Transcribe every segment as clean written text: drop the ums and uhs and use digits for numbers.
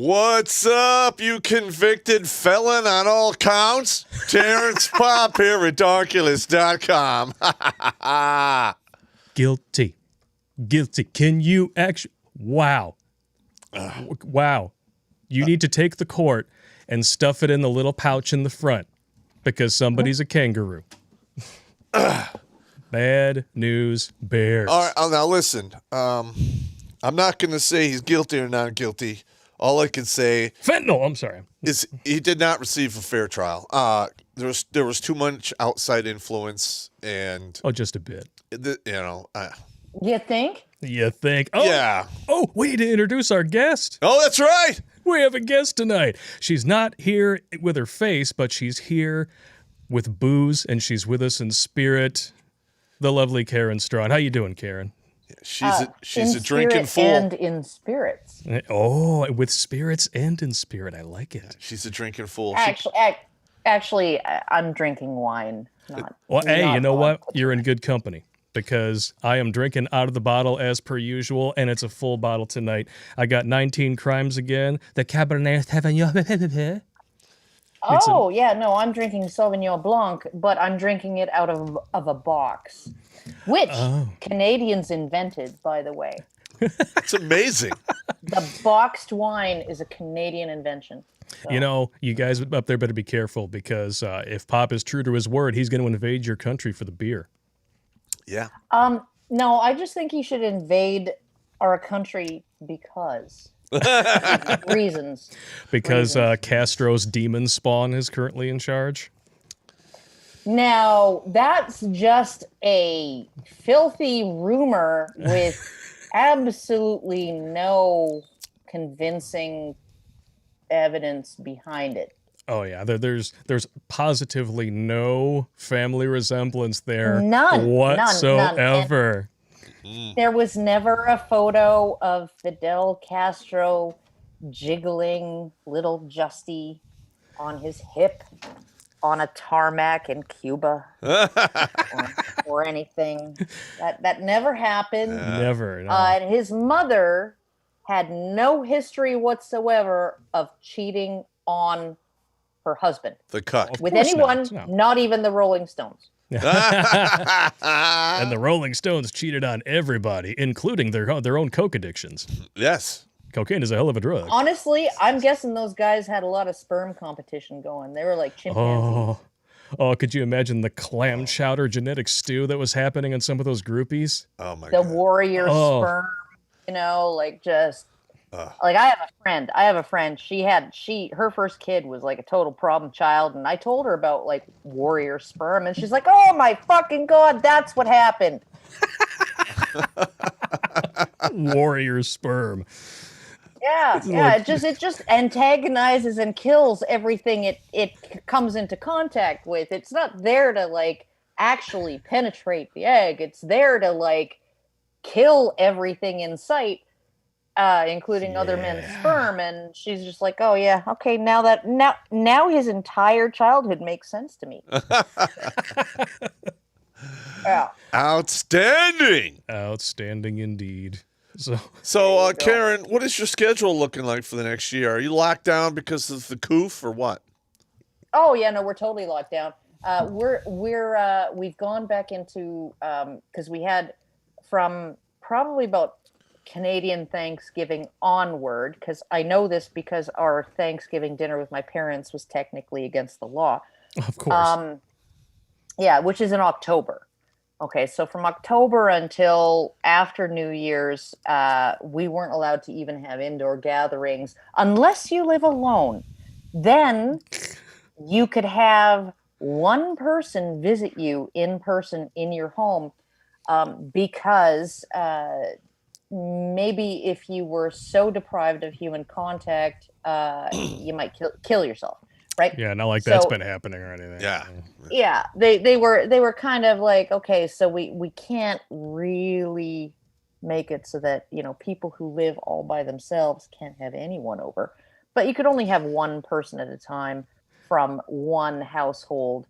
What's up, you convicted felon on all counts? Terrence Popp here at Redonkulas.com. Guilty. Guilty. Can you actually... Wow. Wow. You need to take the court and stuff it in the little pouch in the front because somebody's a kangaroo. Bad news bears. All right, now listen. I'm not going to say he's guilty or not guilty. All I can say Fentanyl, I'm sorry. is he did not receive a fair trial. There was too much outside influence, and Oh, just a bit. You think? You think? Oh, yeah. Oh, we need to introduce our guest. Oh, that's right. We have a guest tonight. She's not here with her face, but she's here with booze, and she's with us in spirit. The lovely Karen Straughan. How you doing, Karen? She's a drinking fool. And in spirits. Oh, with spirits and in spirit. I like it. She's a drinking fool. Actually, I'm drinking wine. Well, hey, not you know what? vodka. You're in good company because I am drinking out of the bottle as per usual, and it's a full bottle tonight. I got 19 Crimes again. The Cabernet Sauvignon. Oh, yeah, no, I'm drinking Sauvignon Blanc, but I'm drinking it out of a box, which Canadians invented, by the way. It's amazing. The boxed wine is a Canadian invention. So. You know, you guys up there better be careful because if Popp is true to his word, he's going to invade your country for the beer. Yeah. No, I just think he should invade our country because... reasons. Because Castro's demon spawn is currently in charge? Now, that's just a filthy rumor with absolutely no convincing evidence behind it. Oh, yeah. There's positively no family resemblance there None whatsoever. There was never a photo of Fidel Castro jiggling little Justy on his hip on a tarmac in Cuba or anything. That never happened. Never. No. And his mother had no history whatsoever of cheating on her husband. The cuck. With anyone, no. not even the Rolling Stones. And the Rolling Stones cheated on everybody, including their own coke addictions. Yes. Cocaine is a hell of a drug. Honestly, I'm guessing those guys had a lot of sperm competition going. They were like chimpanzees. Oh, could you imagine the clam chowder genetic stew that was happening in some of those groupies? Oh my The God. warrior sperm, like just like I have a friend. Her first kid was like a total problem child, and I told her about like warrior sperm, and she's like, "Oh my fucking God, that's what happened." Warrior sperm. Yeah, it just antagonizes and kills everything it comes into contact with. It's not there to like actually penetrate the egg. It's there to like kill everything in sight, including other men's sperm. And she's just like, "Oh yeah, okay, now his entire childhood makes sense to me." Yeah. Outstanding. Outstanding indeed. So Karen, what is your schedule looking like for the next year? Are you locked down because of the coof or what? Oh yeah, no, we're totally locked down. We've gone back into because we had from probably about Canadian Thanksgiving onward, because I know this because our Thanksgiving dinner with my parents was technically against the law. Of course. Yeah, which is in October. Okay, so from October until after New Year's, we weren't allowed to even have indoor gatherings unless you live alone. Then you could have one person visit you in person in your home because maybe if you were so deprived of human contact, you might kill yourself. Right? Yeah, not like that's been happening or anything. Yeah. They were kind of like, okay, so we can't really make it so that, people who live all by themselves can't have anyone over. But you could only have one person at a time from one household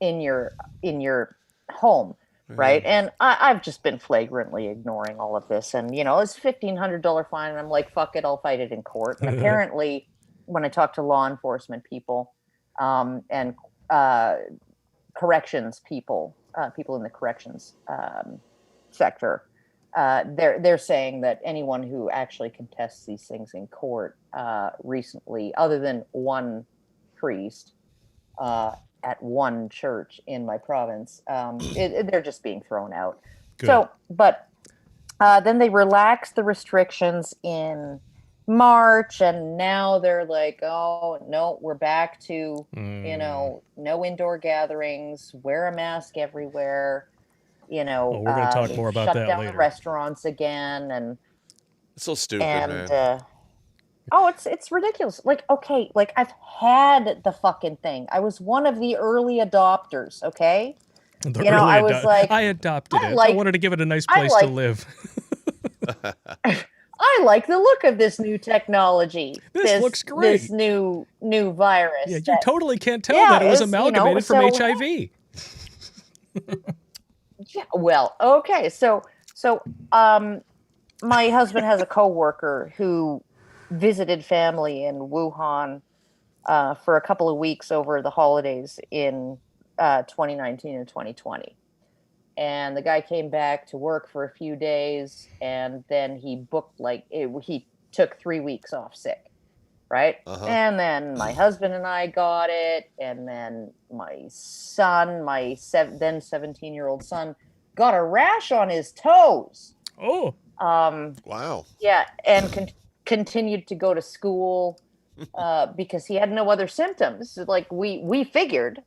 in your home. right? And I've just been flagrantly ignoring all of this. And, it's $1,500 fine. And I'm like, fuck it, I'll fight it in court. And apparently, when I talk to law enforcement people and corrections people, people in the corrections sector, they're saying that anyone who actually contests these things in court recently, other than one priest at one church in my province, they're just being thrown out. Good. So, but then they relaxed the restrictions in March, and now they're like, oh no, we're back to no indoor gatherings, wear a mask everywhere. We're going to talk more about shut that down later. the restaurants again, and It's so stupid, and man. it's ridiculous. Like, okay, like I've had the fucking thing. I was one of the early adopters. Okay, I was like, I adopted it. I I wanted to give it a nice place to live. I like the look of this new technology. This looks great. This new virus. Yeah, you totally can't tell that it was amalgamated from HIV. Yeah, well, okay. So my husband has a coworker who visited family in Wuhan for a couple of weeks over the holidays in 2019 and 2020. And the guy came back to work for a few days, and then he booked he took 3 weeks off sick, right? And then my husband and I got it, and then my son, then 17-year-old son, got a rash on his toes. Oh. Wow. Yeah, and continued to go to school because he had no other symptoms. Like we figured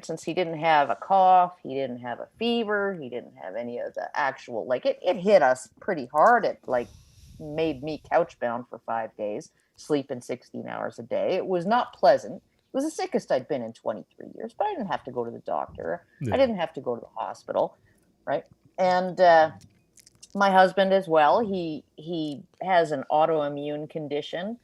since he didn't have a cough, he didn't have a fever, he didn't have any of the actual, like it hit us pretty hard. It like made me couch bound for 5 days, sleeping 16 hours a day. It was not pleasant. It was the sickest I'd been in 23 years, but I didn't have to go to the doctor. Yeah. I didn't have to go to the hospital, right? And my husband as well, he has an autoimmune condition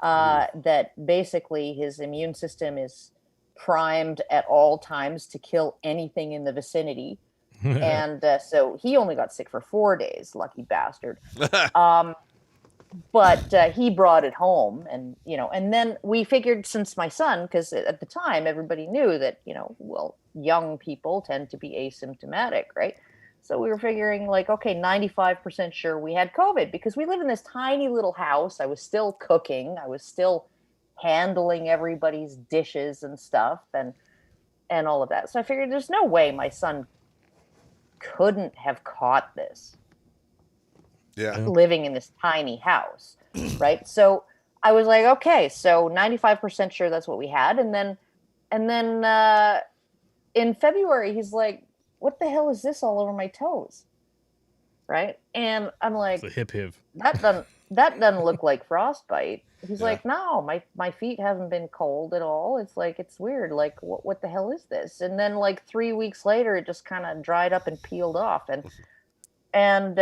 that basically his immune system is primed at all times to kill anything in the vicinity. And so he only got sick for 4 days, lucky bastard. But he brought it home, and and then we figured, since my son, because at the time everybody knew that young people tend to be asymptomatic, right? So we were figuring, like, okay, 95% sure we had COVID, because we live in this tiny little house. I was still cooking, I was still handling everybody's dishes and stuff, and all of that. So I figured there's no way my son couldn't have caught this. Yeah. Living in this tiny house, right? So I was like, okay, so 95% sure that's what we had. And then in February, he's like, what the hell is this all over my toes? Right? And I'm like, it's a hip. That doesn't look like frostbite. He's like, no, my feet haven't been cold at all. It's like, it's weird. Like, what the hell is this? And then like 3 weeks later, it just kind of dried up and peeled off. And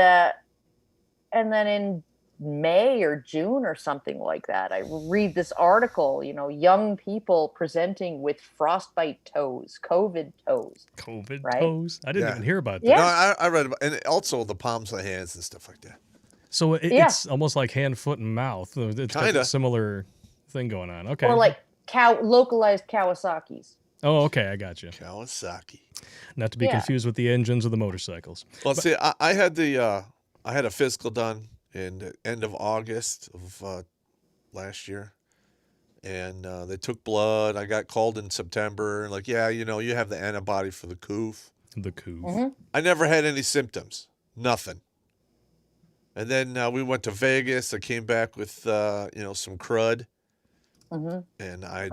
then in May or June or something like that, I read this article, young people presenting with frostbite toes, COVID toes. COVID right? toes? I didn't even hear about that. Yeah. No, I read about, and also the palms of the hands and stuff like that. So it's almost like hand, foot, and mouth. It's got a similar thing going on. Okay. Or like localized Kawasaki's. Oh, okay. I got you. Kawasaki. Not to be confused with the engines of the motorcycles. Well, see, I had a physical done in the end of August of last year, and they took blood. I got called in September, and like, you have the antibody for the coof. The coof. Mm-hmm. I never had any symptoms, nothing. And then we went to Vegas. I came back with some crud, and I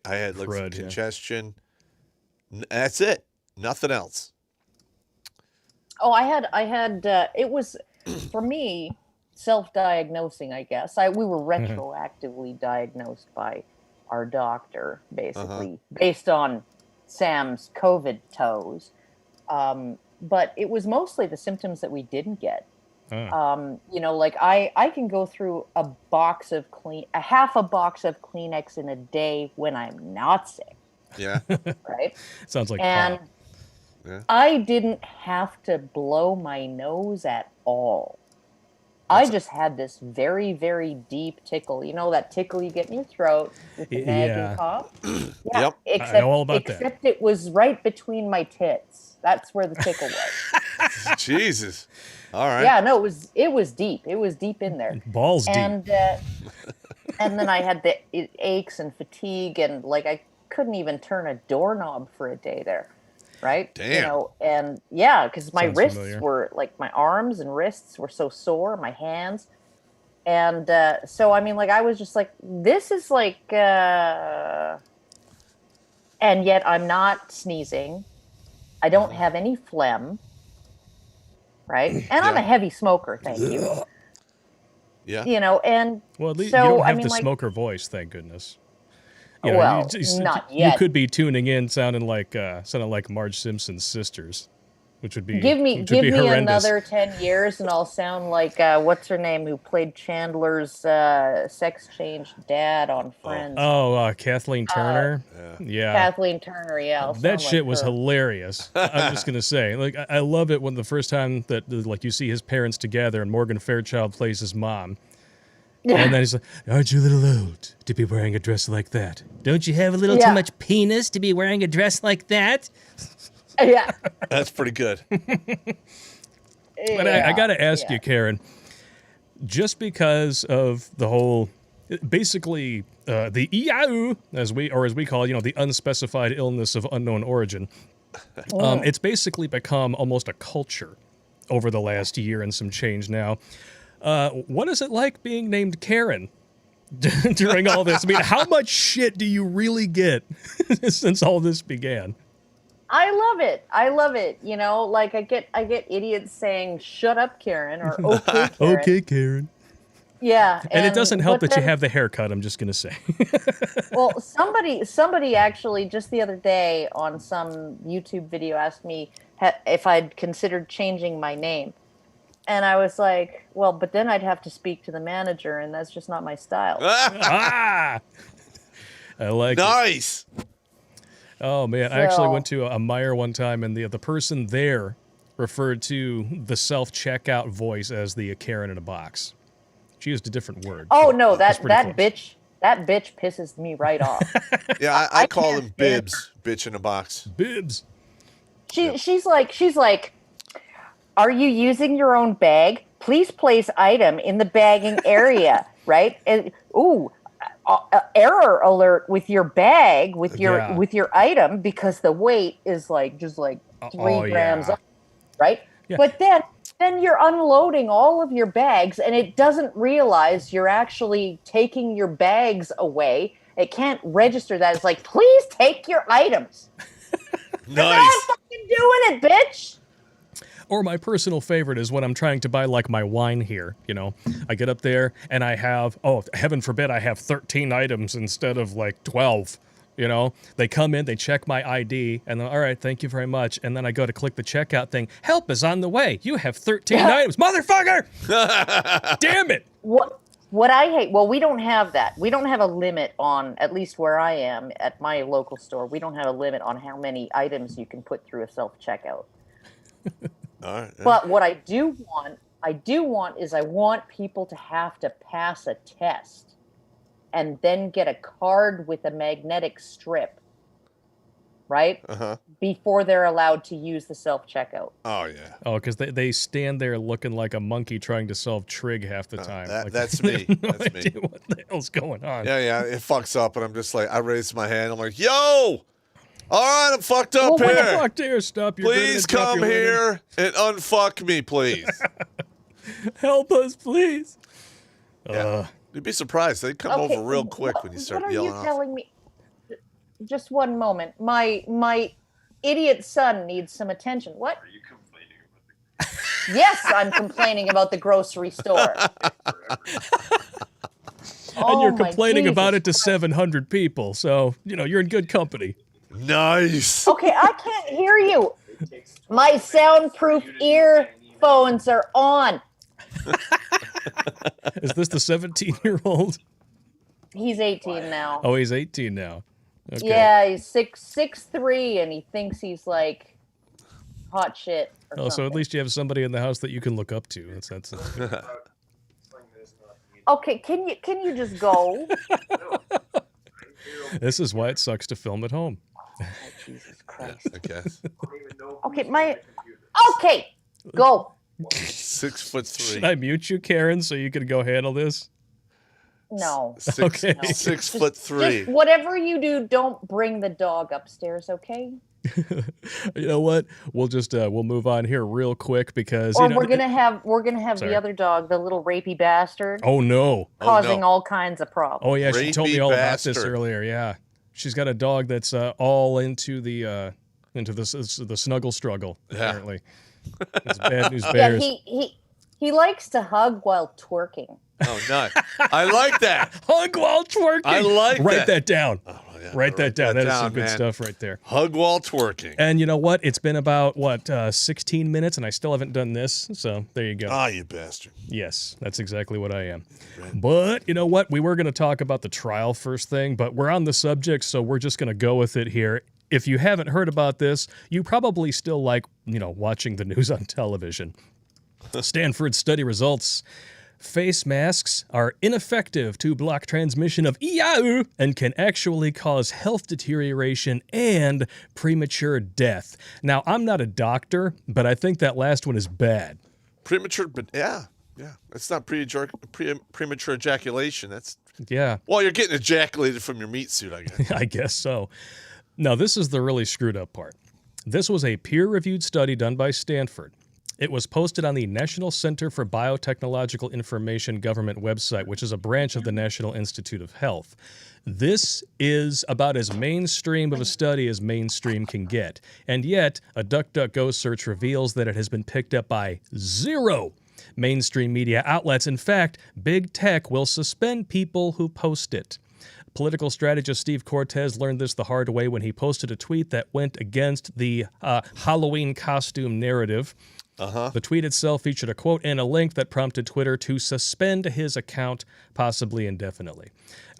had like some congestion. That's it. Nothing else. Oh, I had it was, for me, self-diagnosing, I guess. We were retroactively diagnosed by our doctor, basically, based on Sam's COVID toes. But it was mostly the symptoms that we didn't get. Like I can go through a half a box of Kleenex in a day when I'm not sick. Yeah. Right. Sounds like and Popp. Yeah. I didn't have to blow my nose at all. I just had this very, very deep tickle. You know that tickle you get in your throat with the nagging cough? Yeah. Yep. Except, I know all about that. Except it was right between my tits. That's where the tickle was. Jesus. All right. Yeah, no, it was deep. It was deep in there. Balls deep. And then I had the aches and fatigue, and like I couldn't even turn a doorknob for a day there. Right? Damn. You know, and yeah, because my Sounds wrists familiar. were like my arms and wrists were so sore, my hands. And so I mean, like I was just like, this is like and yet I'm not sneezing. I don't have any phlegm. Right? And I'm a heavy smoker, thank you. Yeah. You know, and Well, at least so, you don't I have mean, the like, smoker voice, thank goodness. You know, well, not yet. You could be tuning in sounding like Marge Simpson's sisters, which would be Give me horrendous. another 10 years and I'll sound like what's her name who played Chandler's sex change dad on Friends. Oh, Kathleen Turner. Yeah. Kathleen Turner, yeah. I'll That sound shit like was her. hilarious. I'm just gonna say, like, I love it when the first time that like you see his parents together and Morgan Fairchild plays his mom. And then he's like, aren't you a little old to be wearing a dress like that? Don't you have a little too much penis to be wearing a dress like that? Yeah. That's pretty good. But I got to ask you, Karen, just because of the whole, basically the EIU, as we call it, the unspecified illness of unknown origin, it's basically become almost a culture over the last year and some change now. What is it like being named Karen during all this? I mean, how much shit do you really get since all this began? I love it. You know, like I get idiots saying "Shut up, Karen" or "Okay, Karen." Okay, Karen. Yeah, and it doesn't help that then, you have the haircut. I'm just gonna say. Well, somebody actually just the other day on some YouTube video asked me if I'd considered changing my name, and I was like, "Well, but then I'd have to speak to the manager, and that's just not my style." I like it. Nice. Oh man, I actually went to a Meijer one time, and the person there referred to the self-checkout voice as the Karen in a box. She used a different word. Oh no, that close. bitch pisses me right off. Yeah, I call him Bibs, bitch in a box. Bibs. She's like, are you using your own bag? Please place item in the bagging area, right? And error alert with your bag with your item because the weight is like just like 3 grams up, right? Yeah. But then you're unloading all of your bags and it doesn't realize you're actually taking your bags away. It can't register that. It's like, please take your items. Nice. I'm not fucking doing it, bitch. Or my personal favorite is when I'm trying to buy like my wine here, I get up there and I have, heaven forbid, I have 13 items instead of like 12, They come in, they check my ID, and then, all right, thank you very much. And then I go to click the checkout thing. Help is on the way. You have 13 items. Motherfucker! Damn it! What I hate, well, we don't have that. We don't have a limit on, at least where I am, at my local store, we don't have a limit on how many items you can put through a self-checkout. All right, yeah. But what I do want is I want people to have to pass a test and then get a card with a magnetic strip, right? Before they're allowed to use the self-checkout. Oh, yeah. Oh, because they stand there looking like a monkey trying to solve trig half the time. That's me. That's me. What the hell's going on? Yeah, it fucks up, and I'm just like, I raise my hand. I'm like, yo! All right, I'm fucked up here. here. What the fuck here? Stop your Please come here and unfuck me, please. Help us, please. Yeah. You'd be surprised. They come over real quick when you start yelling off. What are you telling me? Just one moment. My idiot son needs some attention. What? Are you complaining about Yes, I'm complaining about the grocery store. And you're complaining about it to 700 people, so, you're in good company. Nice. Okay, I can't hear you. My soundproof earphones are on. Is this the 17-year-old? He's 18 now. Oh, he's 18 now. Okay. Yeah, he's 6'3", and he thinks he's like hot shit. Or Oh, so at something. least you have somebody in the house that you can look up to. That's Okay, can you just go? This is why it sucks to film at home. Oh, Jesus Christ. I guess. Okay, okay, go. 6'3". Should I mute you, Karen, so you can go handle this? No. Okay. No. 6'3". Just whatever you do, don't bring the dog upstairs, okay? You know what? We'll just we'll move on here real quick because Or you know, we're gonna have Sorry. the other dog, the little rapey bastard, Oh no. causing no. all kinds of problems. Oh yeah, she told me Rapey all about this bastard. earlier. Yeah, she's got a dog that's all into the snuggle struggle. Yeah. Apparently, it's bad news Yeah, bears. he likes to hug while twerking. Oh, nice. I like that. Hug while twerking. I like Write that. down. Oh, yeah, Write that down. That is some good man. stuff right there. Hug while twerking. And you know what? It's been about 16 minutes, and I still haven't done this. So there you go. Ah, you bastard. Yes, that's exactly what I am. But you know what? We were going to talk about the trial first thing, but we're on the subject, so we're just going to go with it here. If you haven't heard about this, you probably still like, watching the news on television. Stanford study results. Face masks are ineffective to block transmission of EIU and can actually cause health deterioration and premature death. Now, I'm not a doctor, but I think that last one is bad. Premature, but yeah. It's not premature ejaculation. That's Yeah. well, you're getting ejaculated from your meat suit, I guess. I guess so. Now, this is the really screwed up part. This was a peer-reviewed study done by Stanford. It was posted on the National Center for Biotechnological Information government website, which is a branch of the National Institute of Health. This is about as mainstream of a study as mainstream can get. And yet, a DuckDuckGo search reveals that it has been picked up by 0 mainstream media outlets. In fact, big tech will suspend people who post it. Political strategist Steve Cortez learned this the hard way when he posted a tweet that went against the Halloween costume narrative. The tweet itself featured a quote and a link that prompted Twitter to suspend his account, possibly indefinitely.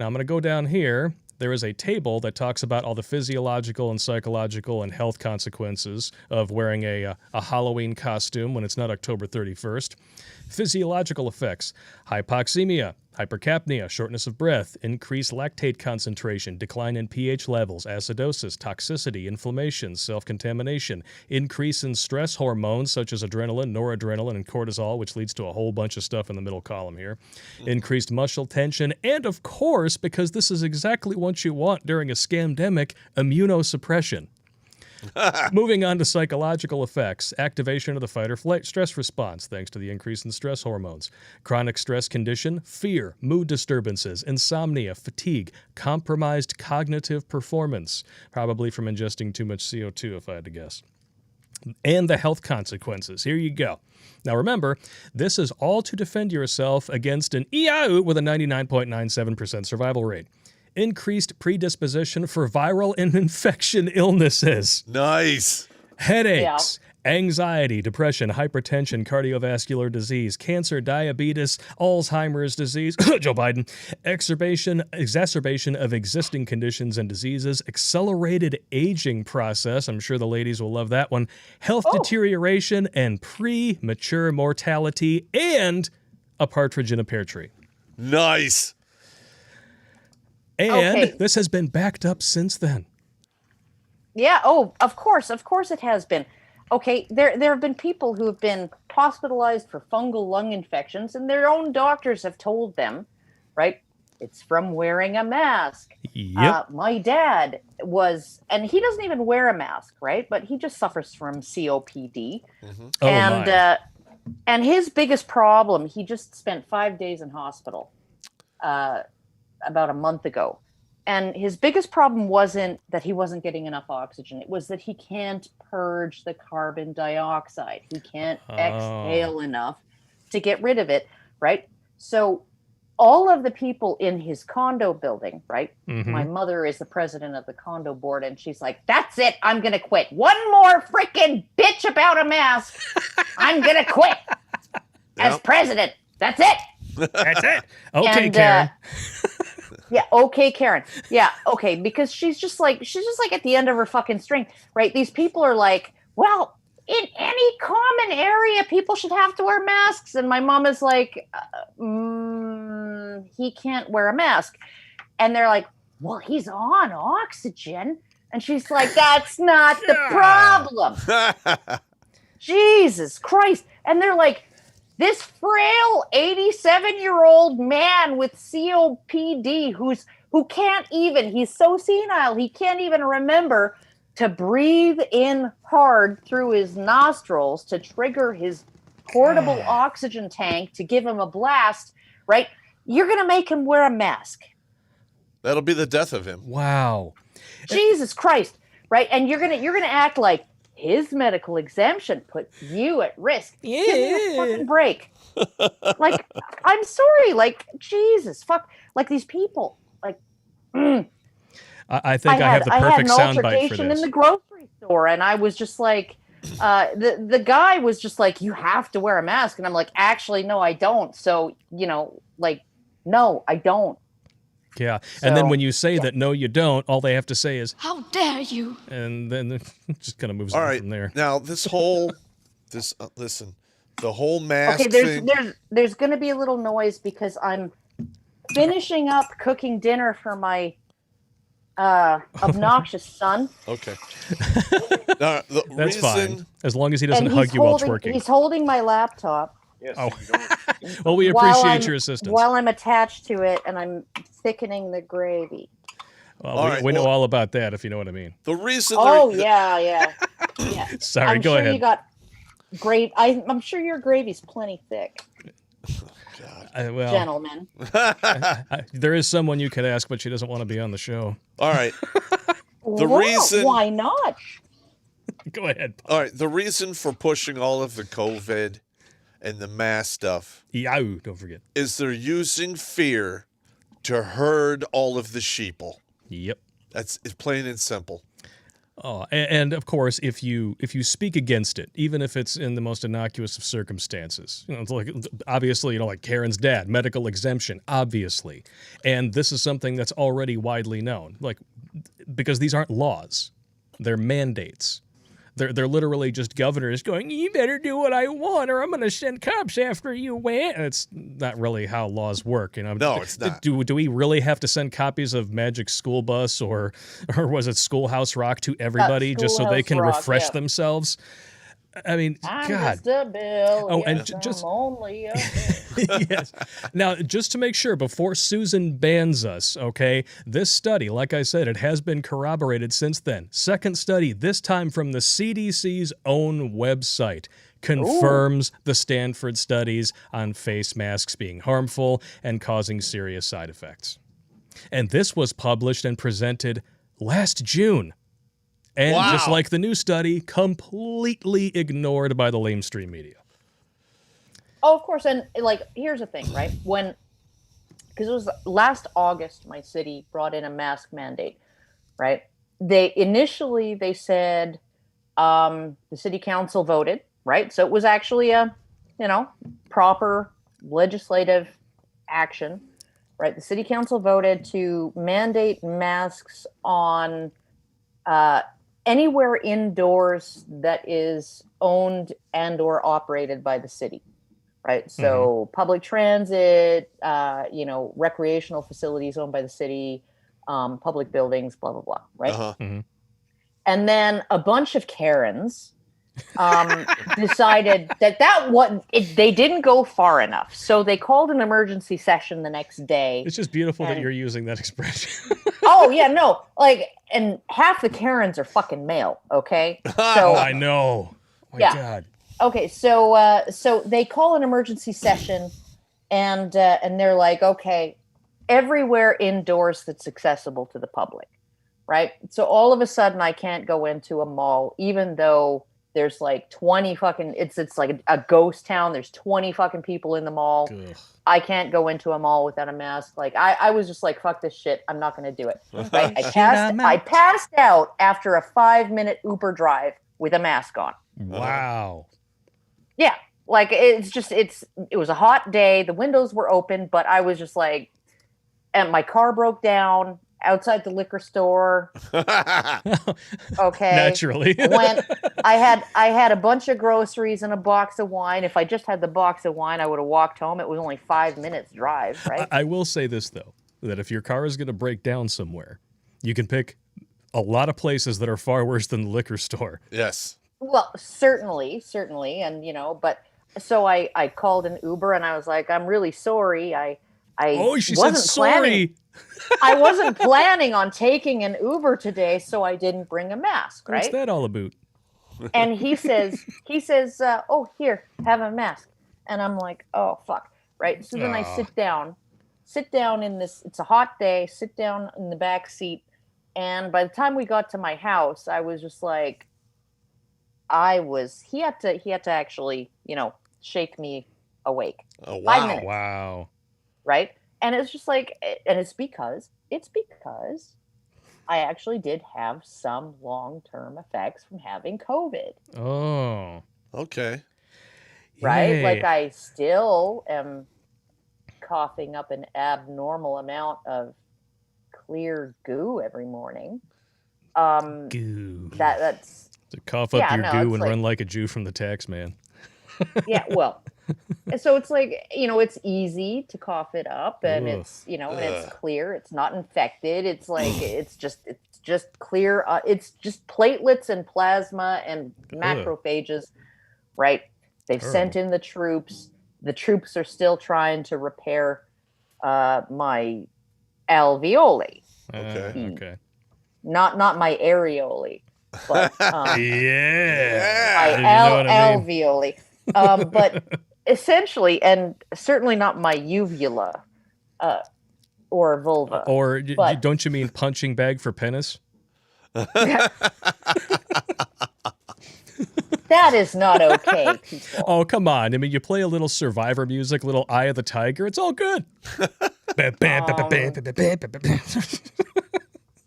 Now, I'm going to go down here. There is a table that talks about all the physiological and psychological and health consequences of wearing a Halloween costume when it's not October 31st. Physiological effects: hypoxemia, hypercapnia, shortness of breath, increased lactate concentration, decline in pH levels, acidosis, toxicity, inflammation, self-contamination, increase in stress hormones such as adrenaline, noradrenaline, and cortisol, which leads to a whole bunch of stuff in the middle column here, increased muscle tension, and of course, because this is exactly what you want during a scamdemic, immunosuppression. Moving on to psychological effects: activation of the fight or flight stress response thanks to the increase in stress hormones, chronic stress condition, fear, mood disturbances, insomnia, fatigue, compromised cognitive performance, probably from ingesting too much CO2 if I had to guess, and the health consequences. Here you go. Now remember, this is all to defend yourself against an EIU with a 99.97% survival rate. Increased predisposition for viral and infection illnesses. Nice. Headaches, anxiety, depression, hypertension, cardiovascular disease, cancer, diabetes, Alzheimer's disease, Joe Biden, exacerbation of existing conditions and diseases, accelerated aging process, I'm sure the ladies will love that one, health deterioration, and premature mortality, and a partridge in a pear tree. Nice. And this has been backed up since then. Yeah. Oh, of course it has been. Okay, there have been people who have been hospitalized for fungal lung infections, and their own doctors have told them, right? It's from wearing a mask. Yep. My dad was, and he doesn't even wear a mask, right? But he just suffers from COPD, Oh, my. And his biggest problem, he just spent 5 days in hospital about a month ago. And his biggest problem wasn't that he wasn't getting enough oxygen. It was that he can't purge the carbon dioxide. He can't exhale enough to get rid of it, right? So all of the people in his condo building, right? My mother is the president of the condo board, and she's like, that's it, I'm going to quit. One more freaking bitch about a mask. I'm going to quit as president. That's it. That's it. Okay, And, Karen. Yeah, okay, Karen. Yeah, okay, because she's just like at the end of her fucking string, right? These people are like, well, in any common area, people should have to wear masks. And my mom is like, he can't wear a mask. And they're like, well, he's on oxygen. And she's like, that's not the problem. Jesus Christ. And they're like, this frail 87-year-old man with COPD who can't even, he's so senile, he can't even remember to breathe in hard through his nostrils to trigger his portable oxygen tank to give him a blast, right? You're going to make him wear a mask. That'll be the death of him. Wow. Jesus Christ, right? And you're gonna act like his medical exemption puts you at risk. Yeah. Give me a fucking break. Like, I'm sorry, like, Jesus, fuck, like these people, like. I think I have the perfect soundbite for I had an altercation in the grocery store, and I was just like, the guy was just like, you have to wear a mask, and I'm like, actually, no, I don't. So, like, no, I don't. Yeah, and then when you say that no, you don't, all they have to say is, how dare you? And then it just kind of moves all on right from there. Now listen, the whole mask thing. thing. There's going to be a little noise because I'm finishing up cooking dinner for my obnoxious son. Okay. Now, That's fine, as long as he doesn't hug you while twerking. He's holding my laptop. Yes, Oh. you don't. Well, we appreciate your assistance. While I'm attached to it and I'm thickening the gravy. Well, we know all about that, if you know what I mean. The reason. Oh, yeah. Sorry, go ahead. You got gravy. I'm sure your gravy's plenty thick. Well, gentlemen. There is someone you could ask, but she doesn't want to be on the show. All right. Why not? Go ahead. All right. The reason for pushing all of the COVID and the mask stuff. Yow, don't forget. Is they're using fear to herd all of the sheeple. Yep. It's plain and simple. Oh, and of course, if you speak against it, even if it's in the most innocuous of circumstances, it's like, obviously, like Karen's dad, medical exemption, obviously, and this is something that's already widely known, like, because these aren't laws, they're mandates. They're literally just governors going, you better do what I want or I'm going to send cops after you. And it's not really how laws work. No, it's not. Do we really have to send copies of Magic School Bus or was it Schoolhouse Rock to everybody just so they can refresh themselves? I mean, I'm God. just a bill. Oh, yes, and just I'm only a bill. Yes. Now, just to make sure, before Susan bans us, okay, this study, like I said, it has been corroborated since then. Second study, this time from the CDC's own website, confirms the Stanford studies on face masks being harmful and causing serious side effects. And this was published and presented last June. And just like the new study, completely ignored by the lamestream media. Oh, of course. And like, here's the thing, right? Because it was last August, my city brought in a mask mandate, right? They said the city council voted, right? So it was actually a, proper legislative action, right? The city council voted to mandate masks on anywhere indoors that is owned and or operated by the city, right? So public transit, recreational facilities owned by the city, public buildings, blah, blah, blah, right? Uh-huh. Mm-hmm. And then a bunch of Karens decided they didn't go far enough. So they called an emergency session the next day. It's just beautiful that you're using that expression. Oh, yeah, no. Like, and half the Karens are fucking male, okay? So I know. Oh, my God. Okay, so they call an emergency session, and they're like, okay, everywhere indoors that's accessible to the public, right? So all of a sudden, I can't go into a mall, even though there's like 20 fucking, it's like a ghost town. There's 20 fucking people in the mall. Ugh. I can't go into a mall without a mask. Like I was just like, fuck this shit. I'm not going to do it. Right? I passed out after a 5-minute Uber drive with a mask on. Wow. Yeah. Like it was a hot day. The windows were open, but I was just like, and my car broke down outside the liquor store. Okay. Naturally. I had a bunch of groceries and a box of wine. If I just had the box of wine, I would have walked home. It was only 5 minutes drive, right? I will say this, though, that if your car is going to break down somewhere, you can pick a lot of places that are far worse than the liquor store. Yes. Well, certainly. And, but so I called an Uber and I was like, I'm really sorry. She said sorry. I wasn't planning on taking an Uber today, so I didn't bring a mask, right? What's that all about? And he says, oh, here, have a mask. And I'm like, oh, fuck. Right. So then I sit down in this, it's a hot day, sit down in the back seat. And by the time we got to my house, I was just like, he had to actually, shake me awake. Oh, wow. 5 minutes. Wow. Right. And it's just like, and it's because I actually did have some long-term effects from having COVID. Oh. Okay. Right? Yay. Like I still am coughing up an abnormal amount of clear goo every morning. Goo. That's to cough up your goo and like, run like a Jew from the tax man. Yeah, well. So it's like, it's easy to cough it up and it's, and it's clear, it's not infected. It's like it's just clear, it's just platelets and plasma and macrophages, right? They've sent in the troops. The troops are still trying to repair my alveoli. Okay. Not my areoli, but yeah. my alveoli. But essentially, and certainly not my uvula or vulva. Or don't you mean punching bag for penis? That is not okay, people. Oh, come on. I mean, you play a little Survivor music, little Eye of the Tiger. It's all good.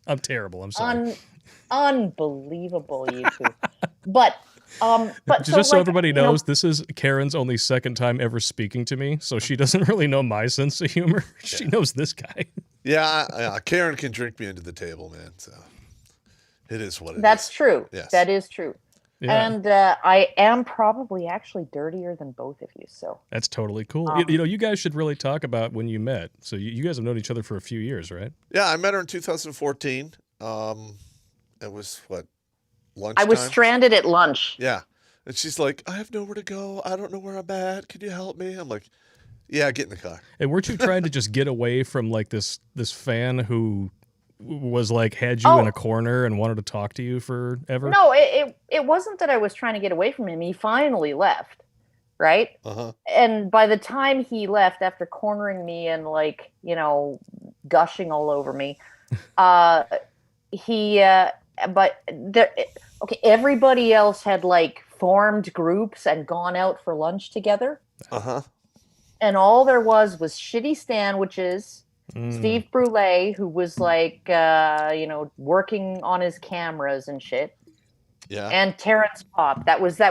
I'm terrible. I'm sorry. Unbelievable, you two. But just so everybody knows, this is Karen's only second time ever speaking to me, so she doesn't really know my sense of humor. She knows this guy. Yeah, Karen can drink me into the table, man. So it is what it is. That's true. Yes. That is true. Yeah. And I am probably actually dirtier than both of you. So that's totally cool. You guys should really talk about when you met. So you guys have known each other for a few years, right? Yeah, I met her in 2014. It was what? Lunchtime? I was stranded at lunch. Yeah. And she's like, I have nowhere to go. I don't know where I'm at. Can you help me? I'm like, yeah, get in the car. And weren't you trying to just get away from like this fan who was like had you in a corner and wanted to talk to you forever? No, it wasn't that I was trying to get away from him. He finally left, right? Uh-huh. And by the time he left, after cornering me and like, gushing all over me, everybody else had like formed groups and gone out for lunch together. Uh-huh. And all there was shitty sandwiches. Steve Brule, who was like, working on his cameras and shit. Yeah. And Terrence Popp. That was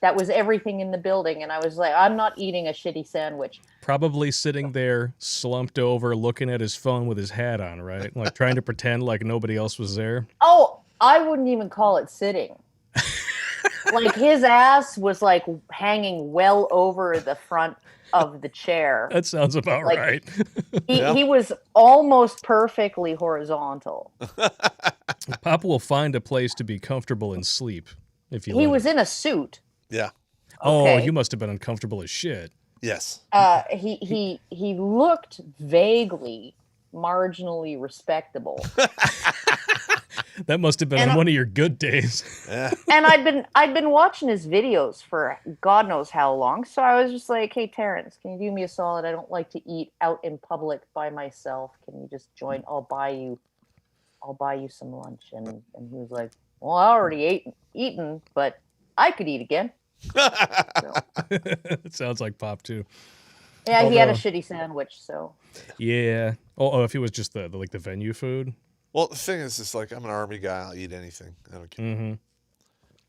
everything in the building. And I was like, I'm not eating a shitty sandwich. Probably sitting there slumped over, looking at his phone with his hat on, right? Like trying to pretend like nobody else was there. Oh, I wouldn't even call it sitting. Like his ass was like hanging well over the front of the chair. That sounds about right. He was almost perfectly horizontal. Pop will find a place to be comfortable and sleep if you. He was in a suit. Yeah. Oh, you must have been uncomfortable as shit. Yes. He looked vaguely, marginally respectable. That must have been one of your good days. Yeah. And I'd been watching his videos for God knows how long. So I was just like, hey, Terrence, can you do me a solid? I don't like to eat out in public by myself. Can you just join? I'll buy you some lunch. And he was like, well, I already eaten, but I could eat again. It sounds like Pop too. Yeah, he had a shitty sandwich, so. Yeah. Oh, if it was just the venue food. Well, the thing is, it's like I'm an army guy. I'll eat anything. I don't care. Mm-hmm.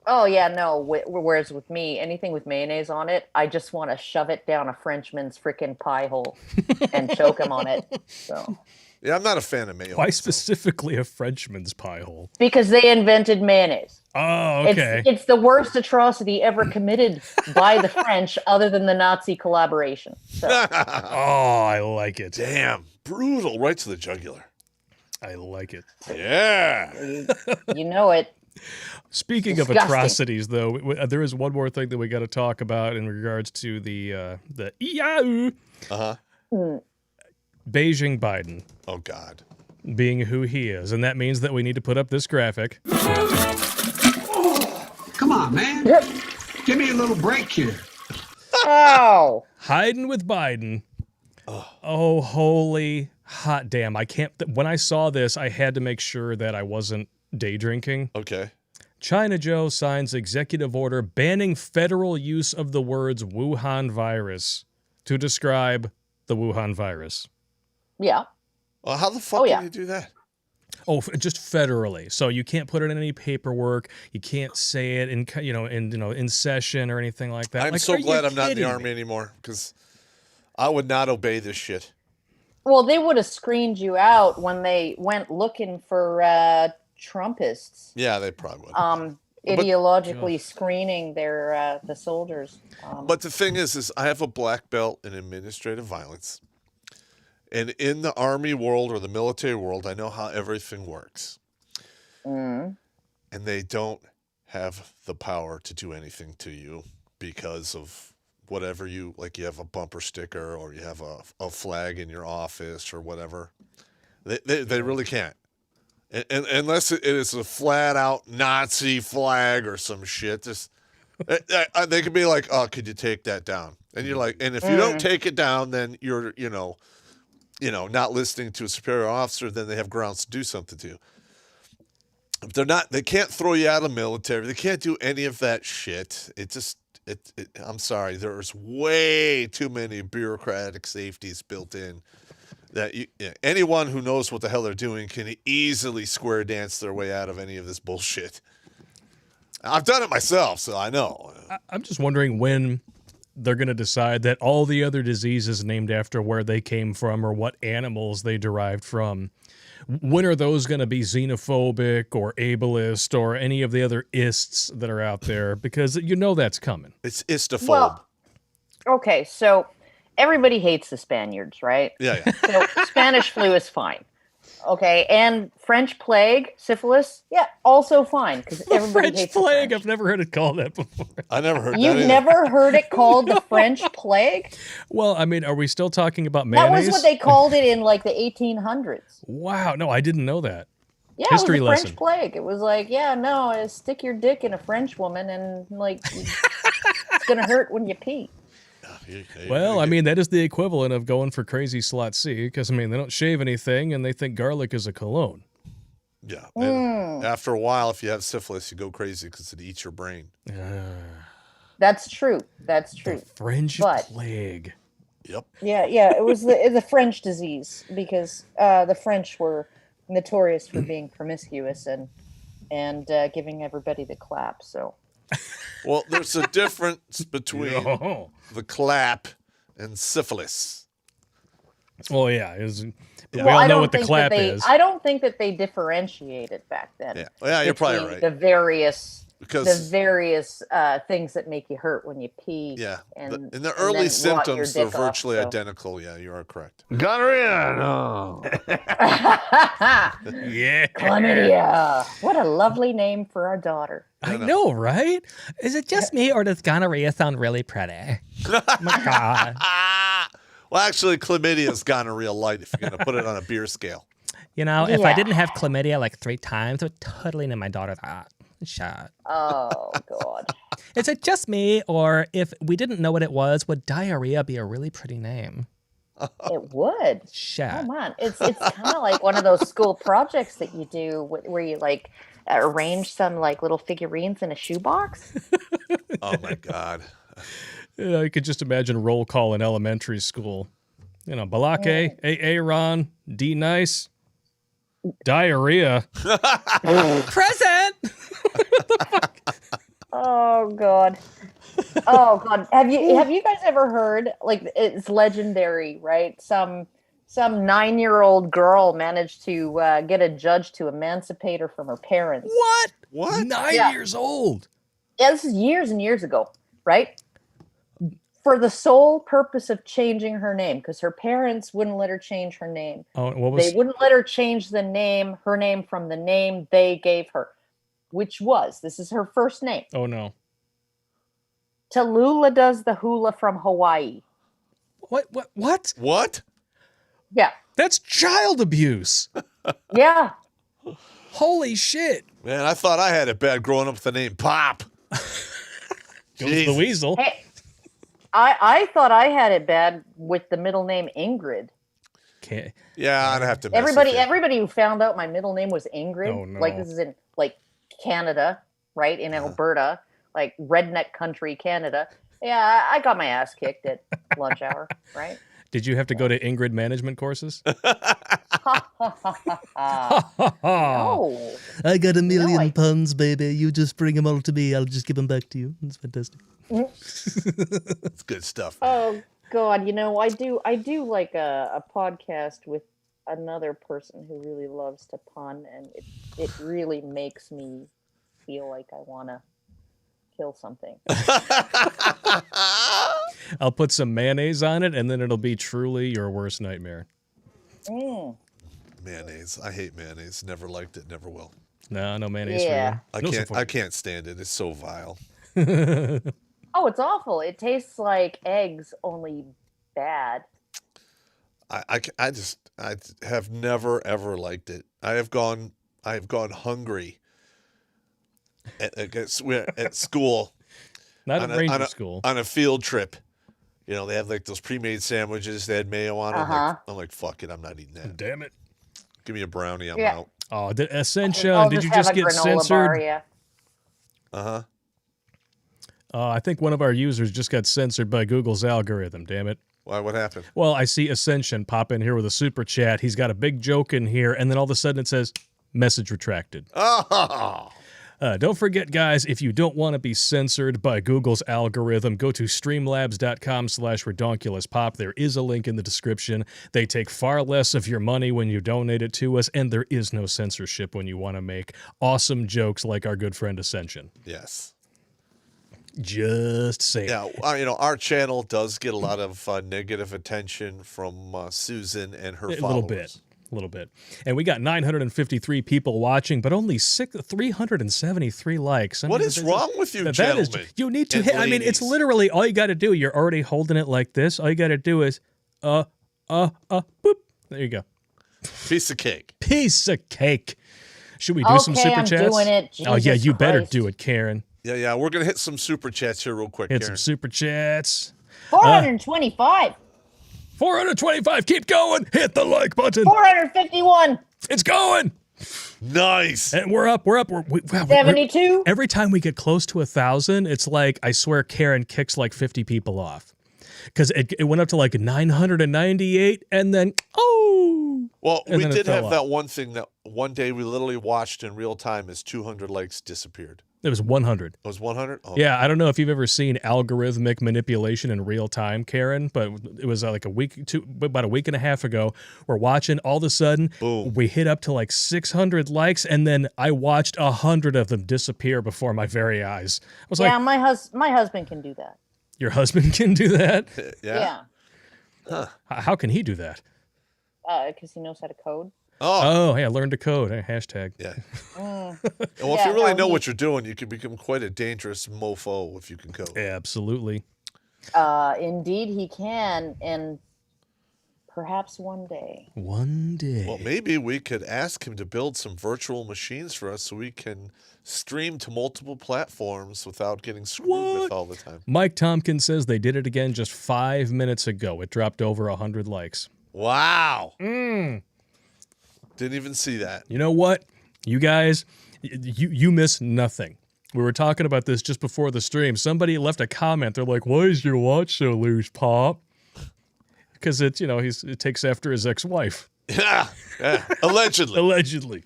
Oh yeah, no. Whereas with me, anything with mayonnaise on it, I just want to shove it down a Frenchman's freaking pie hole and choke him on it. So. Yeah, I'm not a fan of mayo. Why specifically a Frenchman's pie hole? Because they invented mayonnaise. Oh, okay. It's the worst atrocity ever committed by the French other than the Nazi collaboration. So. Oh, I like it. Damn, brutal, right to the jugular. I like it. Yeah. You know it. Speaking of atrocities, though, there is one more thing that we got to talk about in regards to the Beijing Biden. Oh, God. Being who he is. And that means that we need to put up this graphic. Come on, man. Give me a little break here. Oh. Hiding with Biden. Oh, holy hot damn. I can't. When I saw this, I had to make sure that I wasn't day drinking. Okay. China Joe signs executive order banning federal use of the words Wuhan virus to describe the Wuhan virus. Yeah. Well, how the fuck do you do that? Oh, just federally. So you can't put it in any paperwork. You can't say it in session or anything like that. I'm so glad I'm not in the Army anymore, because I would not obey this shit. Well, they would have screened you out when they went looking for Trumpists. Yeah, they probably would. Ideologically screening the soldiers. But the thing is I have a black belt in administrative violence. And in the Army world or the military world, I know how everything works. And they don't have the power to do anything to you because of whatever you have a bumper sticker or you have a flag in your office or whatever. They really can't. And unless it is a flat out Nazi flag or some shit, they could be like, "Oh, could you take that down?" And you're like, and if you don't take it down, then you're, not listening to a superior officer, then they have grounds to do something to you. If they can't throw you out of the military. They can't do any of that shit. I'm sorry. There's way too many bureaucratic safeties built in that anyone who knows what the hell they're doing can easily square dance their way out of any of this bullshit. I've done it myself, so I know. I'm just wondering when they're going to decide that all the other diseases named after where they came from or what animals they derived from, when are those going to be xenophobic or ableist or any of the other ists that are out there? Because that's coming. It's istophobe. Well, okay, so everybody hates the Spaniards, right? Yeah. So Spanish flu is fine. Okay, and French plague, syphilis, also fine, because everybody hates the plague. French. I've never heard it called that before. I never heard that. You've never heard it called the French plague? Well, I mean, are we still talking about mayonnaise? That was what they called it in the 1800s. Wow, no, I didn't know that. Yeah, History it was a lesson. French plague. It was stick your dick in a French woman and it's gonna hurt when you pee. Well, I mean, that is the equivalent of going for crazy slot C, because, they don't shave anything, and they think garlic is a cologne. Yeah. And after a while, if you have syphilis, you go crazy because it eats your brain. That's true. That's true. The French plague. Yep. Yeah. It was the French disease, because the French were notorious for being promiscuous and giving everybody the clap, so... Well, there's a difference between the clap and syphilis. Well, yeah. We all know what the clap is. I don't think that they differentiated back then. Yeah, you're probably right. The various Because things that make you hurt when you pee. Yeah. And the early symptoms are off, virtually identical. Yeah, you are correct. Gonorrhea. No. Yeah. Chlamydia. What a lovely name for our daughter. I know, right? Is it just me, or does gonorrhea sound really pretty? Oh my God. Well, actually, chlamydia is gonorrhea light if you're going to put it on a beer scale. If I didn't have chlamydia 3 times, I would totally name my daughter that. Shot. Oh, God. Is it just me, or if we didn't know what it was, would diarrhea be a really pretty name? It would. Shut. Come on. It's kind of like one of those school projects that you do where you arrange some little figurines in a shoebox. Oh my God. I could just imagine roll call in elementary school. Balake, A Ron, D nice, diarrhea. Present. Oh God. Oh God. Have you guys ever heard, it's legendary, right? Some Some 9-year-old girl managed to get a judge to emancipate her from her parents. What? 9 years old? Yeah, this is years and years ago, right? For the sole purpose of changing her name, because her parents wouldn't let her change her name. Oh, what was? They wouldn't let her change her name from the name they gave her, which was, this is her first name. Oh, no. Tallulah does the hula from Hawaii. What? Yeah. That's child abuse. Yeah. Holy shit. Man, I thought I had it bad growing up with the name Popp. Goes the weasel. Hey, I thought I had it bad with the middle name Ingrid. Okay. Yeah, I'd have to mess with you. Everybody who found out my middle name was Ingrid, Oh, no. like this is in like Canada, right? In Alberta, like redneck country Canada. Yeah, I got my ass kicked at lunch hour, right? Did you have to go to Ingrid management courses? No. I got a million puns, baby. You just bring them all to me. I'll just give them back to you. It's fantastic. It's good stuff. Oh God, I do like a podcast with another person who really loves to pun, and it really makes me feel like I want to kill something. I'll put some mayonnaise on it, and then it'll be truly your worst nightmare. Mayonnaise. I hate mayonnaise. Never liked it. Never will. No mayonnaise for you. I can't stand it. It's so vile. Oh, it's awful. It tastes like eggs, only bad. I have never ever liked it. I have gone hungry at school. Not at Ranger school. On a field trip. They have like those pre-made sandwiches. They had mayo on them. I'm like, fuck it. I'm not eating that. Damn it. Give me a brownie. I'm out. Oh, Ascension. Did you just get censored? Bar, yeah. Uh-huh. I think one of our users just got censored by Google's algorithm, damn it. Why? What happened? Well, I see Ascension pop in here with a super chat. He's got a big joke in here, and then all of a sudden it says, message retracted. Oh! Don't forget, guys, if you don't want to be censored by Google's algorithm, go to streamlabs.com/Redonkulas Pop. There is a link in the description. They take far less of your money when you donate it to us, and there is no censorship when you want to make awesome jokes like our good friend Ascension. Yes. Just saying. Yeah, our channel does get a lot of negative attention from Susan and her followers. A little bit. And we got 953 people watching, but only 373 likes. What is wrong with you, gentlemen? You need to hit. I mean, it's literally all you got to do. You're already holding it like this. All you got to do is, boop. There you go. Piece of cake. Piece of cake. Should we do some super chats? I'm doing it. Jesus yeah, you better Christ. do it, Karen. Yeah. We're going to hit some super chats here real quick, Hit Karen. some super chats. 425. 425. Keep going. Hit the like button. 451. It's going. Nice. And we're up. Wow, 72. Every time we get close to 1,000, it's like, I swear Karen kicks like 50 people off. Because it went up to like 998, and then, Well, and we then did have off. that one thing that one day we literally watched in real time as 200 likes disappeared. It was 100. It was 100? Oh. Yeah, I don't know if you've ever seen algorithmic manipulation in real time, Karen, but it was like about a week and a half ago. We're watching, all of a sudden, Boom. We hit up to like 600 likes, and then I watched 100 of them disappear before my very eyes. I was like, My husband can do that. your husband can do that? Yeah. How can he do that? Because he knows how to code. Oh, yeah, learn to code. Hashtag. Yeah. Well, if you really know what you're doing, you can become quite a dangerous mofo if you can code. Absolutely. Indeed, he can, and perhaps one day. One day. Well, maybe we could ask him to build some virtual machines for us so we can stream to multiple platforms without getting screwed with all the time. Mike Tompkins says they did it again just 5 minutes ago. It dropped over 100 likes. Wow. Didn't even see that. You know what? You guys, you miss nothing. We were talking about this just before the stream. Somebody left a comment. They're like, why is your watch so loose, Pop? Because it takes after his ex-wife. Yeah. Allegedly. Allegedly.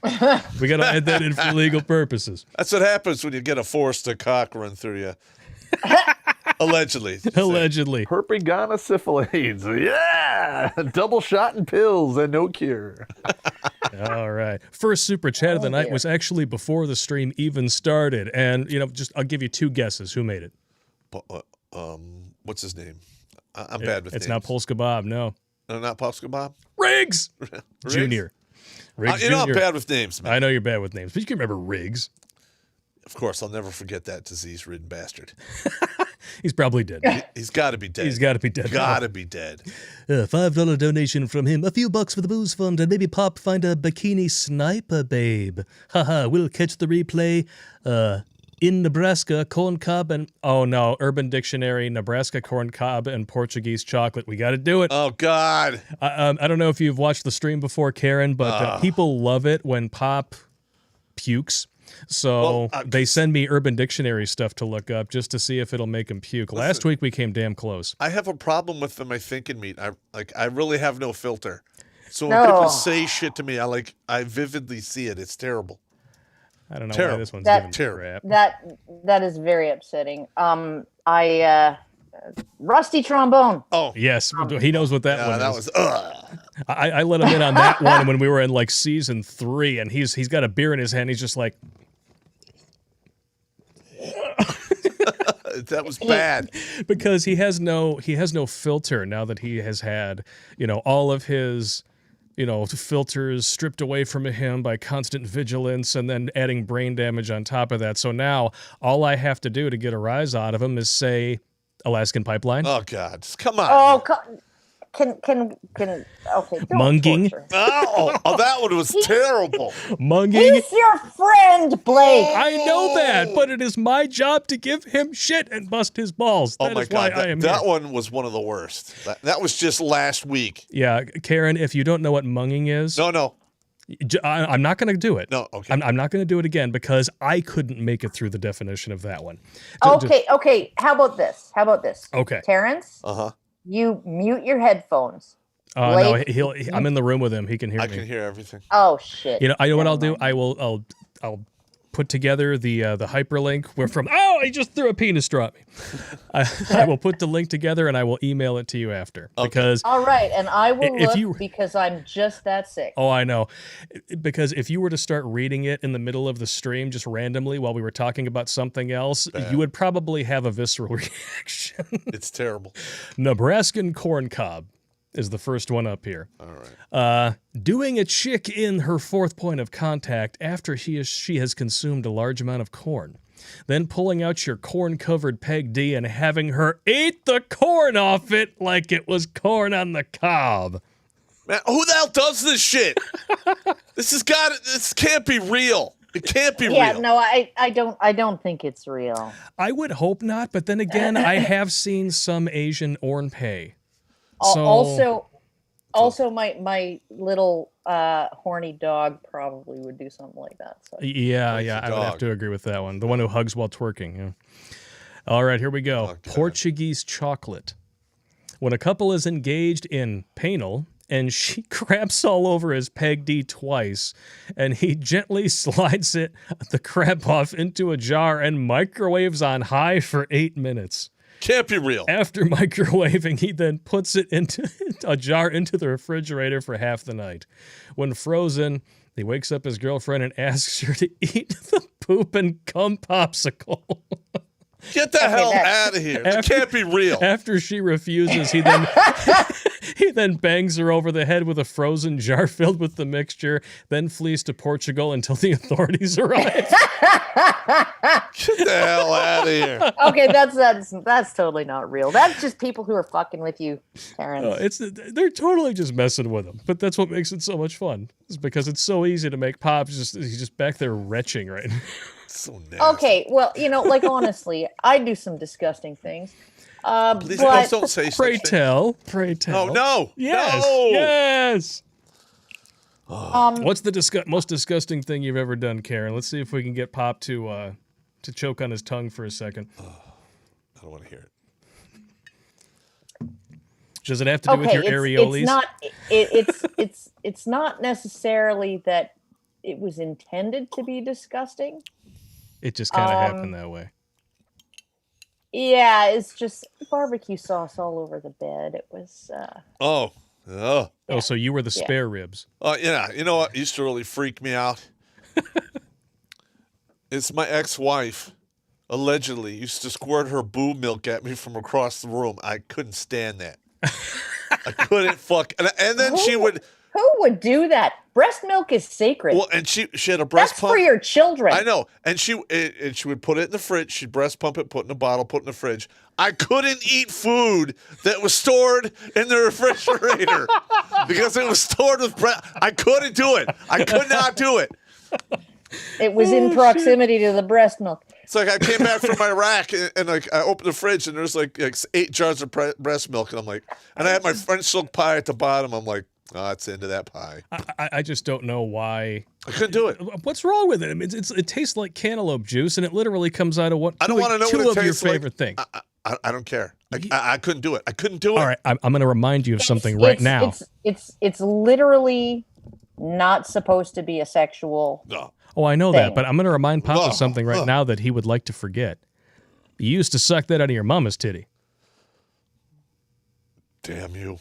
We got to add that in for legal purposes. That's what happens when you get a forced cock run through you. Allegedly. Allegedly. Herpes-gonosyphilis. Yeah. Double shot and pills and no cure. All right. First super chat of the night was actually before the stream even started. And, I'll give you 2 guesses. Who made it? What's his name? I'm bad with names. It's not Polska Bob, no. No, not Polska Bob? Riggs! Junior. Riggs I'm Jr. bad with names, man. I know you're bad with names, but you can remember Riggs. Of course, I'll never forget that disease-ridden bastard. He's probably dead. He's got to be dead. He's got to be dead. Got to be dead. $5 donation from him, a few bucks for the booze fund, and maybe Popp find a bikini sniper babe. Haha, we'll catch the replay. In Nebraska, corn cob and... Oh, no. Urban Dictionary, Nebraska corn cob and Portuguese chocolate. We got to do it. Oh, God. I don't know if you've watched the stream before, Karen, but people love it when Popp pukes. So they send me Urban Dictionary stuff to look up just to see if it'll make him puke. Last week, we came damn close. I have a problem with my thinking meat. I really have no filter. So when people say shit to me, I vividly see it. It's terrible. I don't know why this one's giving crap. That is very upsetting. Rusty trombone. Oh yes, he knows what that one is. That was. I let him in on that one when we were in season 3, and he's got a beer in his hand. He's just like. That was bad because he has no filter now that he has had all of his filters stripped away from him by constant vigilance and then adding brain damage on top of that. So now all I have to do to get a rise out of him is say Alaskan Pipeline. Oh God, come on. Oh, can okay. Munging. Oh, that one was terrible. Munging. He's your friend, Blake. I know that, but it is my job to give him shit and bust his balls. That is why I am here. That one was one of the worst. That was just last week. Yeah, Karen, if you don't know what munging is, no. I'm not going to do it. No, okay. I'm not going to do it again because I couldn't make it through the definition of that one. Okay. How about this? Okay. Terrence? You mute your headphones. No, I'm in the room with him. He can hear me. I can hear everything. Oh shit! I know what I'll do. I'll put together the hyperlink. I just threw a penis straw at me. I will put the link together and I will email it to you after. Okay. Because all right, and I will look because I'm just that sick. Oh, I know. Because if you were to start reading it in the middle of the stream just randomly while we were talking about something else, you would probably have a visceral reaction. It's terrible. Nebraskan corn cob is the first one up here. All right. Doing a chick in her 4th point of contact after she has consumed a large amount of corn. Then pulling out your corn-covered Peg D and having her eat the corn off it like it was corn on the cob. Man, who the hell does this shit? This can't be real. It can't be real. Yeah, no, I don't think it's real. I would hope not, but then again, I have seen some Asian ornpay. Also, my little horny dog probably would do something like that. So. Yeah, I would have to agree with that one. The one who hugs while twerking. Yeah. All right, here we go. Portuguese chocolate. When a couple is engaged in penal and she craps all over his Peg D twice, and he gently slides the crap off into a jar and microwaves on high for 8 minutes. Can't be real. After microwaving, he then puts it into a jar into the refrigerator for half the night. When frozen, he wakes up his girlfriend and asks her to eat the poop and cum popsicle. Get the hell out of here. It can't be real. After she refuses, he then bangs her over the head with a frozen jar filled with the mixture, then flees to Portugal until the authorities arrive. Get the hell out of here. Okay, that's totally not real. That's just people who are fucking with you, Terrence. They're totally just messing with him. But that's what makes it so much fun. It's because it's so easy to make Popp. He's just back there retching right now. So nasty. Okay, well, honestly, I do some disgusting things. Please don't say Pray tell. Oh, no. Yes. No. Yes. What's the most disgusting thing you've ever done, Karen? Let's see if we can get Popp to choke on his tongue for a second. I don't want to hear it. Does it have to do with your areoles? It's not necessarily that it was intended to be disgusting. It just kind of happened that way. Yeah, it's just barbecue sauce all over the bed. It was. Oh, so you were the spare ribs. yeah. You know what used to really freak me out? It's my ex-wife. Allegedly, used to squirt her boo milk at me from across the room. I couldn't stand that. I couldn't and then she would. Who would do that? Breast milk is sacred. Well, and she had a breast pump. That's for your children. I know. And she would put it in the fridge. She'd breast pump it, put it in a bottle, put it in the fridge. I couldn't eat food that was stored in the refrigerator because it was stored with breast. I couldn't do it. I could not do it. It was in proximity to the breast milk. It's like I came back from Iraq and like I opened the fridge and there's like 8 jars of breast milk and I'm like, and I had my French silk pie at the bottom. I'm like, oh, that's the end of that pie. I just don't know why. I couldn't do it. What's wrong with it? I mean, it tastes like cantaloupe juice, and it literally comes out of I don't want to know two what it of your tastes like. favorite things. I don't care. I couldn't do it. I couldn't do it. All right, I'm going to remind you of something right now. It's literally not supposed to be a sexual. No. Oh, I know thing. that, but I'm going to remind Pop of something right now that he would like to forget. You used to suck that out of your mama's titty. Damn you.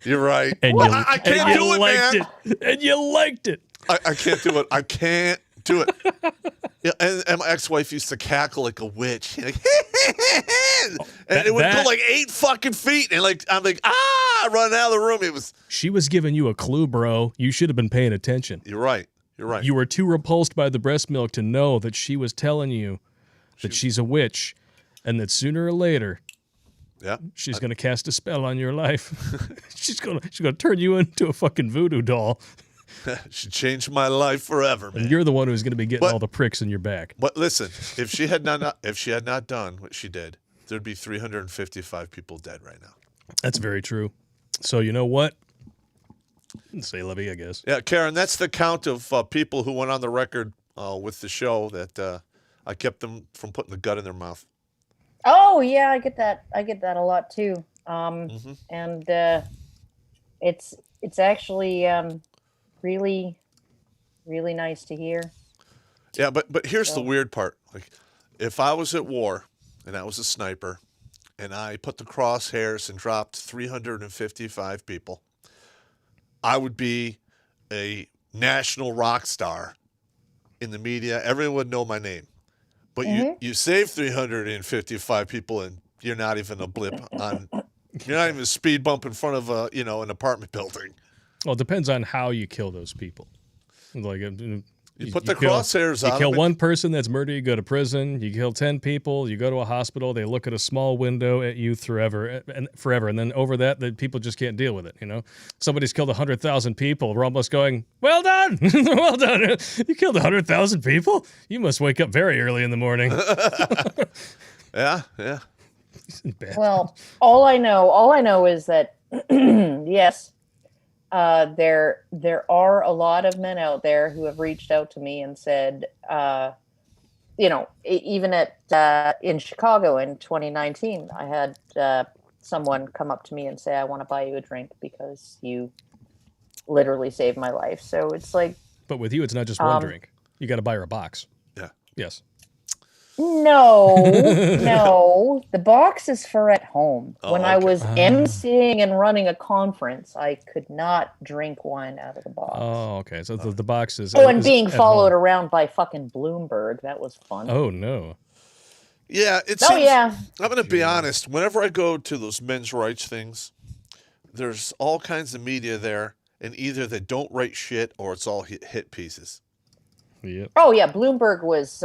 You're right. And I can't do it, man. And you liked it. I can't do it. I can't do it. Yeah, and my ex-wife used to cackle like a witch. Like, and it would go like 8 fucking feet. And like I'm like, running out of the room. She was giving you a clue, bro. You should have been paying attention. You're right. You're right. You were too repulsed by the breast milk to know that she was telling you that she's a witch and that sooner or later she's going to cast a spell on your life. she's going to turn you into a fucking voodoo doll. She changed my life forever, man. And you're the one who's going to be getting all the pricks in your back. But listen, if she had not done what she did, there'd be 355 people dead right now. That's very true. So you know what? Say Levy, I guess. Yeah, Karen, that's the count of people who went on the record with the show that I kept them from putting the gut in their mouth. Oh yeah, I get that. I get that a lot too. And it's actually really, really nice to hear. Yeah, but here's the weird part. Like, if I was at war and I was a sniper and I put the crosshairs and dropped 355 people, I would be a national rock star in the media. Everyone would know my name. But you save 355 people and you're not even a blip on. You're not even a speed bump in front of an apartment building. Well, it depends on how you kill those people. Like you put the crosshairs on. You kill one person, that's murder. You go to prison. You kill 10 people. You go to a hospital. They look at a small window at you forever, and then over that, the people just can't deal with it. You know, somebody's killed 100,000 people. We're almost going, well done, well done. You killed 100,000 people. You must wake up very early in the morning. Yeah. Well, all I know is that yes. There are a lot of men out there who have reached out to me and said, even in Chicago in 2019, I had someone come up to me and say, I want to buy you a drink because you literally saved my life. So it's like. But with you, it's not just one drink. You got to buy her a box. Yeah. Yes. No. The box is for at home. When I was emceeing and running a conference, I could not drink wine out of the box. Oh, okay. So the box is. Oh, and being followed around by fucking Bloomberg. That was fun. Oh, no. Yeah. I'm going to be honest. Whenever I go to those men's rights things, there's all kinds of media there, and either they don't write shit or it's all hit pieces. Yep. Oh, yeah. Bloomberg was.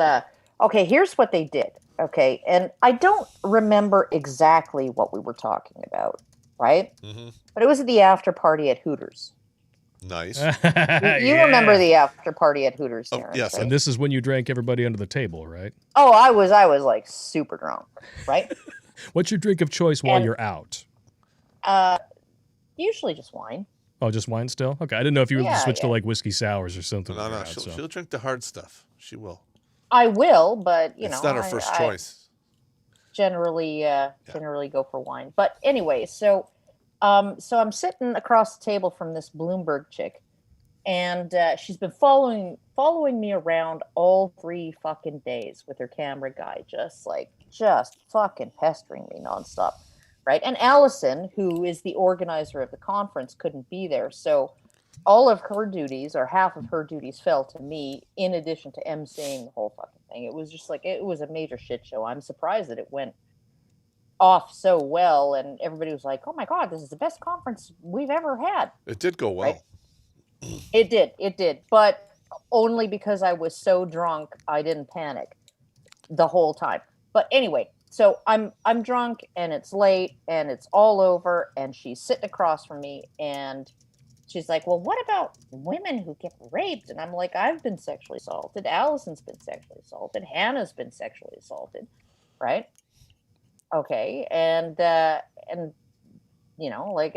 Okay, here's what they did. Okay, and I don't remember exactly what we were talking about, right? Mm-hmm. But it was at the after party at Hooters. Nice. You remember the after party at Hooters, Terrence, yes. right? And this is when you drank everybody under the table, right? Oh, I was like super drunk, right? What's your drink of choice while you're out? Usually just wine. Oh, just wine still? Okay, I didn't know if you would switch to like whiskey sours or something. No, she'll drink the hard stuff. She will. I will, but it's not her first choice. Generally go for wine. But anyway, so I'm sitting across the table from this Bloomberg chick, And she's been following me around all 3 fucking days with her camera guy, just fucking pestering me nonstop, right? And Allison, who is the organizer of the conference, couldn't be there, so all of her duties, or half of her duties, fell to me, in addition to emceeing the whole fucking thing. It was just like, it was a major shit show. I'm surprised that it went off so well, and everybody was like, "Oh my god, this is the best conference we've ever had." It did go well. Right? It did, but only because I was so drunk, I didn't panic the whole time. But anyway, so I'm drunk, and it's late, and it's all over, and she's sitting across from me, and she's like, "Well, what about women who get raped?" And I'm like, "I've been sexually assaulted. Allison's been sexually assaulted. Hannah's been sexually assaulted, right?" Okay, and like,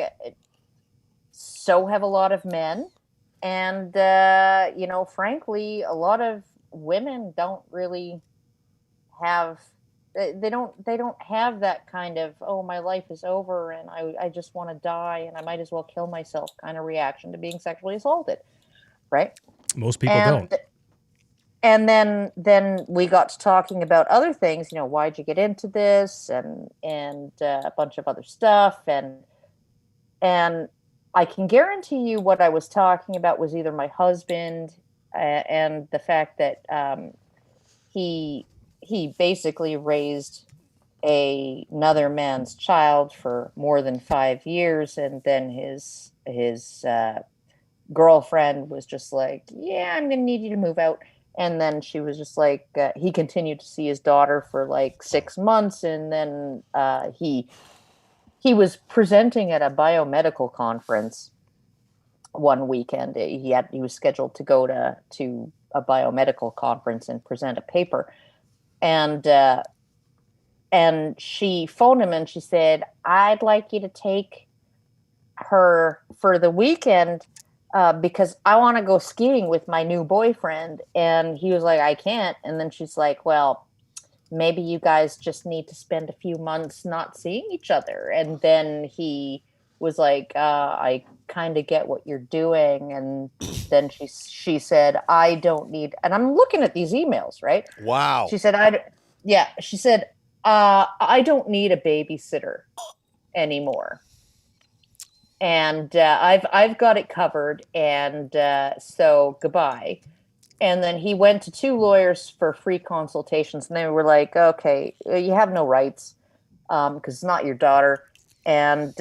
so have a lot of men. And, frankly, a lot of women don't really have, they don't have that kind of, "Oh, my life is over and I just want to die and I might as well kill myself" kind of reaction to being sexually assaulted, right? Most people don't. And then we got to talking about other things, why'd you get into this, and a bunch of other stuff, and I can guarantee you what I was talking about was either my husband and the fact that he basically raised another man's child for more than 5 years, and then his girlfriend was just like, "Yeah, I'm gonna need you to move out." And then she was just like, he continued to see his daughter for like 6 months, and then he was presenting at a biomedical conference one weekend. He was scheduled to go to a biomedical conference and present a paper, and she phoned him and she said, "I'd like you to take her for the weekend because I want to go skiing with my new boyfriend." And he was like, "I can't." And then she's like, "Well, maybe you guys just need to spend a few months not seeing each other." And then he was like, "I kind of get what you're doing." And then she said, "I don't need," and I'm looking at these emails, right? Wow. She said, she said, "I don't need a babysitter anymore. And I've got it covered, and so goodbye." And then he went to 2 lawyers for free consultations, and they were like, "Okay, you have no rights because it's not your daughter. And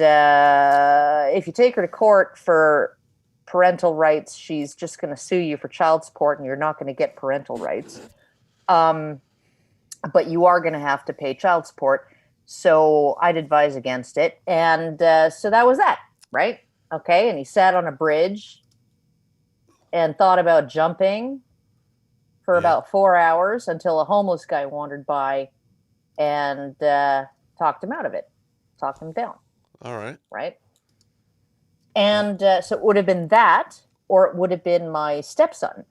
if you take her to court for parental rights, she's just going to sue you for child support, and you're not going to get parental rights. But you are going to have to pay child support. So I'd advise against it." And so that was that, right? Okay, and he sat on a bridge and thought about jumping for about 4 hours until a homeless guy wandered by and talked him out of it, talked him down. All right. Right. And so it would have been that, or it would have been my stepson,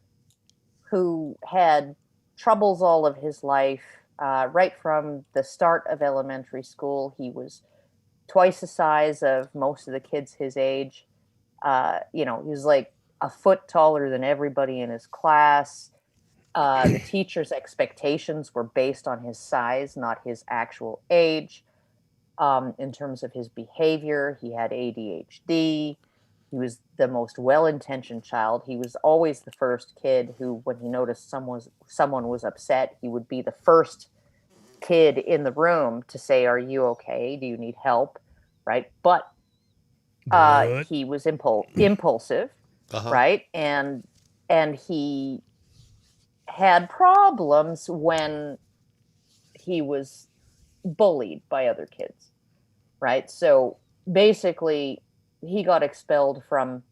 who had troubles all of his life. Right from the start of elementary school, he was twice the size of most of the kids his age. He was like a foot taller than everybody in his class. The teacher's expectations were based on his size, not his actual age. In terms of his behavior, he had ADHD. He was the most well-intentioned child. He was always the first kid who, when he noticed someone was upset, he would be the first kid in the room to say, "Are you okay? Do you need help?" Right? But he was impulsive, right? And he had problems when he was bullied by other kids, right? So basically, he got expelled from,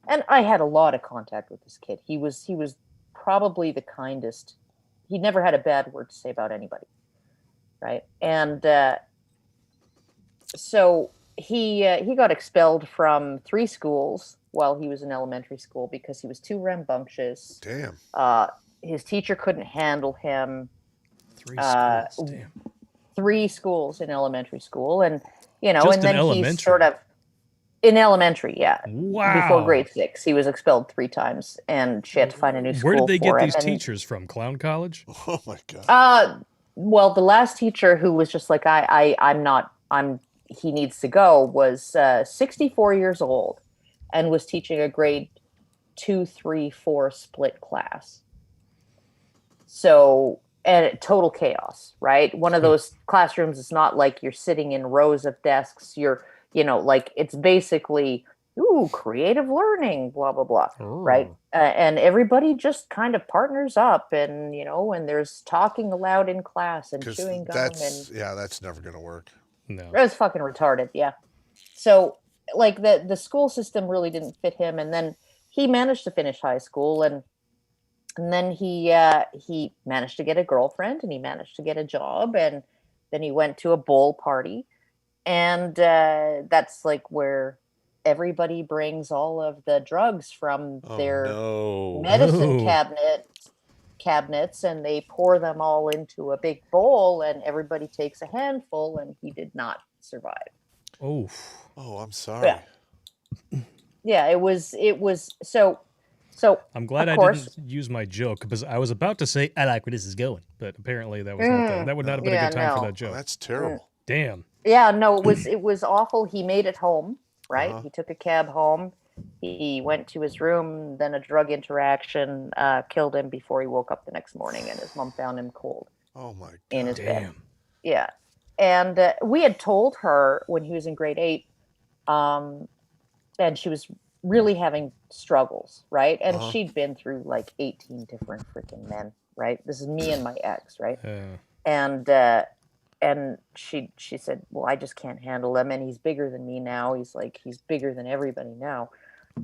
and I had a lot of contact with this kid. He was probably the kindest. He never had a bad word to say about anybody, right? And so he got expelled from 3 schools while he was in elementary school because he was too rambunctious. Damn. His teacher couldn't handle him. 3 schools. Damn. 3 schools in elementary school, and Just and then in elementary. he sort of, In elementary, yeah. Wow. Before grade 6, he was expelled 3 times, and she had to find a new school. Where did they get for these him. teachers from? Clown college? Oh my god. Well, the last teacher who was just like, he needs to go, was 64 years old, and was teaching a grade 2, 3, 4 split class. So, and total chaos, right? One of those classrooms is not like you're sitting in rows of desks. You're, like it's basically, creative learning, blah, blah, blah, right? And everybody just kind of partners up, and, and there's talking aloud in class and chewing gum. That's never going to work. No. That's fucking retarded, yeah. So, like, the school system really didn't fit him, and then he managed to finish high school, and then he managed to get a girlfriend, and he managed to get a job, and then he went to a bowl party, and that's like where everybody brings all of the drugs from their medicine cabinets, and they pour them all into a big bowl, and everybody takes a handful, and he did not survive. Oh, I'm sorry. Yeah, it was so. I'm glad I didn't use my joke, because I was about to say I like where this is going, but apparently that was not that would not have been a good time for that joke. Oh, that's terrible. Damn. Yeah, no, it was awful. He made it home, right? He took a cab home. He went to his room, then a drug interaction killed him before he woke up the next morning, and his mom found him cold. Oh my god. In his bed. Yeah. And we had told her when he was in grade 8, and she was really having struggles, right? And she'd been through like 18 different freaking men, right? This is me and my ex, right? And she said, well, I just can't handle him, and he's bigger than me now. He's bigger than everybody now,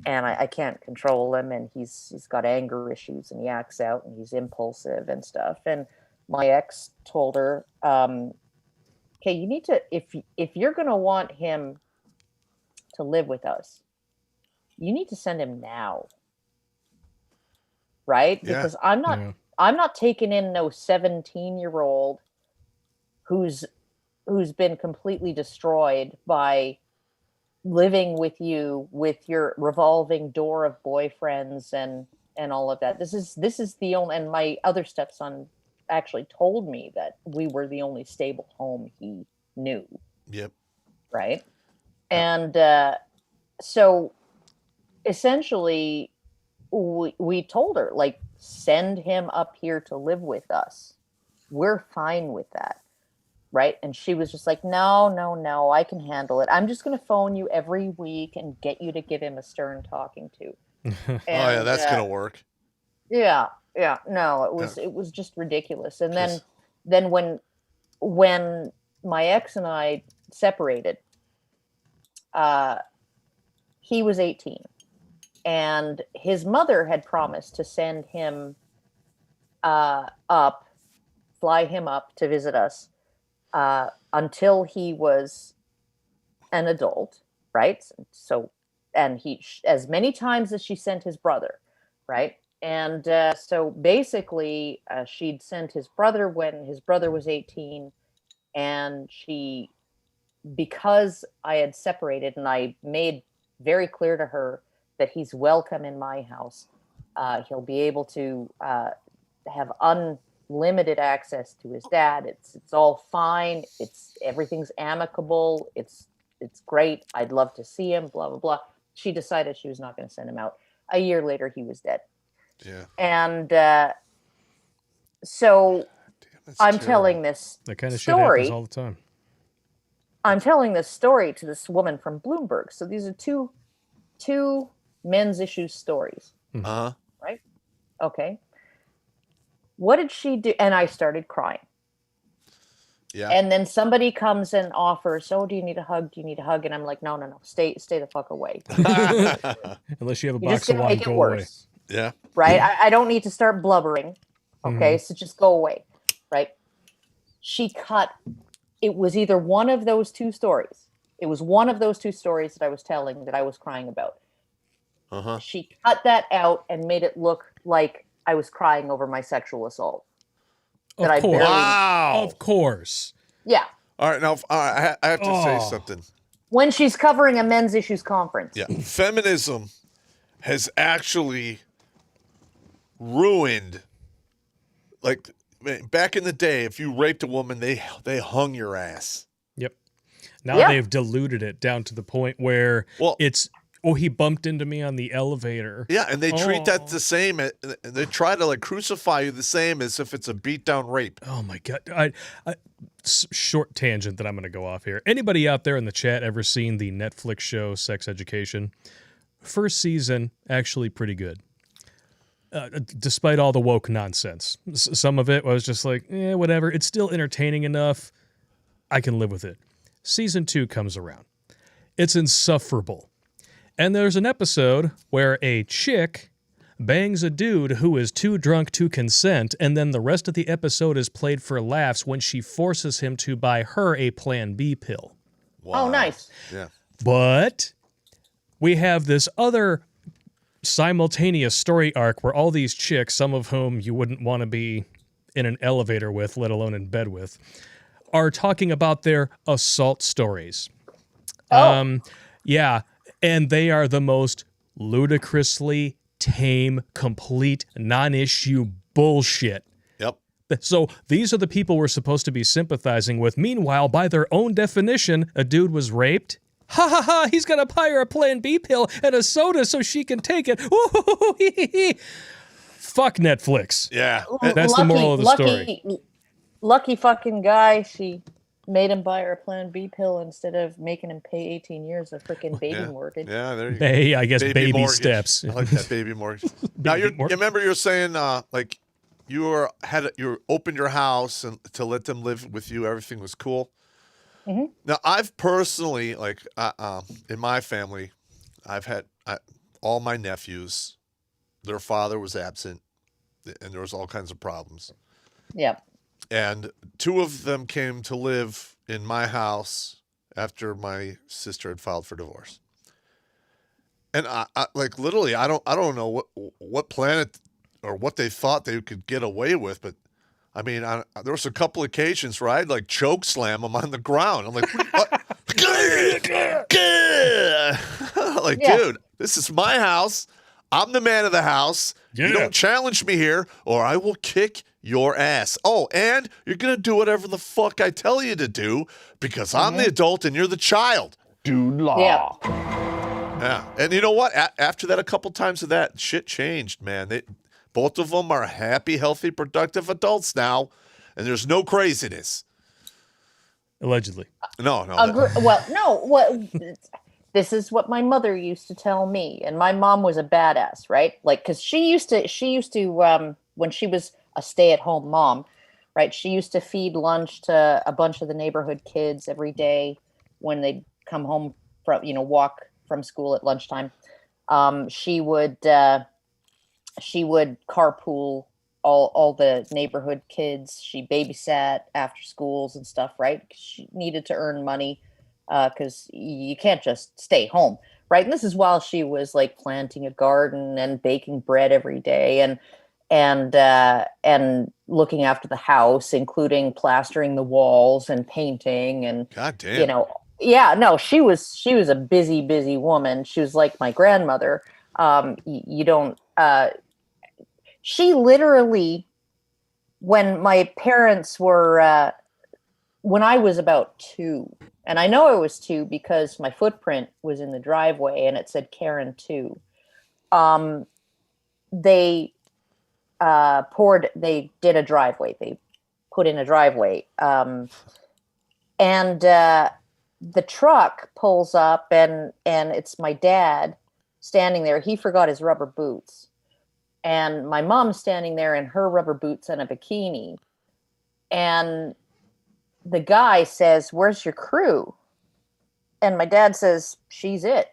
and I can't control him, and he's got anger issues, and he acts out, and he's impulsive and stuff. And my ex told her, okay, you need to, if you're gonna want him to live with us, you need to send him now, right? Yeah. Because I'm not taking in no 17-year-old who's been completely destroyed by living with you with your revolving door of boyfriends and all of that. This is the only, and my other stepson actually told me that we were the only stable home he knew. Yep. Right. And so essentially we told her, like, send him up here to live with us. We're fine with that. Right. And she was just like, no, I can handle it. I'm just going to phone you every week and get you to give him a stern talking to. And, that's going to work. Yeah. No, it was just ridiculous. And then when my ex and I separated, he was 18, and his mother had promised to send him fly him up to visit us until he was an adult, right? So, and he, as many times as she sent his brother, right? And so basically, she'd sent his brother when his brother was 18, and because I had separated and I made very clear to her that he's welcome in my house, he'll be able to have unlimited access to his dad. It's all fine. Everything's amicable. It's great. I'd love to see him, blah, blah, blah. She decided she was not going to send him out. A year later, he was dead. Yeah. And so I'm terrible. telling this that kind of story. shit happens all the time. I'm telling this story to this woman from Bloomberg. So these are two men's issues stories. Right? Okay. What did she do? And I started crying. Yeah. And then somebody comes and offers, "Oh, do you need a hug? Do you need a hug?" And I'm like, no. Stay the fuck away. Unless you have a You're box of wine, go away. Yeah. Right? I don't need to start blubbering. Okay. So just go away. Right? She cut. It was either one of those two stories. It was one of those two stories that I was telling that I was crying about. She cut that out and made it look like I was crying over my sexual assault. Of course. Wow. Of course. Yeah. All right. Now, I have to say something. When she's covering a men's issues conference. Yeah, feminism has actually ruined. Like back in the day, if you raped a woman, they hung your ass. Yep. Now they've diluted it down to the point where it's, he bumped into me on the elevator. Yeah, and they treat that the same. They try to like crucify you the same as if it's a beatdown rape. Oh my God. Short tangent that I'm going to go off here. Anybody out there in the chat ever seen the Netflix show Sex Education? First season, actually pretty good. Despite all the woke nonsense. Some of it was just like, whatever. It's still entertaining enough. I can live with it. Season 2 comes around. It's insufferable. And there's an episode where a chick bangs a dude who is too drunk to consent, and then the rest of the episode is played for laughs when she forces him to buy her a Plan B pill. Wow. Oh, nice. Yeah. But we have this other simultaneous story arc where all these chicks, some of whom you wouldn't want to be in an elevator with, let alone in bed with, are talking about their assault stories. Yeah, and they are the most ludicrously tame, complete, non-issue bullshit. Yep. So these are the people we're supposed to be sympathizing with. Meanwhile, by their own definition, a dude was raped. Ha ha ha, he's going to buy her a Plan B pill and a soda so she can take it. Fuck Netflix. Yeah. That's the moral of the story. Lucky fucking guy, she made him buy her a Plan B pill instead of making him pay 18 years of freaking baby mortgage. Yeah, there you go. Hey, I guess baby steps. I like that, baby mortgage. Now, you remember you were saying, like, you opened your house and to let them live with you, everything was cool. Mm-hmm. Now, I've personally, like, in my family, I've had all my nephews, their father was absent, and there was all kinds of problems. Yep. And 2 of them came to live in my house after my sister had filed for divorce. And I like literally, I don't know what planet or what they thought they could get away with, but I mean, there was a couple occasions where I'd like choke slam them on the ground. I'm like, what? Like, dude, this is my house. I'm the man of the house. Yeah. You don't challenge me here, or I will kick your ass. Oh, and you're going to do whatever the fuck I tell you to do because I'm the adult and you're the child. Dude law. Yeah. And you know what? After that, a couple times of that, shit changed, man. Both of them are happy, healthy, productive adults now, and there's no craziness. Allegedly. No. This is what my mother used to tell me, and my mom was a badass, right? Like, because she used to when she was a stay-at-home mom, right? She used to feed lunch to a bunch of the neighborhood kids every day when they'd come home from, walk from school at lunchtime. She would carpool all the neighborhood kids. She babysat after schools and stuff, right? She needed to earn money because you can't just stay home, right? And this is while she was like planting a garden and baking bread every day and looking after the house, including plastering the walls and painting and God damn. She was a busy woman. She was like my grandmother. She literally, when my parents were, when I was about 2, and I know I was 2 because my footprint was in the driveway and it said Karen 2. They did a driveway. They put in a driveway. And the truck pulls up and it's my dad standing there. He forgot his rubber boots. And my mom's standing there in her rubber boots and a bikini. And the guy says, "Where's your crew?" And my dad says, "She's it."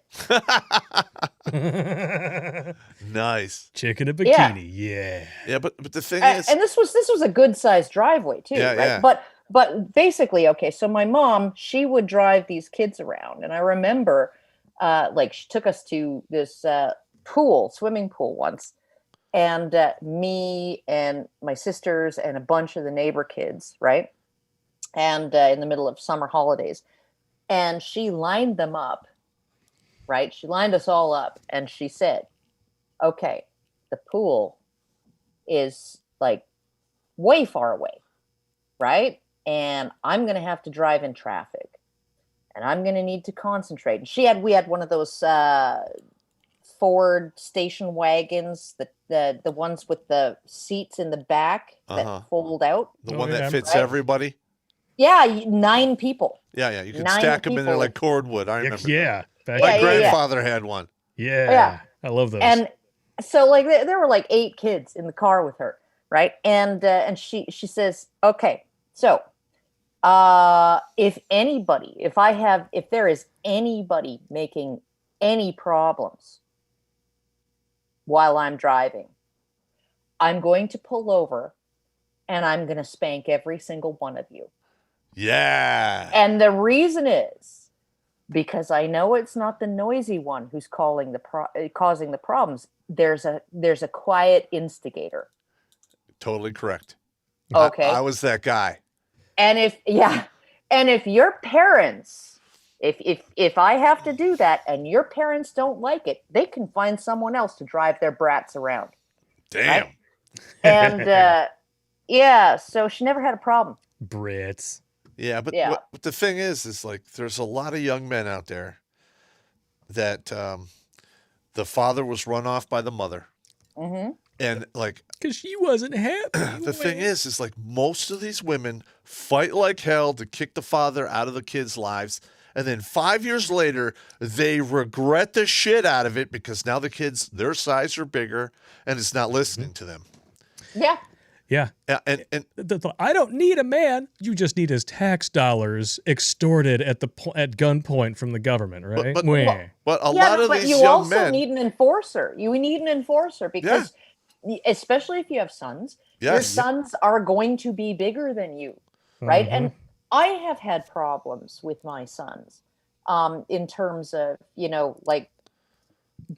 Nice. Chick in a bikini. Yeah. But the thing is, and this was a good sized driveway too, right? Yeah. But basically, okay, so my mom, she would drive these kids around, and I remember she took us to this swimming pool once. And me and my sisters and a bunch of the neighbor kids, right? And in the middle of summer holidays. And she lined them up, right? She lined us all up, and she said, okay, the pool is like way far away, right? And I'm going to have to drive in traffic, and I'm going to need to concentrate. And we had one of those Ford station wagons, the ones with the seats in the back that fold out. The one that fits everybody? Yeah, 9 people. Yeah. You can stack them in there like cordwood. I remember. Yeah. My grandfather had one. Yeah. I love those. And so like there were like 8 kids in the car with her, right? And she says, okay, so if there is anybody making any problems while I'm driving, I'm going to pull over and I'm going to spank every single one of you. Yeah. And the reason is because I know it's not the noisy one who's causing the problems. There's a quiet instigator. Totally correct. Okay. I was that guy. And if your parents, if I have to do that and your parents don't like it, they can find someone else to drive their brats around. Damn. Right? And yeah, so she never had a problem. Brits. Yeah, but the thing is like there's a lot of young men out there that the father was run off by the mother. Mm-hmm. And like, because she wasn't happy. The thing is like most of these women fight like hell to kick the father out of the kids' lives. And then 5 years later, they regret the shit out of it because now the kids, their size are bigger and it's not listening to them. Yeah. Yeah. And I don't need a man. You just need his tax dollars extorted at gunpoint from the government, right? But a lot of these you young also men need an enforcer. You need an enforcer because, especially if you have sons, your sons are going to be bigger than you, right? And I have had problems with my sons, in terms of like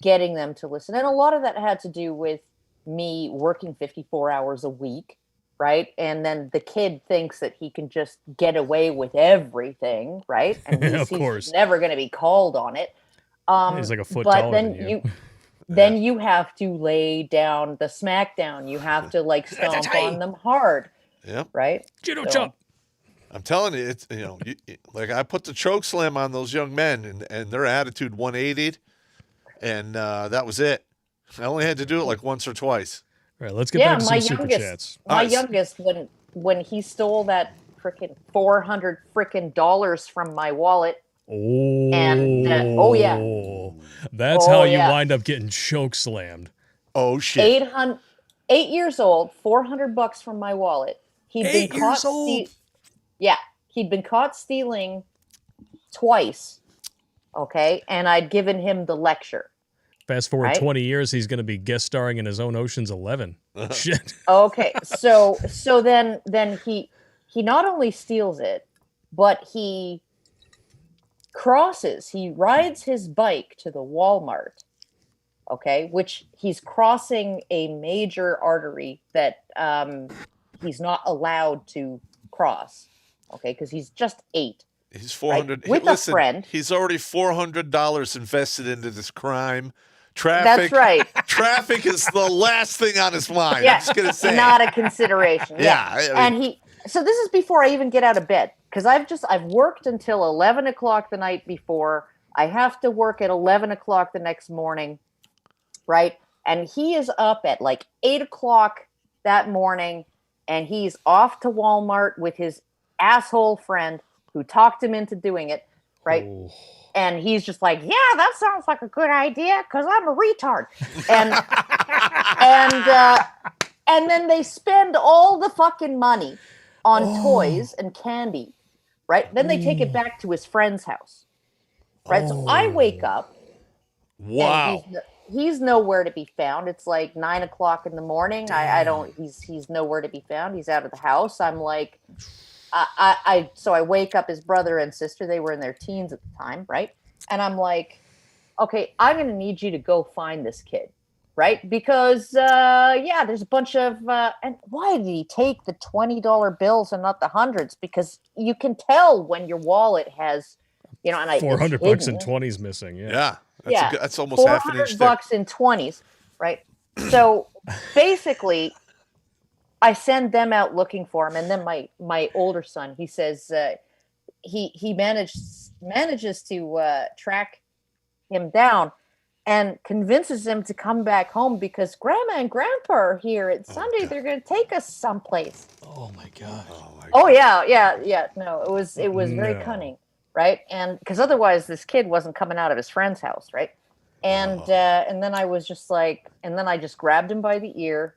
getting them to listen, and a lot of that had to do with me working 54 hours a week, right? And then the kid thinks that he can just get away with everything, right? And of course, he's never going to be called on it. He's like a foot taller than you. Then you have to lay down the smackdown. You have to like stomp on them hard. Yeah. Right? Judo chop. I'm telling you, it's like I put the choke slam on those young men and their attitude 180'd, and that was it. I only had to do it like once or twice. All right, let's get back to some super chats. My youngest, when he stole that freaking $400 freaking dollars from my wallet. Oh, and that's how you wind up getting choke slammed. Oh shit! 8 years old, $400 from my wallet. He'd been caught. He'd been caught stealing twice. Okay, and I'd given him the lecture. Fast forward 20 years, he's going to be guest starring in his own Ocean's 11. Shit. Okay, so then he not only steals it, but he rides his bike to the Walmart, okay, which he's crossing a major artery that he's not allowed to cross, okay, because he's just 8. He's 400 right? With a friend. He's already $400 invested into this crime. Traffic. That's right. Traffic is the last thing on his mind. Yeah, I'm just gonna say. Not a consideration. Yeah. And so this is before I even get out of bed, because I've worked until 11 o'clock the night before. I have to work at 11 o'clock the next morning, right? And he is up at like 8 o'clock that morning, and he's off to Walmart with his asshole friend who talked him into doing it, right? Oh. And he's just like, yeah, that sounds like a good idea because I'm a retard. And then they spend all the fucking money on toys and candy, right? Then they take it back to his friend's house, right? So I wake up. Wow. And he's nowhere to be found. It's like 9 o'clock in the morning. He's nowhere to be found. He's out of the house. I'm like, so I wake up his brother and sister. They were in their teens at the time, right? And I'm like, okay, I'm going to need you to go find this kid, right? Because, there's a bunch of, and why did he take the $20 bills and not the hundreds? Because you can tell when your wallet has, you know, and I $400 in 20s missing. Yeah. Yeah. That's almost half an inch thick. $400 in 20s, right? So basically, I send them out looking for him, and then my older son, he says he manages to track him down and convinces him to come back home because Grandma and Grandpa are here. It's Sunday. God. They're going to take us someplace. Oh my gosh. Oh yeah. No, it was very cunning, right? And because otherwise, this kid wasn't coming out of his friend's house, right? And then I was just like, and then I just grabbed him by the ear.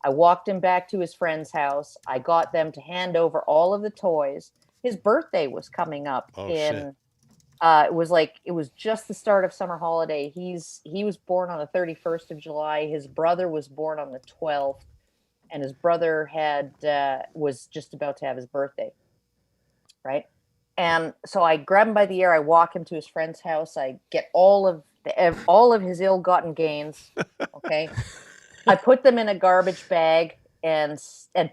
I walked him back to his friend's house. I got them to hand over all of the toys. His birthday was coming up in. It was just the start of summer holiday. He was born on the 31st of July. His brother was born on the 12th, and his brother was just about to have his birthday, right? And so I grab him by the ear. I walk him to his friend's house. I get all of his ill-gotten gains. Okay, I put them in a garbage bag and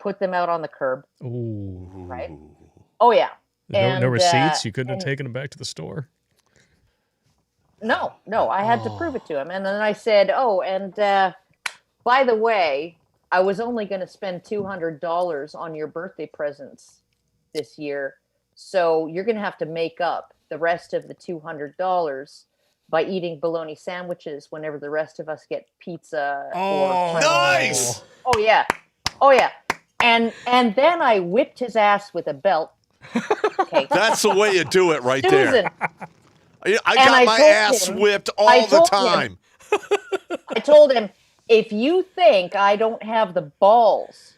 put them out on the curb. Ooh. Right? Oh yeah. No receipts? You couldn't have taken them back to the store? No, I had to prove it to him. And then I said, by the way, I was only going to spend $200 on your birthday presents this year. So you're going to have to make up the rest of the $200 by eating bologna sandwiches whenever the rest of us get pizza. Oh, nice! Oh, yeah. And then I whipped his ass with a belt. Okay. That's the way you do it right there. I got I my ass whipped all the time. I told him, if you think I don't have the balls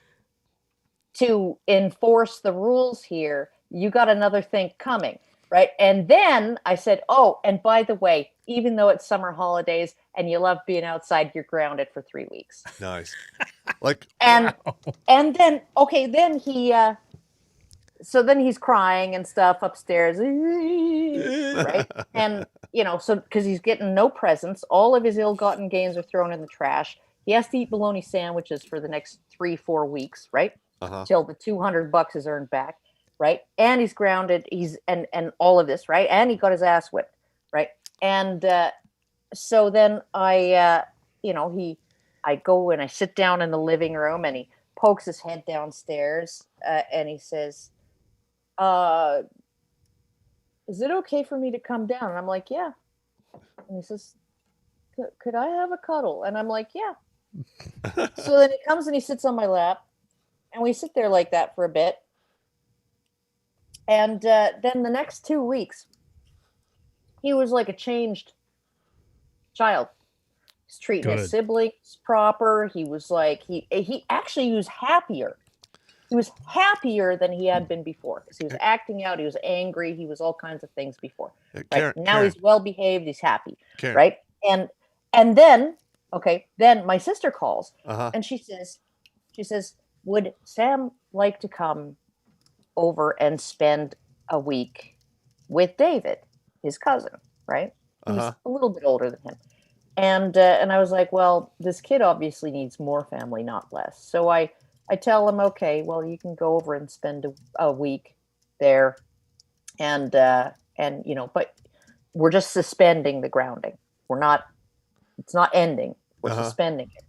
to enforce the rules here, you got another thing coming, right? And then I said, oh, and by the way, even though it's summer holidays and you love being outside, you're grounded for 3 weeks. Nice. And then, okay, then he... So then he's crying and stuff upstairs, right? And, so because he's getting no presents, all of his ill-gotten gains are thrown in the trash. He has to eat bologna sandwiches for the next 3-4 weeks, right? Till the $200 is earned back, right? And he's grounded. And all of this, right? And he got his ass whipped, right? And so then I go and I sit down in the living room, and he pokes his head downstairs, and he says, is it okay for me to come down? And I'm like, yeah. And he says, could I have a cuddle? And I'm like, yeah. So then he comes and he sits on my lap, and we sit there like that for a bit. And then the next 2 weeks, he was like a changed child. He's treating his siblings proper. He was like, he was happier. He was happier than he had been before because he was acting out. He was angry. He was all kinds of things before. Right? Now he's well behaved. He's happy. Right. And then, then my sister calls and she says, would Sam like to come over and spend a week with David, his cousin? Right. He's a little bit older than him. And I was like, well, this kid obviously needs more family, not less. So I tell him, okay, well, you can go over and spend a week there, and but we're just suspending the grounding. It's not ending. We're suspending it.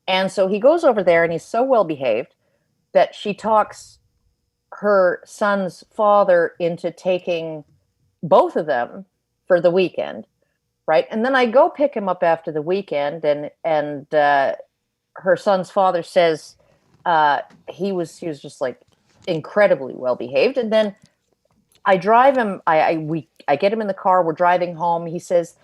And so he goes over there, and he's so well behaved that she talks her son's father into taking both of them for the weekend, right? And then I go pick him up after the weekend, and her son's father says, he was just like incredibly well behaved. And then I drive him. I get him in the car. We're driving home. He says,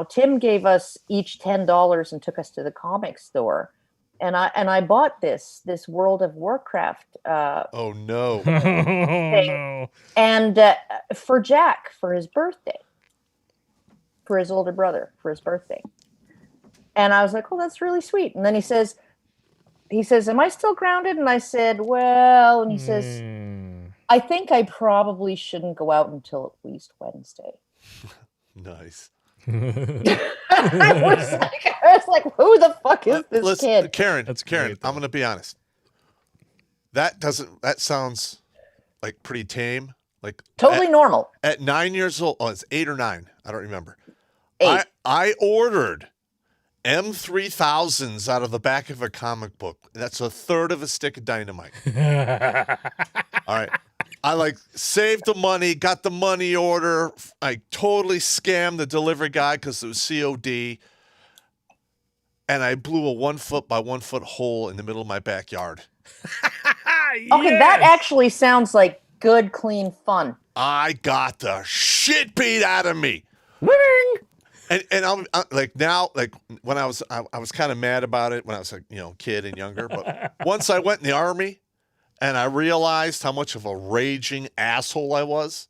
Tim gave us each $10 and took us to the comic store, and I bought this World of Warcraft. Oh no! Thing, and for Jack for his birthday, for his older brother for his birthday. And I was like, oh, that's really sweet. And then he says, am I still grounded? And I said, well, and he says, I think I probably shouldn't go out until at least Wednesday. Nice. I was like, who the fuck is this kid? Karen, I'm going to be honest. That sounds like pretty tame. Like Totally normal. At 9 years old, it's 8 or 9. I don't remember. 8. I ordered M3000s out of the back of a comic book. That's a third of a stick of dynamite. All right. I saved the money, got the money order. I totally scammed the delivery guy because it was COD. And I blew a 1 foot by 1 foot hole in the middle of my backyard. Okay, that actually sounds like good, clean fun. I got the shit beat out of me. And I'm now, when I was kind of mad about it when I was a kid and younger. But once I went in the Army and I realized how much of a raging asshole I was,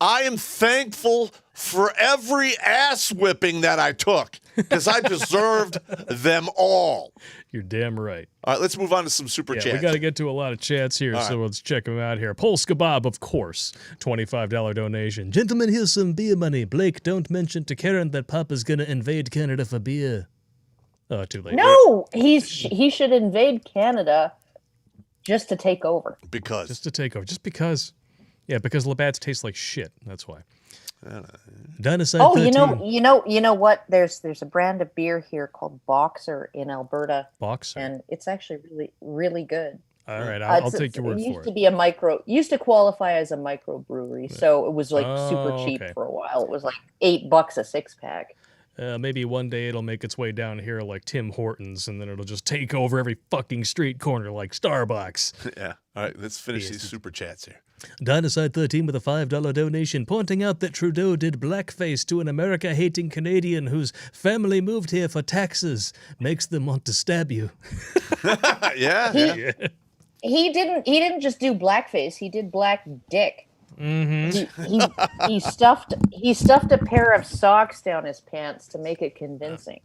I am thankful for every ass whipping that I took because I deserved them all. You're damn right. All right, let's move on to some super chats. We got to get to a lot of chats here, so let's check them out here. Polska Bob, of course, $25 donation. Gentlemen, here's some beer money. Blake, don't mention to Karen that Papa's gonna invade Canada for beer. Oh, too late. No, he should invade Canada just to take over. Because Yeah, because Labatt's taste like shit. That's why. Dinosaur. Oh, 13. you know what? There's a brand of beer here called Boxer in Alberta. Boxer. And it's actually really, really good. All right, I'll take your word for it. It used to qualify as a microbrewery, so it was super cheap for a while. It was like $8 a 6-pack. Maybe one day it'll make its way down here like Tim Hortons, and then it'll just take over every fucking street corner like Starbucks. Yeah. All right, let's finish these super chats here. Dinosaur 13 with a $5 donation, pointing out that Trudeau did blackface to an America-hating Canadian whose family moved here for taxes. Makes them want to stab you. Yeah. He didn't just do blackface. He did black dick. Mm-hmm. He stuffed a pair of socks down his pants to make it convincing.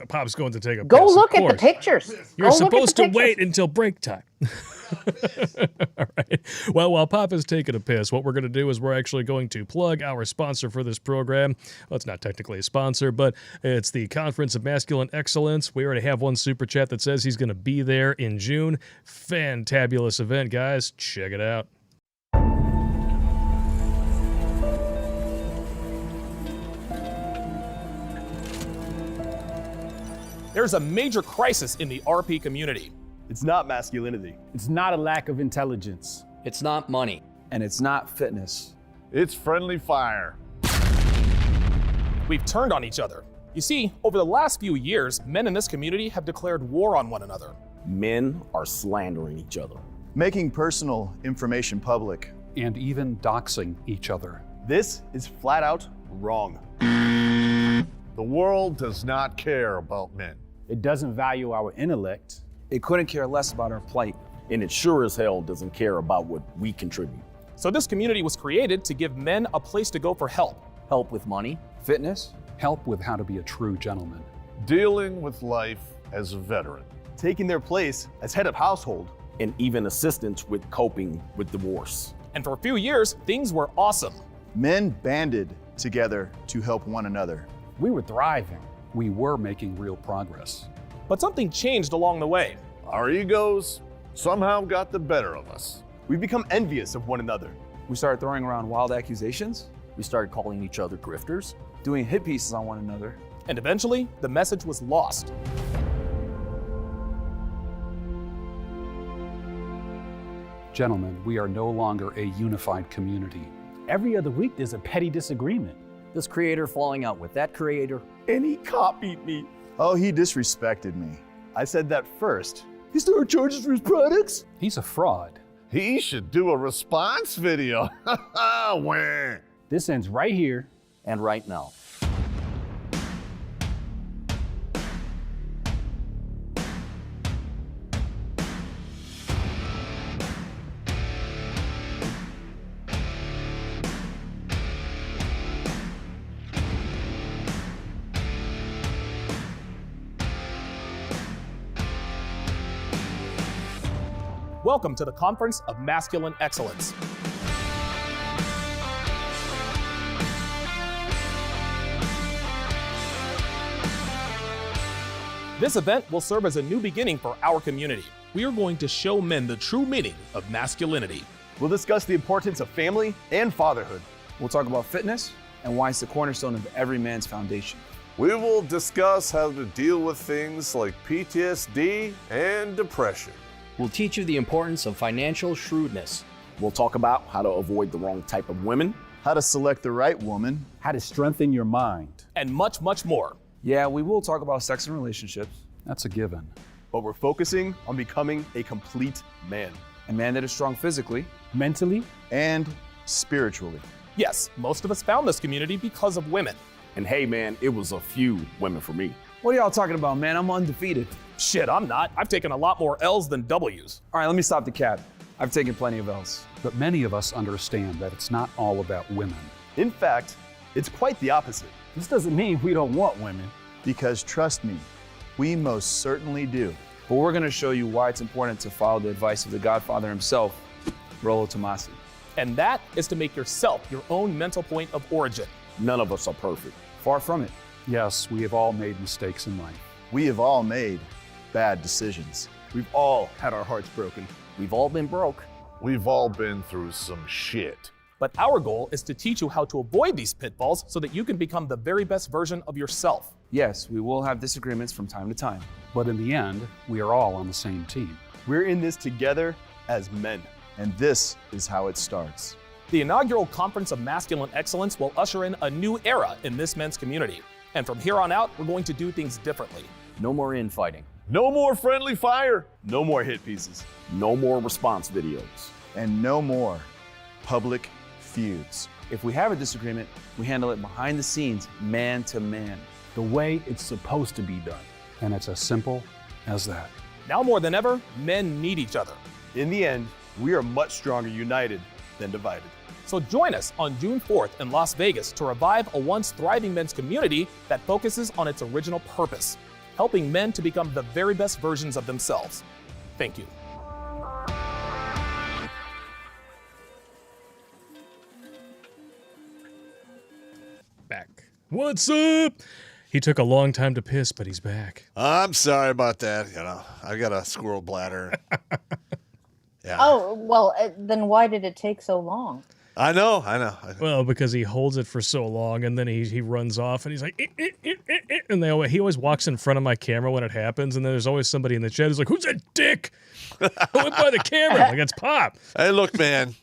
Pop's going to take a Go piss, look of at the course. pictures. You're supposed to wait until break time. All right. Well, while Pop is taking a piss, what we're going to do is we're actually going to plug our sponsor for this program. Well, it's not technically a sponsor, but it's the Conference of Masculine Excellence. We already have one super chat that says he's going to be there in June. Fantabulous event, guys. Check it out. There's a major crisis in the RP community. It's not masculinity. It's not a lack of intelligence. It's not money. And it's not fitness. It's friendly fire. We've turned on each other. You see, over the last few years, men in this community have declared war on one another. Men are slandering each other, making personal information public, and even doxing each other. This is flat out wrong. The world does not care about men. It doesn't value our intellect. It couldn't care less about our plight. And it sure as hell doesn't care about what we contribute. So this community was created to give men a place to go for help. Help with money. Fitness. Help with how to be a true gentleman. Dealing with life as a veteran. Taking their place as head of household. And even assistance with coping with divorce. And for a few years, things were awesome. Men banded together to help one another. We were thriving. We were making real progress. But something changed along the way. Our egos somehow got the better of us. We've become envious of one another. We started throwing around wild accusations. We started calling each other grifters. Doing hit pieces on one another. And eventually, the message was lost. Gentlemen, we are no longer a unified community. Every other week, there's a petty disagreement. This creator falling out with that creator. And he copied me. Oh, he disrespected me. I said that first. He started charges for his products. He's a fraud. He should do a response video. This ends right here. And right now. Welcome to the Conference of Masculine Excellence. This event will serve as a new beginning for our community. We are going to show men the true meaning of masculinity. We'll discuss the importance of family and fatherhood. We'll talk about fitness and why it's the cornerstone of every man's foundation. We will discuss how to deal with things like PTSD and depression. We'll teach you the importance of financial shrewdness. We'll talk about how to avoid the wrong type of women, How to select the right woman. How to strengthen your mind. And much, much more. Yeah, we will talk about sex and relationships. That's a given. but we're focusing on becoming a complete man. A man that is strong physically, mentally, and spiritually. Yes, most of us found this community because of women. And hey, man, it was a few women for me. What are y'all talking about, man? I'm undefeated. Shit, I'm not. I've taken a lot more L's than W's. All right, let me stop the cap. I've taken plenty of L's. But many of us understand that it's not all about women. In fact, it's quite the opposite. This doesn't mean we don't want women. Because trust me, we most certainly do. But we're gonna show you why it's important to follow the advice of the Godfather himself, Rollo Tomasi. And that is to make yourself your own mental point of origin. None of us are perfect. Far from it. Yes, we have all made mistakes in life. We have all made bad decisions. We've all had our hearts broken. We've all been broke. We've all been through some shit. But our goal is to teach you how to avoid these pitfalls so that you can become the very best version of yourself. Yes, we will have disagreements from time to time. But in the end, we are all on the same team. We're in this together as men. And this is how it starts. The inaugural Conference of Masculine Excellence will usher in a new era in this men's community. And from here on out, we're going to do things differently. No more infighting. No more friendly fire. No more hit pieces. No more response videos. And no more public feuds. If we have a disagreement, we handle it behind the scenes, man to man, the way it's supposed to be done. And it's as simple as that. Now more than ever, men need each other. In the end, we are much stronger united than divided. So join us on June 4th in Las Vegas to revive a once thriving men's community that focuses on its original purpose, helping men to become the very best versions of themselves. Thank you. Back. What's up? He took a long time to piss, but he's back. I'm sorry about that. You know, I got a squirrel bladder. Yeah. Oh, well, then why did it take so long? I know. Well, because he holds it for so long, and then he runs off, and he's like, and he always walks in front of my camera when it happens, and then there's always somebody in the chat who's like, "Who's that dick?" I went by the camera. Like, it's Popp. Hey, look, man.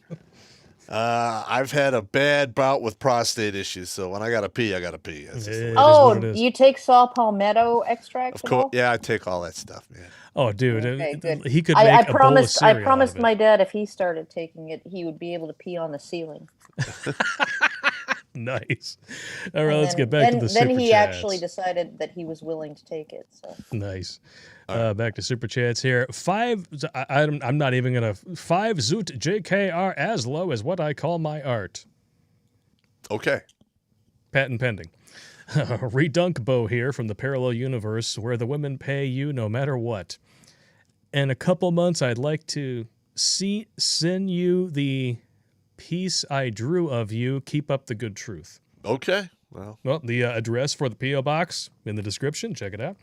I've had a bad bout with prostate issues, so when I gotta pee, I gotta pee. Oh, you take saw palmetto extract? Of course, yeah, I take all that stuff, man. Oh, dude, okay, good. He could make a bowl of cereal. I promised my dad if he started taking it, he would be able to pee on the ceiling. Nice. All right, let's get back to the super Then he chats. actually decided that he was willing to take it. So nice. Back to super chats here. I'm not even gonna. 5 Zoot JKR as low as what I call my art. Okay. Patent pending. Redunkbo here from the parallel universe where the women pay you no matter what. In a couple months, I'd like to send you the piece I drew of you. Keep up the good truth. Okay. Well, the address for the P.O. Box in the description. Check it out.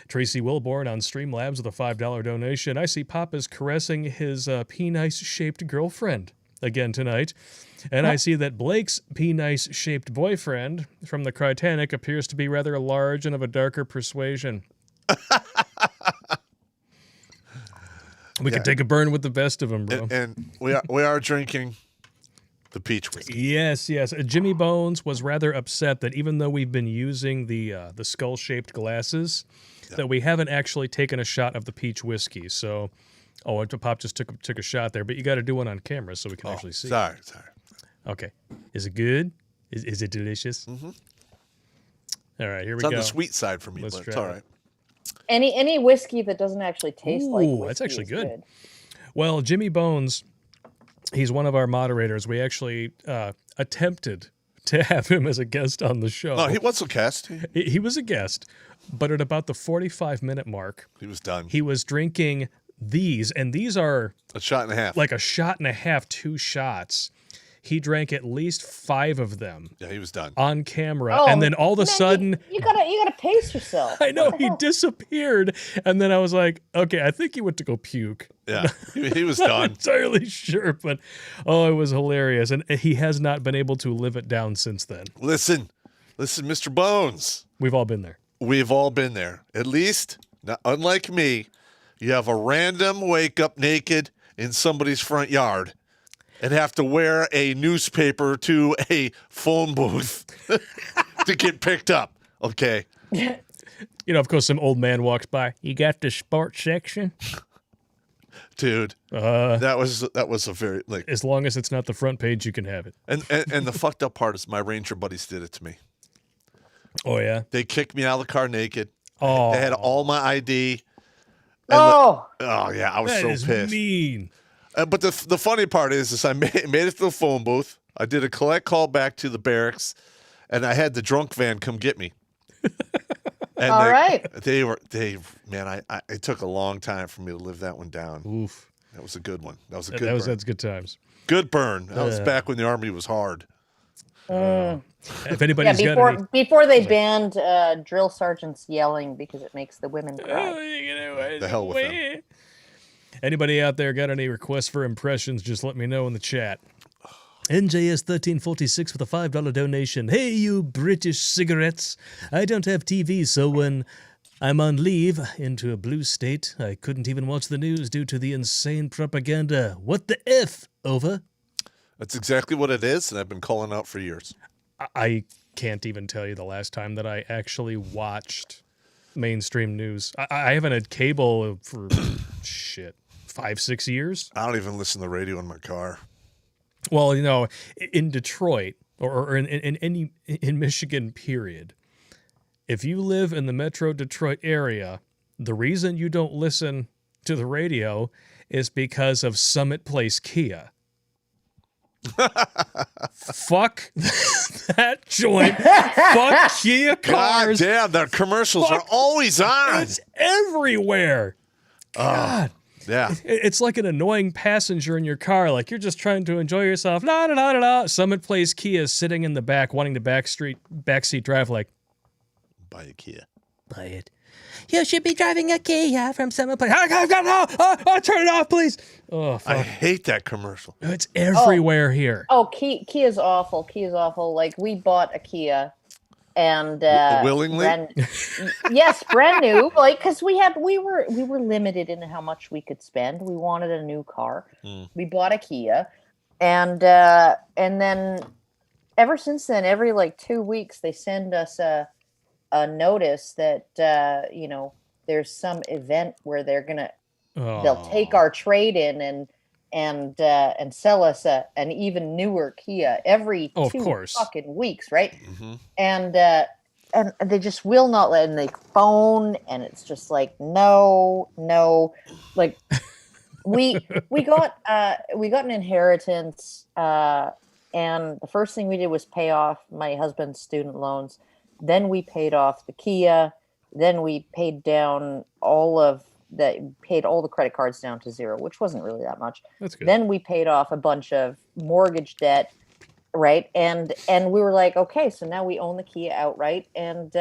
Tracy Wilborn on Streamlabs with a $5 donation. I see Popp is caressing his penis-shaped girlfriend again tonight. And I see that Blake's penis-shaped boyfriend from the Crytanic appears to be rather large and of a darker persuasion. We could take a burn with the best of them, bro. And we are drinking the peach whiskey. Yes. Jimmy Bones was rather upset that even though we've been using the skull-shaped glasses, that we haven't actually taken a shot of the peach whiskey. So, Popp just took a shot there, but you got to do one on camera so we can actually see. Sorry. Okay. Is it good? Is it delicious? Mm-hmm. All right, here we go. It's on the sweet side for me, but it's all right. Any whiskey that doesn't actually taste like whiskey that's actually is good. Well, Jimmy Bones, he's one of our moderators. We actually attempted to have him as a guest on the show. No, he was a guest. He was a guest, but at about the 45-minute mark, he was done. He was drinking these, and these are a shot and a half. Like a shot and a half, 2 shots. he drank at least 5 of them. Yeah, he was done on camera, Oh, and then all of a man, sudden, you gotta pace yourself. I know he disappeared, and then I was like, okay, I think he went to go puke. Yeah, he was Not done. entirely sure, but oh, it was hilarious, and he has not been able to live it down since then. Listen, Mr. Bones. We've all been there. We've all been there. At least, not, unlike me, you have a random wake up naked in somebody's front yard and have to wear a newspaper to a phone booth to get picked up. Okay. You know, of course, some old man walks by. You got the sports section? Dude, that was a very, like, as long as it's not the front page, you can have it. And the fucked up part is my Ranger buddies did it to me. Oh, yeah? They kicked me out of the car naked. Oh. They had all my ID. Oh. Yeah, I was That so is pissed. mean. But the funny part is I made it to the phone booth. I did a collect call back to the barracks, and I had the drunk van come get me. And all right. It took a long time for me to live that one down. Oof. That was a good one. That was a good burn. That's good times. Good burn. That was back when the Army was hard. If anybody's before they banned drill sergeants yelling because it makes the women cry. The hell with them. Anybody out there got any requests for impressions? Just let me know in the chat. NJS1346 with a $5 donation. Hey, you British cigarettes. I don't have TV, so when I'm on leave into a blue state, I couldn't even watch the news due to the insane propaganda. What the F? Over. That's exactly what it is, and I've been calling out for years. I can't even tell you the last time that I actually watched mainstream news. I haven't had cable for 5-6 years. I don't even listen to the radio in my car. Well, you know, in Detroit or in Michigan, period, if you live in the Metro Detroit area, the reason you don't listen to the radio is because of Summit Place Kia. Fuck that joint. Fuck Kia cars. God damn, their commercials are always on. It's everywhere. God. Yeah. It's like an annoying passenger in your car. Like you're just trying to enjoy yourself. La da da da da. Summit Place Kia sitting in the back, wanting to backseat drive. Like, buy a Kia. Buy it. You should be driving a Kia from Summit Place. Turn it off, please. Oh, fuck. I hate that commercial. It's everywhere here. Oh, Kia's awful. Kia's awful. Like we bought a Kia, and willingly. Yes, brand new. Like because we were limited in how much we could spend. We wanted a new car. We bought a Kia, and then ever since then, every like 2 weeks they send us a notice that there's some event where they'll take our trade in and sell us an even newer Kia every 2 fucking weeks, right? Mm-hmm. And they just will not let, and they phone, and it's just like no, like we got an inheritance, and the first thing we did was pay off my husband's student loans. Then we paid off the Kia. Then we paid down all the credit cards down to zero, which wasn't really that much. That's good. Then we paid off a bunch of mortgage debt, right? And we were like, okay, so now we own the Kia outright, and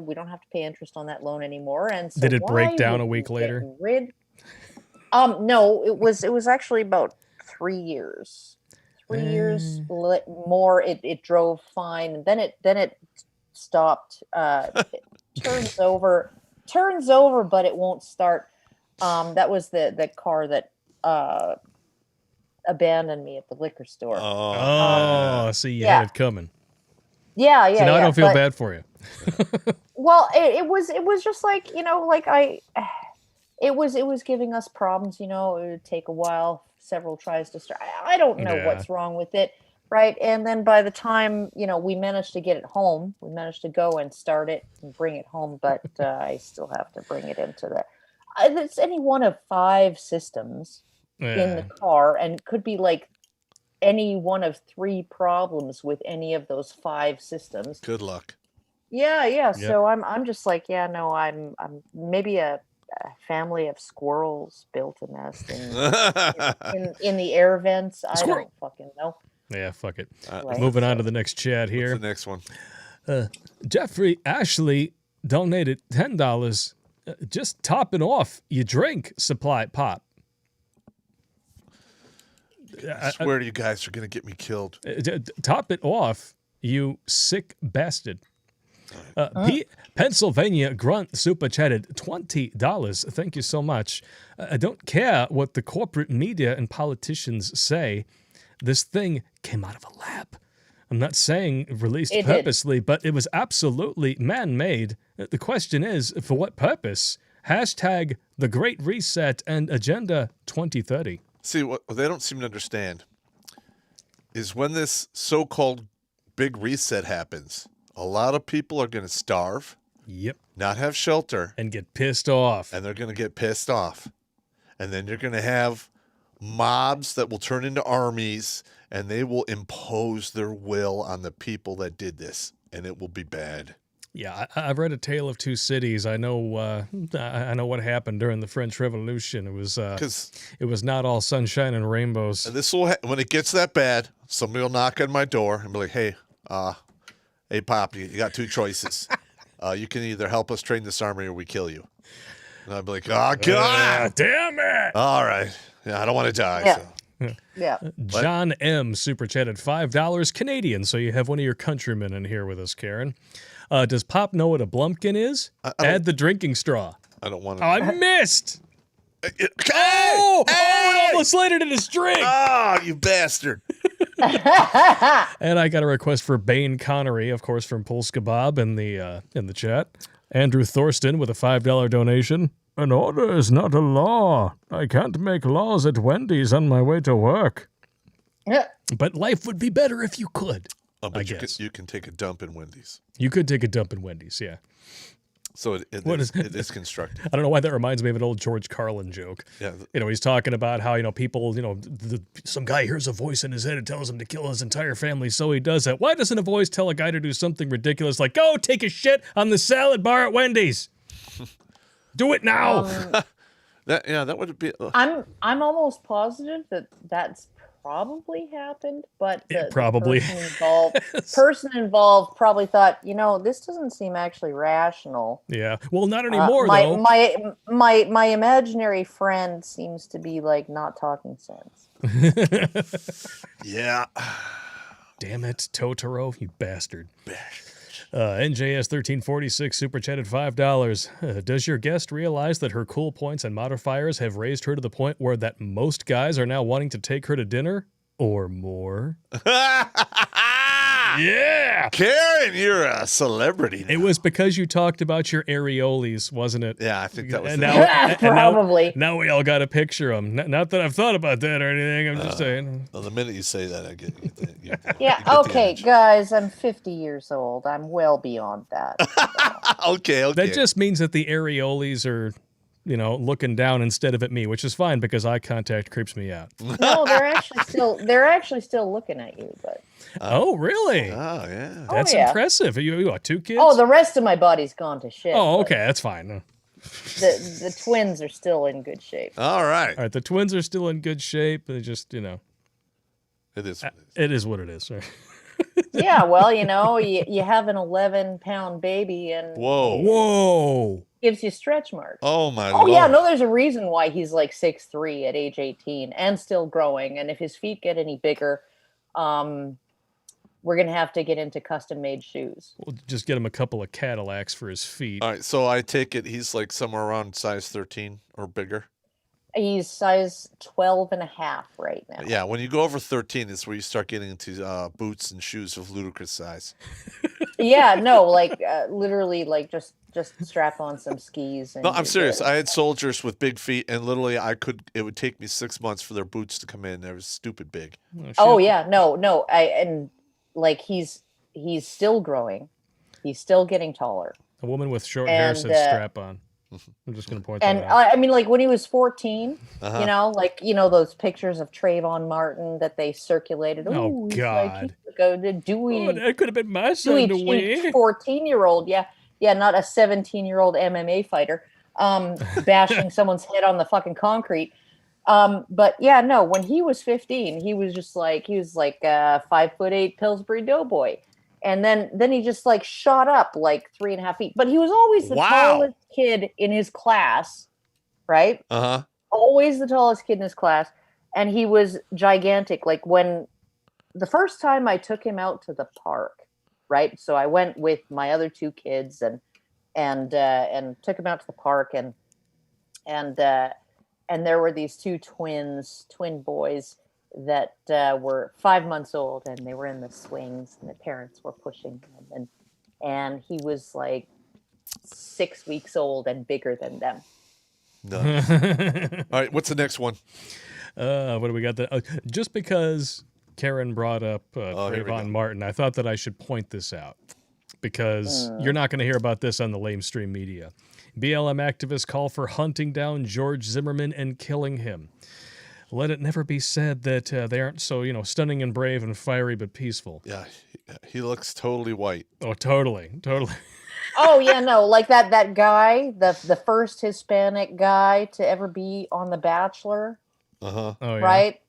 we don't have to pay interest on that loan anymore. And so did it break down a week later? No, it was actually about 3 years. 3 years more. It drove fine, and then it stopped. It turns over, but it won't start. That was the car that abandoned me at the liquor store. So you had it coming. Yeah. So now I don't feel bad for you. Well, it was just like it was giving us problems. It would take a while, several tries to start. I don't know what's wrong with it. Right. And then by the time, we managed to get it home, we managed to go and start it and bring it home. But I still have to bring it into it's any one of 5 systems in the car, and it could be like any one of 3 problems with any of those 5 systems. Good luck. Yeah. Yep. So I'm just like, I'm maybe a family of squirrels built a nest in the air vents. I don't fucking know. Yeah, fuck it. Right. Moving on to the next chat here. What's the next one? Jeffrey Ashley donated $10. Just topping off your drink supply, Pop. I swear to you guys are going to get me killed. Top it off, you sick bastard. Pennsylvania Grunt super chatted $20. Thank you so much. I don't care what the corporate media and politicians say. This thing came out of a lab. I'm not saying released purposely, but it was absolutely man-made. The question is, for what purpose? Hashtag the Great Reset and Agenda 2030. See, what they don't seem to understand is when this so-called big reset happens, a lot of people are going to starve, not have shelter, and get pissed off. And they're going to get pissed off. And then you're going to have mobs that will turn into armies, and they will impose their will on the people that did this, and it will be bad. Yeah, I've read A Tale of Two Cities. I know what happened during the French Revolution. It was not all sunshine and rainbows. And this will when it gets that bad, somebody will knock on my door and be like, "Hey, hey, Pop, you got two choices. You can either help us train this army or we kill you." And I'd be like, "Oh God, damn it! All right, yeah, I don't want to die." Yeah. So. Yeah. John M. super chatted $5 Canadian, so you have one of your countrymen in here with us, Karen. Does Pop know what a blumpkin is? Add the drinking straw. I don't want to. Oh, I missed. It almost landed in his drink. Oh, you bastard. And I got a request for Bane Connery, of course, from Polska Bob in the chat. Andrew Thorsten with a $5 donation. An order is not a law. I can't make laws at Wendy's on my way to work. Yeah. But life would be better if you could. I guess. You can take a dump in Wendy's. You could take a dump in Wendy's, yeah. So it is constructed. I don't know why that reminds me of an old George Carlin joke. Yeah. He's talking about how, people, some guy hears a voice in his head and tells him to kill his entire family, so he does that. Why doesn't a voice tell a guy to do something ridiculous like, go take a shit on the salad bar at Wendy's? Do it now. That would be. I'm almost positive that that's probably happened, but the person involved probably thought, this doesn't seem actually rational. Yeah. Well, not anymore though. My My imaginary friend seems to be like not talking sense. Yeah. Damn it, Totoro, you bastard. NJS 1346 super chatted $5. Does your guest realize that her cool points and modifiers have raised her to the point where that most guys are now wanting to take her to dinner or more? Yeah, Karen, you're a celebrity now. It was because you talked about your areoles, wasn't it? Yeah, I think that was probably. Now we all got to picture them. Not that I've thought about that or anything. I'm just saying. Well, the minute you say that, I get you. Yeah, okay, guys, I'm 50 years old. I'm well beyond that. Okay. That just means that the areoles are, looking down instead of at me, which is fine because eye contact creeps me out. No, they're actually still looking at you, but. Oh, really? Oh, yeah. That's impressive. You got two kids? Oh, the rest of my body's gone to shit. Oh, okay, that's fine. The twins are still in good shape. All right. The twins are still in good shape. They just, It is. It is what it is, right? Yeah, well, you have an 11-pound baby and Whoa, gives you stretch marks. Oh my Lord. Yeah, no, there's a reason why he's like 6'3" at age 18 and still growing. And if his feet get any bigger, we're gonna have to get into custom-made shoes. We'll just get him a couple of Cadillacs for his feet. All right, so I take it he's like somewhere around size 13 or bigger. He's size 12 and a half right now. Yeah, when you go over 13, it's where you start getting into boots and shoes of ludicrous size. Yeah, no, like literally, like just strap on some skis. And No, I'm serious. I had soldiers with big feet, and literally, it would take me 6 months for their boots to come in. They were stupid big. Oh yeah, no, he's still growing. He's still getting taller. A woman with short hair said strap on. I'm just going to point that out. And I mean, like when he was 14, those pictures of Trayvon Martin that they circulated. Oh, God. That could have been my son to win. 14-year-old, yeah, not a 17-year-old MMA fighter, bashing someone's head on the fucking concrete. But yeah, no, when he was 15, he was like a 5'8" Pillsbury Doughboy. And then he just like shot up like 3.5 feet. But he was always the tallest kid in his class, right? Uh-huh. Always the tallest kid in his class. And he was gigantic. Like when the first time I took him out to the park, right? So I went with my other two kids and took him out to the park and there were these two twin boys that were 5 months old, and they were in the swings, and the parents were pushing them, and he was like 6 weeks old and bigger than them. Nice. All right, what's the next one? What do we got? Just because Karen brought up Trayvon Martin, I thought that I should point this out because you're not going to hear about this on the lamestream media. BLM activists call for hunting down George Zimmerman and killing him. Let it never be said that they aren't so, stunning and brave and fiery but peaceful. Yeah, he looks totally white. Oh, totally. Oh yeah, no, like that guy, the first Hispanic guy to ever be on The Bachelor. Uh-huh. Oh, yeah. Right?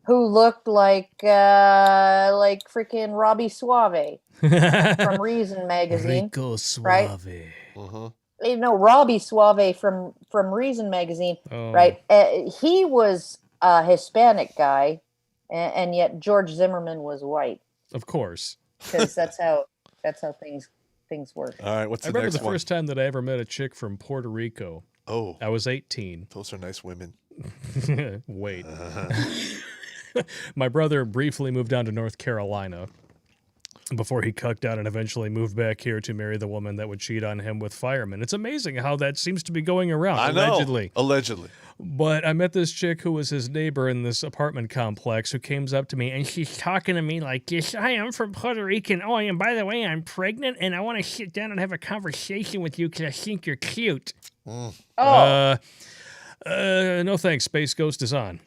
Who looked like freaking Robbie Suave from Reason magazine. Rico Suave. Right? Uh-huh. Robbie Suave from Reason magazine, right? He was a Hispanic guy, and yet George Zimmerman was white. Of course, because that's how things work. All right, what's the next one? I remember the first time that I ever met a chick from Puerto Rico. Oh, I was 18. Those are nice women. Wait, my brother briefly moved down to North Carolina before he cucked out and eventually moved back here to marry the woman that would cheat on him with firemen. It's amazing how that seems to be going around. I know. Allegedly. But I met this chick who was his neighbor in this apartment complex who came up to me and she's talking to me like, yes, I am from Puerto Rican. Oh, and by the way, I'm pregnant and I want to sit down and have a conversation with you because I think you're cute. No thanks. Space Ghost is on.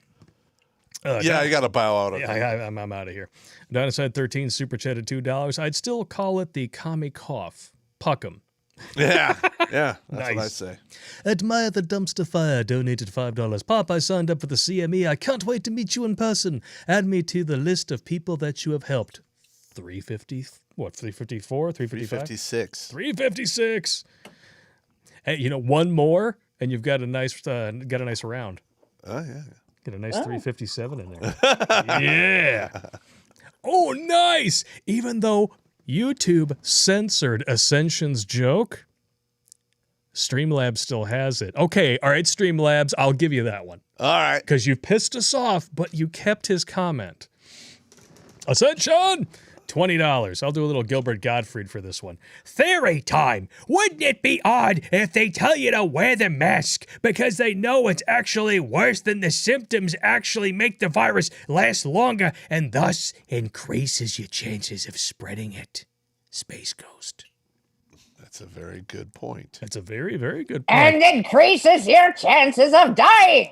I got to bow out. I'm out of here. Dinosaur 13 super chatted $2. I'd still call it the commie cough. Puck 'em. Yeah, that's Nice. what I say. Admire the Dumpster Fire donated $5. Pop, I signed up for the CME. I can't wait to meet you in person. Add me to the list of people that you have helped. 350, what, 354, 355? 356. 356. Hey, one more, and you've got a nice round. Oh, yeah. Get a nice 357 in there. Yeah. Oh, nice. Even though YouTube censored Ascension's joke, Streamlabs still has it. Okay, all right, Streamlabs, I'll give you that one. All right. Because you pissed us off, but you kept his comment. Ascension! $20. I'll do a little Gilbert Gottfried for this one. Theory time! Wouldn't it be odd if they tell you to wear the mask because they know it's actually worse than the symptoms actually make the virus last longer and thus increases your chances of spreading it? Space Ghost. That's a very good point. That's a very, very good point. And increases your chances of dying.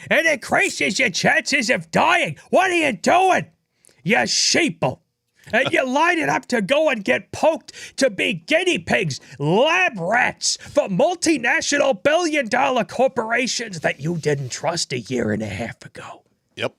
It increases your chances of dying. What are you doing? You sheeple. And you line it up to go and get poked to be guinea pigs, lab rats for multinational billion-dollar corporations that you didn't trust a year and a half ago. Yep.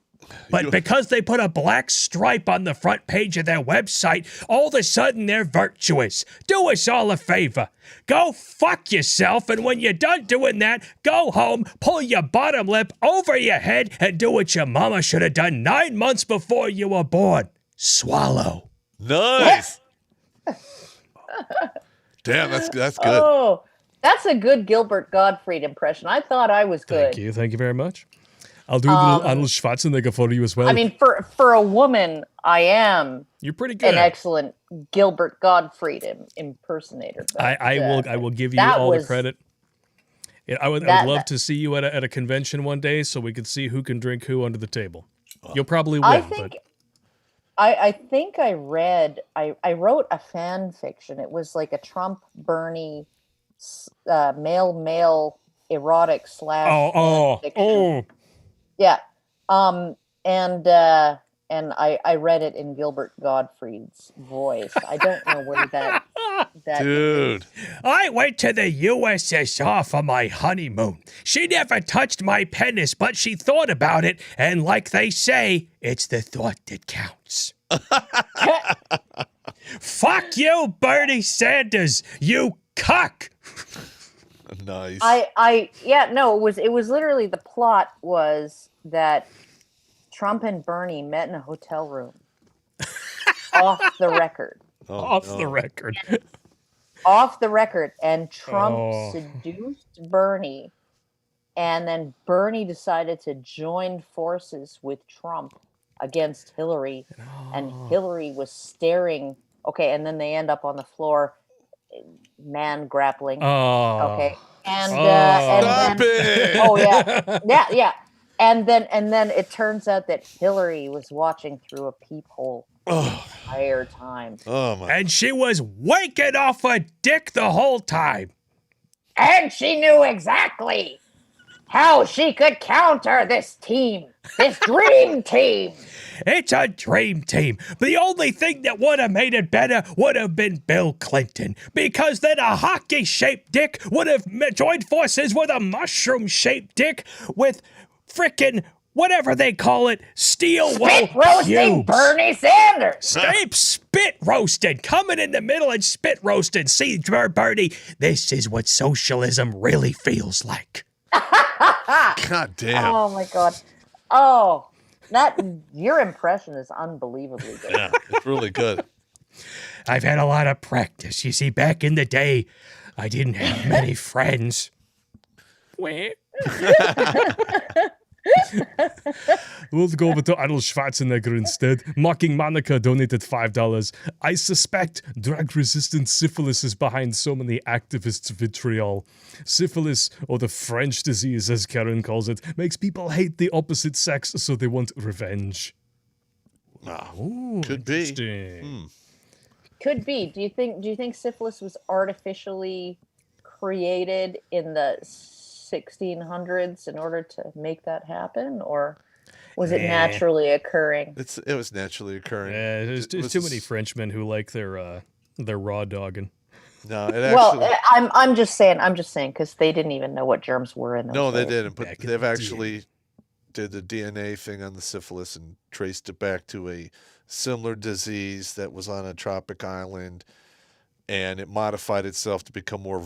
But because they put a black stripe on the front page of their website, all of a sudden they're virtuous. Do us all a favor. Go fuck yourself, and when you're done doing that, go home, pull your bottom lip over your head, and do what your mama should have done 9 months before you were born. Swallow. Nice. Damn, that's good. Oh, that's a good Gilbert Gottfried impression. I thought I was good. Thank you very much. I'll do a little Arnold Schwarzenegger for you as well. I mean, for a woman, I am. You're pretty good. An excellent Gilbert Gottfried impersonator. But, I will give you all the credit. Yeah, I would love to see you at a convention one day so we could see who can drink who under the table. You'll probably win, I think I wrote a fan fiction. It was like a Trump Bernie male erotic / fan fiction. Yeah. And I read it in Gilbert Gottfried's voice. I don't know where that Dude. I went to the USSR for my honeymoon. She never touched my penis, but she thought about it, and like they say, it's the thought that counts. Fuck you, Bernie Sanders, you cuck! Nice. It was literally the plot was that Trump and Bernie met in a hotel room. Off the record. The record. Off the record. And Trump seduced Bernie. And then Bernie decided to join forces with Trump against Hillary. And Hillary was staring. Okay, and then they end up on the floor, man grappling. Okay. And Stop it! Oh yeah. And then it turns out that Hillary was watching through a peephole the entire time. Oh my! And she was waking off a dick the whole time. And she knew exactly how she could counter this team, this dream team. It's a dream team. The only thing that would have made it better would have been Bill Clinton, because then a hockey-shaped dick would have joined forces with a mushroom-shaped dick with frickin' whatever they call it, steel wool Spit roasting Bernie Sanders. Spit roasted, coming in the middle and spit roasted. See, Bernie, this is what socialism really feels like. God damn. Oh my God. Oh. Your impression is unbelievably good. Yeah, it's really good. I've had a lot of practice. You see, back in the day, I didn't have many friends. Let's go over to Arnold Schwarzenegger instead. Mocking Monica donated $5. I suspect drug-resistant syphilis is behind so many activists' vitriol. Syphilis, or the French disease as Karen calls it, makes people hate the opposite sex so they want revenge. Could be. Could be. Do you think syphilis was artificially created in the 1600s in order to make that happen, or was it naturally occurring? It was naturally occurring. Yeah, there's too many Frenchmen who like their raw dogging. No, it actually. Well, I'm just saying because they didn't even know what germs were in them. No, they didn't. But they've actually did the DNA thing on the syphilis and traced it back to a similar disease that was on a tropic island. And it modified itself to become more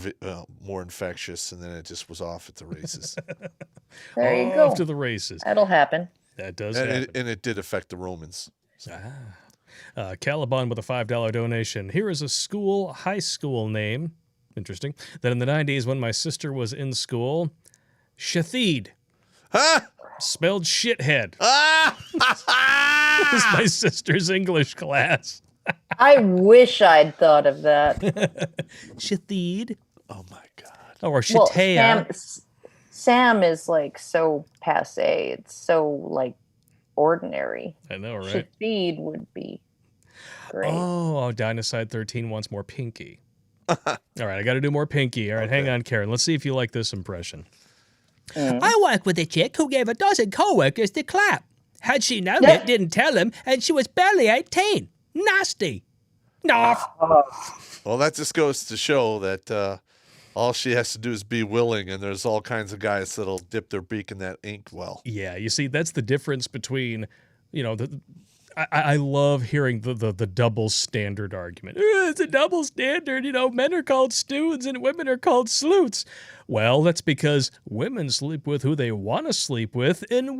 infectious, and then it just was off at the races. There you go. Off to the races. That'll happen. That does happen. And it did affect the Romans. Caliban with a $5 donation. Here is a high school name. Interesting. That in the 90s, when my sister was in school, Shathid. Huh? Spelled shithead. It was my sister's English class. I wish I'd thought of that. Shathid. Oh my God. Or Shatea. Sam is like so passe. It's so like ordinary. I know, right? Shathid would be great. Oh, Dinosaur 13 wants more Pinky. All right, I got to do more Pinky. All right, hang on, Karen. Let's see if you like this impression. I worked with a chick who gave a dozen co-workers the clap. Had she known it, didn't tell him, and she was barely 18. Nasty. No. Well, that just goes to show that all she has to do is be willing, and there's all kinds of guys that'll dip their beak in that ink well. Yeah, you see, that's the difference between, I love hearing the double standard argument. It's a double standard, men are called stoods and women are called sleuths. Well, that's because women sleep with who they want to sleep with, and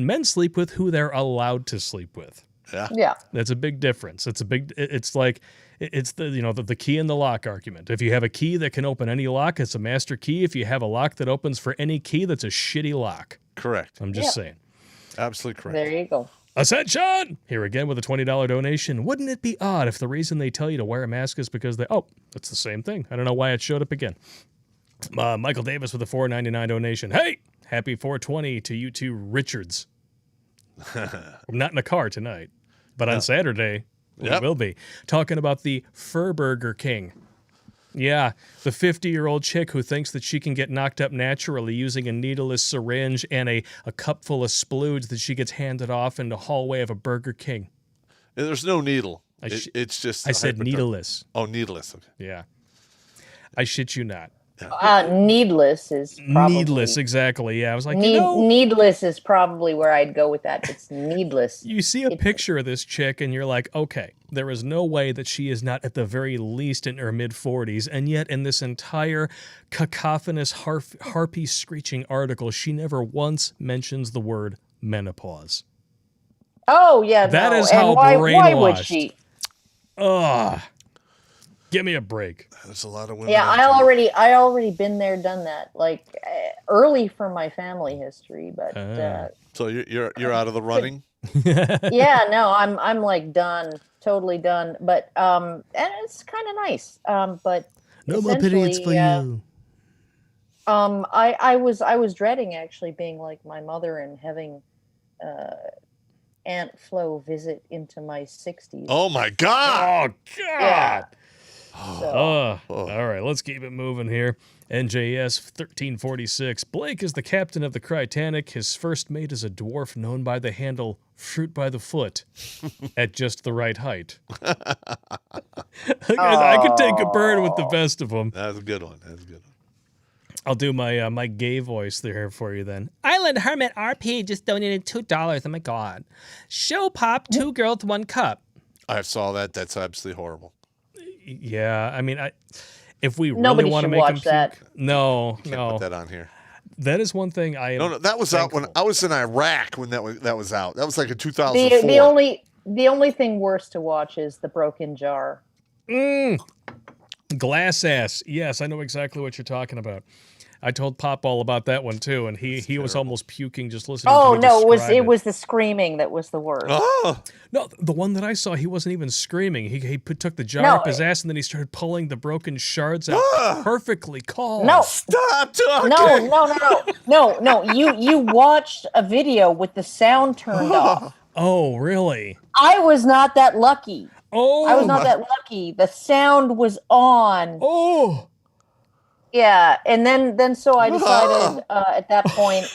men sleep with who they're allowed to sleep with. Yeah. That's a big difference. It's the the key in the lock argument. If you have a key that can open any lock, it's a master key. If you have a lock that opens for any key, that's a shitty lock. Correct. I'm just saying. Absolutely correct. There you go. Ascension! Here again with a $20 donation. Wouldn't it be odd if the reason they tell you to wear a mask is because that's the same thing. I don't know why it showed up again. Michael Davis with a $4.99 donation. Hey! Happy 420 to you two Richards. I'm not in a car tonight, but on Saturday, we will be. Talking about the Furburger King. Yeah, the 50-year-old chick who thinks that she can get knocked up naturally using a needleless syringe and a cup full of splooge that she gets handed off in the hallway of a Burger King. And there's no needle. It's just. I said needleless. Oh, needleless. Okay. Yeah. I shit you not. Needless is probably... Needless, exactly. Yeah, I was like, needless is probably where I'd go with that. It's needless. You see a picture of this chick and you're like, okay, there is no way that she is not at the very least in her mid-40s, and yet in this entire cacophonous harpy screeching article, she never once mentions the word menopause. Oh, yeah, that is and how why brainwashed. Would she? Ugh. Give me a break. There's a lot of women. Yeah, I already been there, done that. Like early for my family history, but so you're out of the running. Yeah, no, I'm like done, totally done. But and it's kind of nice. But no more periods for you. I was dreading actually being like my mother and having Aunt Flo visit into my 60s. Oh my God! Oh God! Yeah. All right, let's keep it moving here. NJS 1346. Blake is the captain of the Titanic. His first mate is a dwarf known by the handle Fruit by the Foot at just the right height. I could take a bird with the best of them. That's a good one. I'll do my gay voice there for you then. Island Hermit RP just donated $2. Oh my God. Show Popp, 2 girls, 1 cup. I saw that. That's absolutely horrible. Yeah, I mean, if we Nobody really want to should make watch them that. puke, no. Put that on here. That is one thing I am. No, that was thankful. out when I was in Iraq when that was out. That was like in 2004. The only thing worse to watch is The Broken Jar. Glass ass. Yes, I know exactly what you're talking about. I told Popp all about that one too, and he was almost puking just listening to me describe it was the screaming that was the worst. Oh no, the one that I saw, he wasn't even screaming. He took the jar up his ass and then he started pulling the broken shards out. Perfectly calm. No, stop talking. No. You watched a video with the sound turned off. Oh, really? I was not that lucky. Oh, I was not that lucky. The sound was on. Oh. Yeah, and then so I decided at that point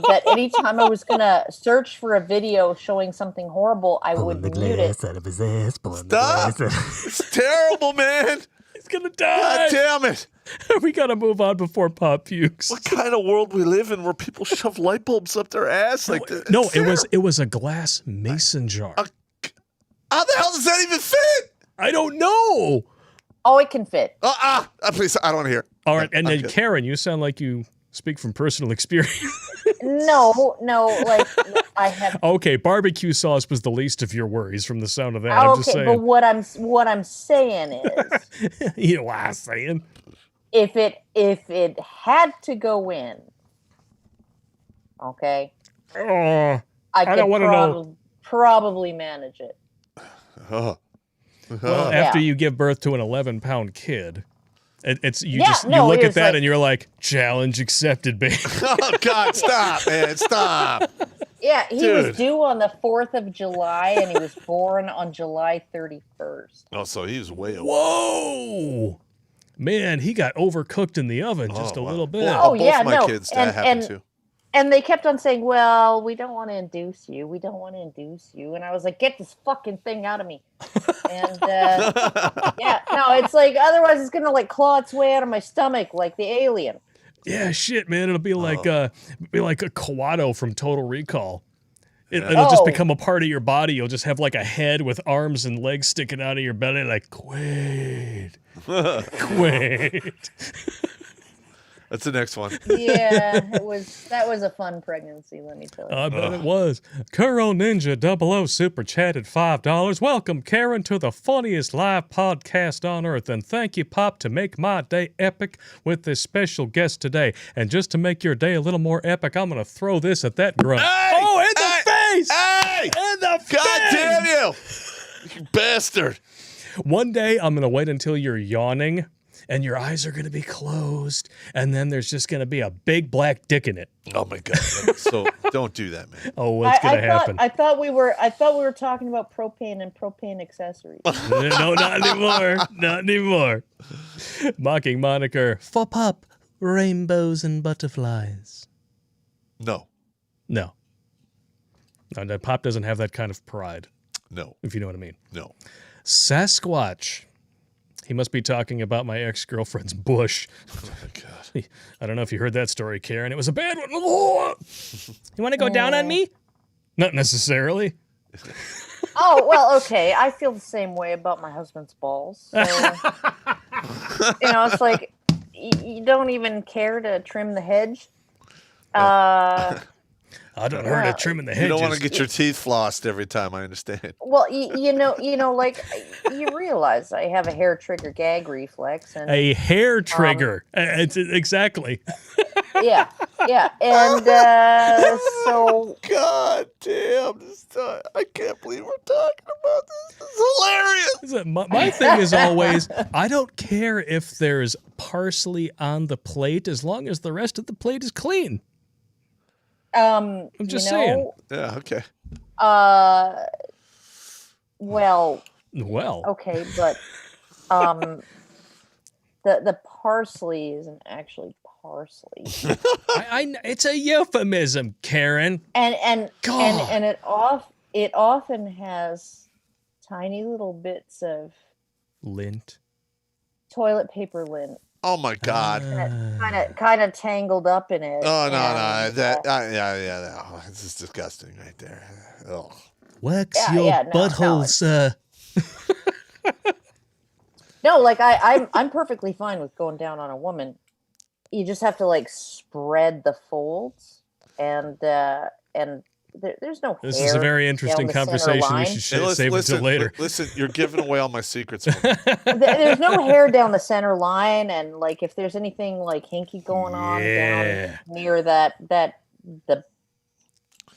that anytime I was gonna search for a video showing something horrible, I would mute it. Out of his ass, Stop! It's terrible, man. He's gonna die. God damn it! We gotta move on before Popp pukes. What kind of world we live in where people shove light bulbs up their ass like that? No, it was a glass mason jar. How the hell does that even fit? I don't know. Oh, it can fit. Please, I don't want to hear. All right, and then Karen, you sound like you speak from personal experience. No, like I have. Okay, barbecue sauce was the least of your worries from the sound of that. I'm just saying. But what I'm saying is, you know what I'm saying? If it had to go in, okay, I could want to know. Probably manage it. Well, after you give birth to an 11-pound kid, you look at that like, and you're like, challenge accepted, babe. Oh God, stop, man, stop. Yeah, he was due on the 4th of July and he was born on July 31st. Oh, so he was way away. Whoa, man, he got overcooked in the oven just a little bit. Well, both my kids that happened too. And they kept on saying, well, we don't want to induce you. We don't want to induce you. And I was like, get this fucking thing out of me. And it's like, otherwise it's going to like claw its way out of my stomach like the alien. Yeah, shit, man. It'll be like a Kawato from Total Recall. It'll just become a part of your body. You'll just have like a head with arms and legs sticking out of your belly like, Quaid. Quaid. That's the next one. Yeah, that was a fun pregnancy, let me tell you. I bet it was. Kuro Ninja 00 super chatted $5. Welcome, Karen, to the funniest live podcast on earth. And thank you, Popp, to make my day epic with this special guest today. And just to make your day a little more epic, I'm going to throw this at that grunt. Hey! Oh, in the face! Hey! In the face! God damn you! You bastard. One day, I'm going to wait until you're yawning. And your eyes are going to be closed, and then there's just going to be a big black dick in it. Oh my God! So don't do that, man. Oh, what's going to happen? I thought we were talking about propane and propane accessories. No, not anymore. Not anymore. Mocking moniker for Popp, rainbows and butterflies. No. No, Popp doesn't have that kind of pride. No. If you know what I mean. No. Sasquatch. He must be talking about my ex-girlfriend's bush. Oh my God. I don't know if you heard that story, Karen. It was a bad one. You want to go down on me? Not necessarily. Oh, well, okay. I feel the same way about my husband's balls. So, it's like you don't even care to trim the hedge. I don't heard of trimming the hedges. You don't want to get your teeth flossed every time, I understand. Well, like you realize I have a hair trigger gag reflex. And, a hair trigger. Exactly. Yeah. And so... God damn. I can't believe we're talking about this. This is hilarious. My thing is always, I don't care if there's parsley on the plate as long as the rest of the plate is clean. I'm just saying. Yeah, okay. Well. Okay, but the parsley isn't actually parsley. It's a euphemism, Karen. And it often has tiny little bits of lint. Toilet paper lint. Oh my God! Kind of tangled up in it. Oh no! This is disgusting right there. Oh. Wax your butthole, sir. No, like I'm perfectly fine with going down on a woman. You just have to like spread the folds, and there's no. This is a very interesting conversation. We should save it until later. Listen, you're giving away all my secrets. There's no hair down the center line, and like if there's anything like hinky going on down near the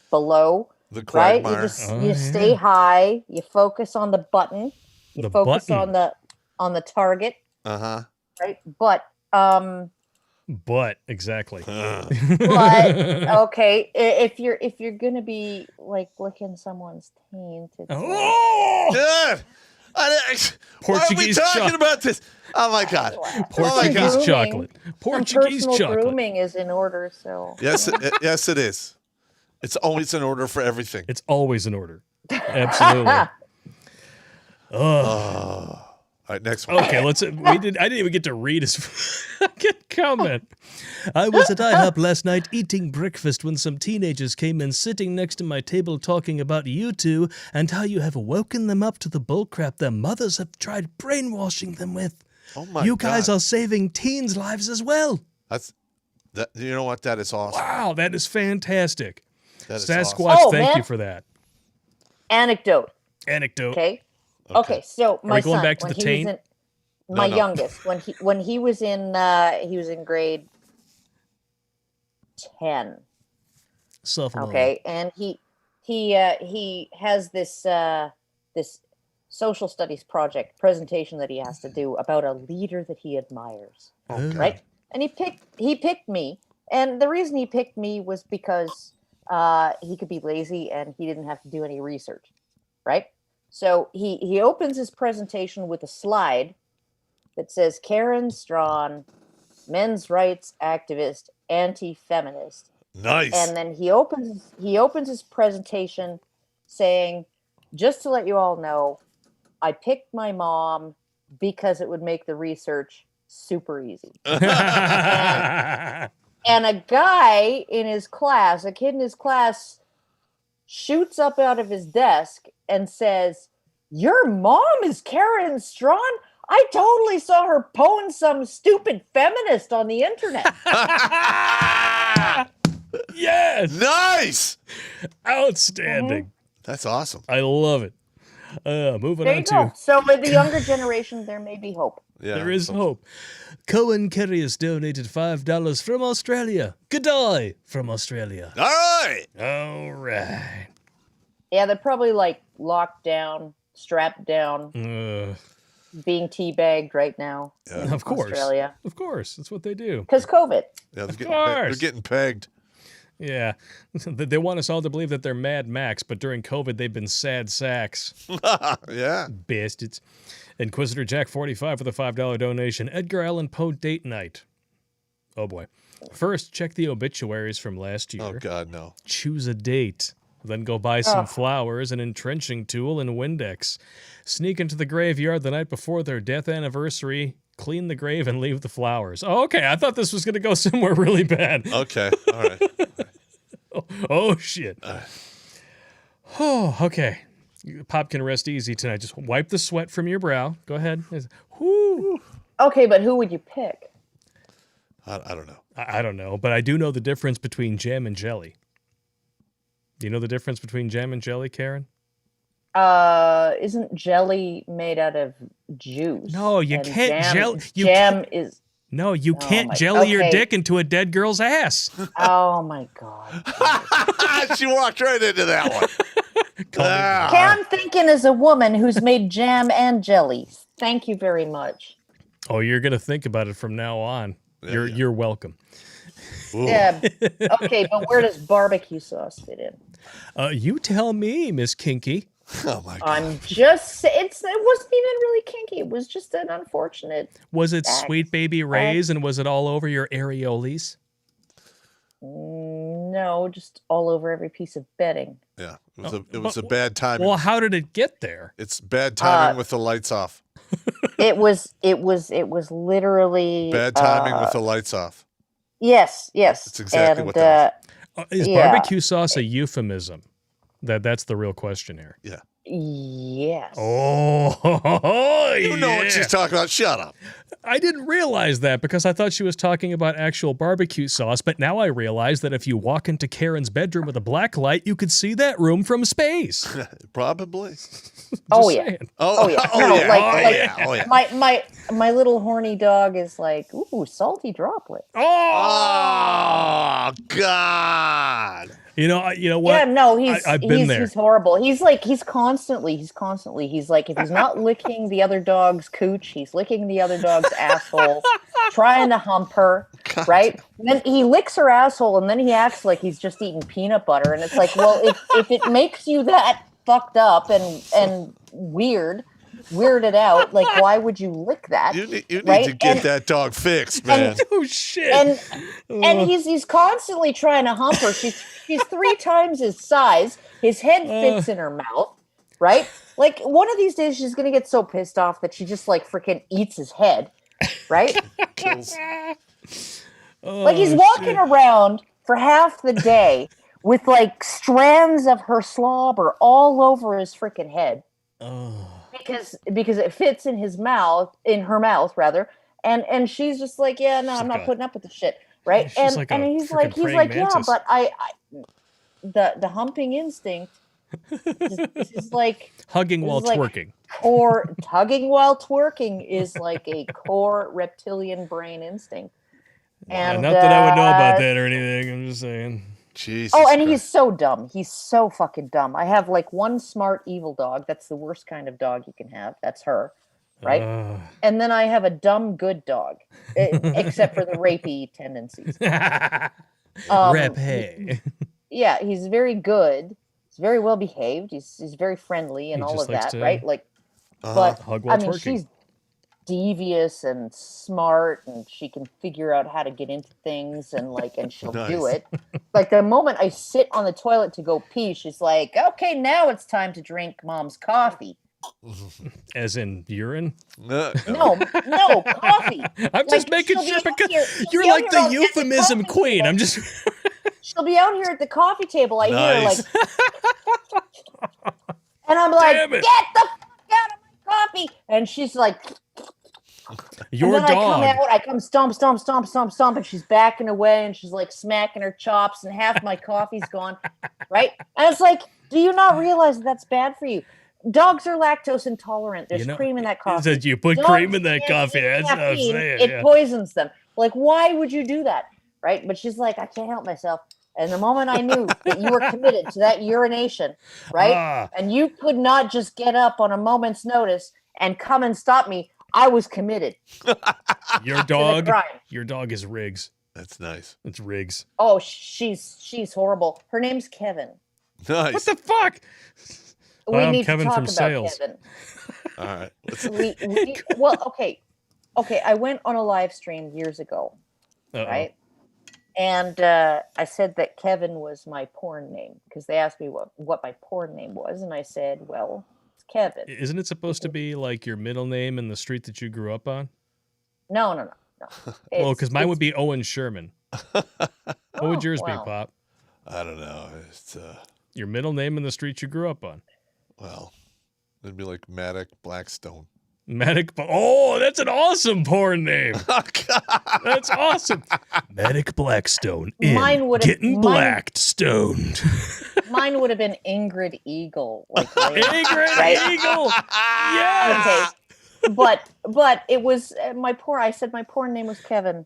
below, the right? quagmire. You stay high. You focus on the button. You focus on the target. Right, But exactly. But okay, if you're gonna be like licking someone's taint, it's why are we talking about this? Oh my God! Portuguese chocolate. Portuguese chocolate. Grooming is in order. So yes, it is. It's always in order for everything. It's always in order. Absolutely. All right, next one. Okay, I didn't even get to read his fucking comment. I was at IHOP last night eating breakfast when some teenagers came in sitting next to my table talking about you two and how you have woken them up to the bullcrap their mothers have tried brainwashing them with. Oh my You guys God. are saving teens' lives as well. You know what? That is awesome. Wow, that is fantastic. That is Sasquatch, awesome. thank you for that. Anecdote. Okay. So my Are we going son, back to the taint? My youngest, when he was in grade 10. Sophomore. Okay, and he has this social studies project presentation that he has to do about a leader that he admires. Right, and he picked me, and the reason he picked me was because he could be lazy and he didn't have to do any research. Right. So he opens his presentation with a slide that says Karen Straughan, men's rights activist, anti-feminist. Nice. And then he opens his presentation saying, just to let you all know, I picked my mom because it would make the research super easy. and a guy in his class, a kid in his class, shoots up out of his desk and says, "Your mom is Karen Straughan? I totally saw her pwn some stupid feminist on the internet." Yes. Nice. Outstanding. That's awesome. I love it. Moving There on you go. to... So with the younger generation, there may be hope. Yeah, there is hope. Cohen Kerry has donated $5 from Australia. Good day from Australia. All right. All right. Yeah, they're probably like locked down, strapped down, being teabagged right now. Yeah. Of course. Australia. Of course. That's what they do. Because COVID. Yeah, they're getting pegged. Yeah. They want us all to believe that they're Mad Max, but during COVID, they've been sad sacks. Yeah. Bastards. Inquisitor Jack 45 with a $5 donation. Edgar Allan Poe date night. Oh boy. First, check the obituaries from last year. Oh God, no. Choose a date. Then go buy some flowers, an entrenching tool, and Windex. Sneak into the graveyard the night before their death anniversary, clean the grave, and leave the flowers. Oh, okay. I thought this was going to go somewhere really bad. Okay. All right. Oh, shit. Oh, okay. Pop can rest easy tonight. Just wipe the sweat from your brow. Go ahead. Whoo. Okay, but who would you pick? I don't know. I don't know, but I do know the difference between jam and jelly. Do you know the difference between jam and jelly, Karen? Isn't jelly made out of juice? No, you can't jelly. Jam is. No, you can't jelly your dick into a dead girl's ass. Oh my God. She walked right into that one. Okay, I'm thinking as a woman who's made jam and jellies. Thank you very much. Oh, you're gonna think about it from now on. You're welcome. Yeah. Okay, but where does barbecue sauce fit in? You tell me, Miss Kinky. Oh my God. I'm just. It wasn't even really kinky. It was just an unfortunate. Was it Sweet Baby Ray's and was it all over your areoles? No, just all over every piece of bedding. Yeah, it was a bad timing. Well, how did it get there? It's bad timing with the lights off. It was literally Bad timing with the lights off. Yes. That's exactly what that was. Is barbecue sauce a euphemism? That's the real question here. Yeah. Yes. Oh, you know what she's talking about. Shut up. I didn't realize that because I thought she was talking about actual barbecue sauce, but now I realize that if you walk into Karen's bedroom with a black light, you could see that room from space. Probably. Oh yeah. Saying. Oh yeah. My little horny dog is like, ooh, salty droplet. Oh God. You know what? Yeah, no, I've been there. He's horrible. He's constantly, he's like, if he's not licking the other dog's cooch, he's licking the other dog's asshole, trying to hump her, right? And then he licks her asshole, and then he acts like he's just eating peanut butter, and it's like, well, if it makes you that fucked up and weirded out, like, why would you lick that? You need to get that dog fixed, man. Oh shit. And he's constantly trying to hump her. She's 3 times his size. His head fits in her mouth, right? Like, one of these days she's gonna get so pissed off that she just like freaking eats his head, right? Like, he's walking around for half the day with like strands of her slobber all over his freaking head. Because it fits in her mouth rather, and she's just like, yeah, no, I'm not putting up with the shit, right? Yeah, and he's like, yeah, but I the humping instinct is like hugging while twerking. Hugging while twerking is like a core reptilian brain instinct. And not that I would know about that or anything. I'm just saying. Jesus. Oh, and he's so dumb. He's so fucking dumb. I have like one smart evil dog. That's the worst kind of dog you can have. That's her, right? And then I have a dumb good dog, except for the rapey tendencies. Yeah, he's very good. He's very well behaved. He's very friendly and all of that, right? Like, but I mean, she's devious and smart, and she can figure out how to get into things, and she'll do it. Like, the moment I sit on the toilet to go pee, she's like, okay, now it's time to drink mom's coffee. As in urine? No, coffee. I'm just making sure because you're like the euphemism queen. Table. I'm just She'll be out here at the coffee table. I hear Nice. and I'm like, get the fuck out of my coffee. And she's like, your and then dog. I come stomp, and she's backing away, and she's like smacking her chops, and half my coffee's gone, right? And it's like, do you not realize that's bad for you? Dogs are lactose intolerant. There's cream in that coffee. You put cream in that coffee. That's what I'm saying. It poisons them. Like, why would you do that, right? But she's like, I can't help myself. And the moment I knew that you were committed to that urination, right? And you could not just get up on a moment's notice and come and stop me, I was committed. Your dog is Riggs. That's nice. It's Riggs. Oh, she's horrible. Her name's Kevin. Nice. What the fuck? We need Kevin to talk from about sales. Kevin. All right. Well, okay. I went on a live stream years ago, right? And I said that Kevin was my porn name because they asked me what my porn name was, and I said, well, it's Kevin. Isn't it supposed to be like your middle name and the street that you grew up on? No. Well, because mine would be Owen Sherman. What would yours be, Pop? I don't know. It's your middle name and the street you grew up on. Well, it'd be like Maddox Blackstone. Oh, that's an awesome porn name. Oh, God. That's awesome. Maddox Blackstone getting blacked stoned. Mine would have been Ingrid Eagle. Like Ingrid Eagle. Yes. Okay. But it was I said my porn name was Kevin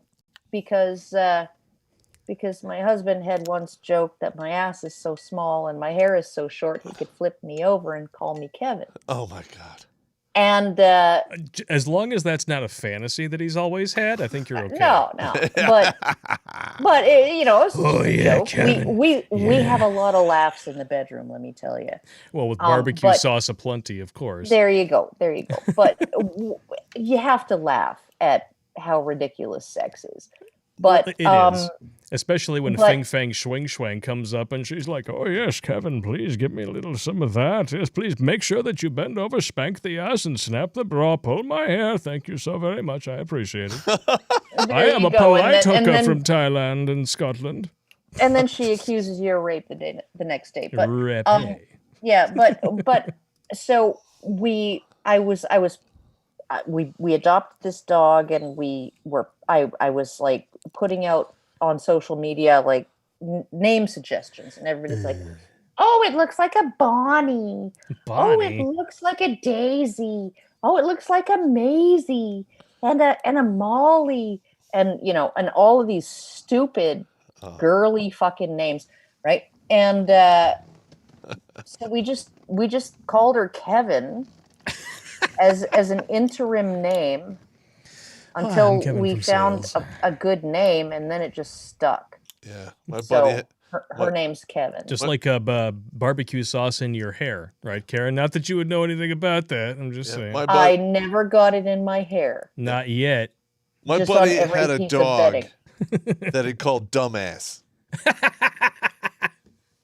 because my husband had once joked that my ass is so small and my hair is so short he could flip me over and call me Kevin. Oh my God. And as long as that's not a fantasy that he's always had, I think you're okay. No, but it's yeah, Kevin. we have a lot of laughs in the bedroom. Let me tell you. Well, with barbecue sauce aplenty, of course. There you go. But you have to laugh at how ridiculous sex is. But it is. Especially when Fing Fang Schwing Schwang comes up and she's like, oh, yes, Kevin, please give me a little some of that. Yes, please make sure that you bend over, spank the ass, and snap the bra, pull my hair. Thank you so very much. I appreciate it. I am a polite hooker from Thailand and Scotland. And then she accuses you of rape the next day. But rape. Yeah, but so we adopted this dog and I was like putting out on social media like name suggestions, and everybody's like, oh, it looks like a Bonnie. Oh, it looks like a Daisy. Oh, it looks like a Maisie and a Molly, and and all of these stupid girly fucking names, right? And so we just called her Kevin as an interim name until we found a good name, and then it just stuck. Yeah, my so buddy. Her name's Kevin. Just like a barbecue sauce in your hair, right, Karen? Not that you would know anything about that. I'm just saying. I never got it in my hair. Not yet. My Just buddy on every had a piece of dog bedding. that he called Dumbass.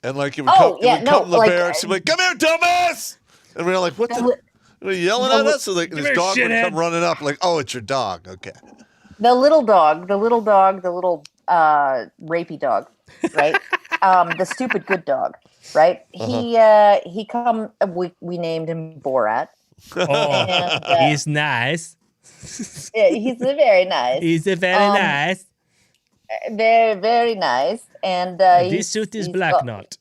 And like he would come in the barracks, he'd be like, "Come here, dumbass!" And we were like, "What the? Are you yelling at us?" So like his dog would come running up, like, "Oh, it's your dog." Okay. The little dog, the little rapey dog, right? The stupid good dog, right? He come. We named him Borat. Oh, and, he's nice. Yeah, he's very nice. He's very nice. Very, very nice. And this suit is black knot.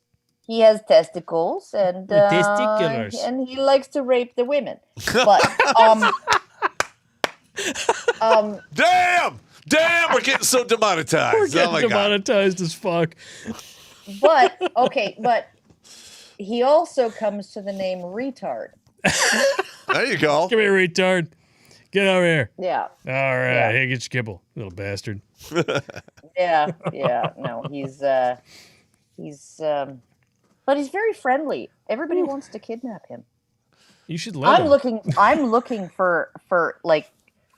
He has testicles and testiculars, and he likes to rape the women. But damn, we're getting so demonetized. We're getting oh my demonetized as fuck. But he also comes to the name retard. There you go. Come here, retard. Get over here. Yeah. All right. Hey, get your kibble, little bastard. Yeah. No, but he's very friendly. Everybody wants to kidnap him. You should let him. I'm looking for like,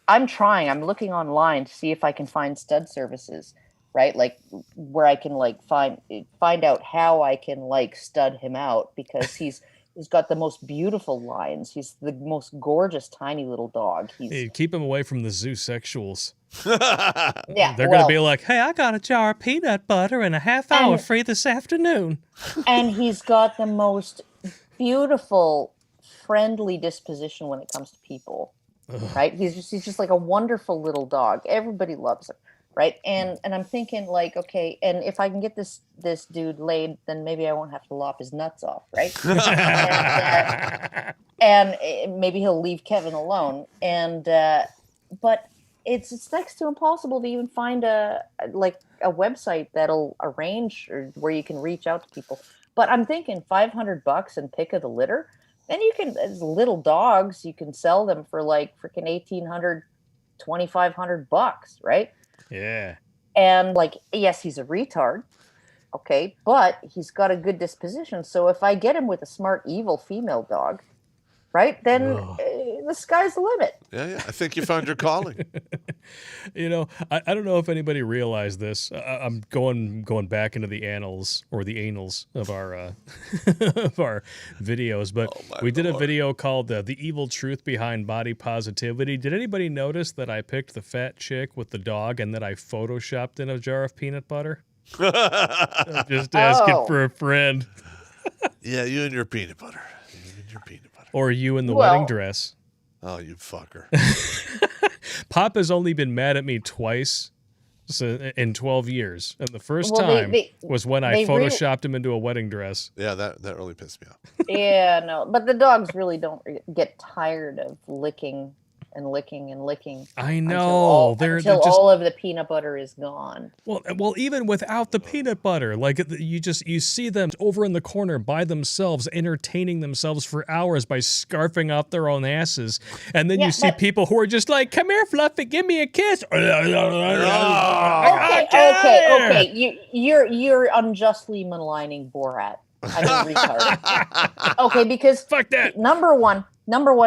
I'm looking online to see if I can find stud services, right? Like where I can like find out how I can like stud him out, because he's got the most beautiful lines. He's the most gorgeous tiny little dog. Hey, keep him away from the zoo sexuals. Yeah, they're gonna be like, "Hey, I got a jar of peanut butter and a half hour free this afternoon." And he's got the most beautiful, friendly disposition when it comes to people. Right? He's just like a wonderful little dog. Everybody loves him. Right? And I'm thinking like, okay, and if I can get this dude laid, then maybe I won't have to lop his nuts off, right? and maybe he'll leave Kevin alone. And but it's next to impossible to even find a website that'll arrange or where you can reach out to people. But I'm thinking $500 and pick of the litter. Then you can, as little dogs, you can sell them for like freaking $1,800, $2,500, right? Yeah. And like, yes, he's a retard. Okay. But he's got a good disposition. So if I get him with a smart, evil female dog, right, then the sky's the limit. Yeah. I think you found your calling. You know, I don't know if anybody realized this. I'm going back into the annals or the anals of our of our videos, but we did a video called "The Evil Truth Behind Body Positivity." Did anybody notice that I picked the fat chick with the dog and that I photoshopped in a jar of peanut butter? I'm just asking for a friend. Yeah, you and your peanut butter. Or you in the wedding dress. Oh, you fucker. Pop has only been mad at me twice in 12 years. And the first time was when I photoshopped him into a wedding dress. Yeah, that really pissed me off. Yeah, no. But the dogs really don't get tired of licking and licking and licking. I know. Until all of the peanut butter is gone. Well, even without the peanut butter, like you see them over in the corner by themselves, entertaining themselves for hours by scarfing out their own asses, and then you see people who are just like, "Come here, Fluffy, give me a kiss." Okay. You're unjustly maligning Borat. I mean, retarded. Okay, because fuck that. Number one,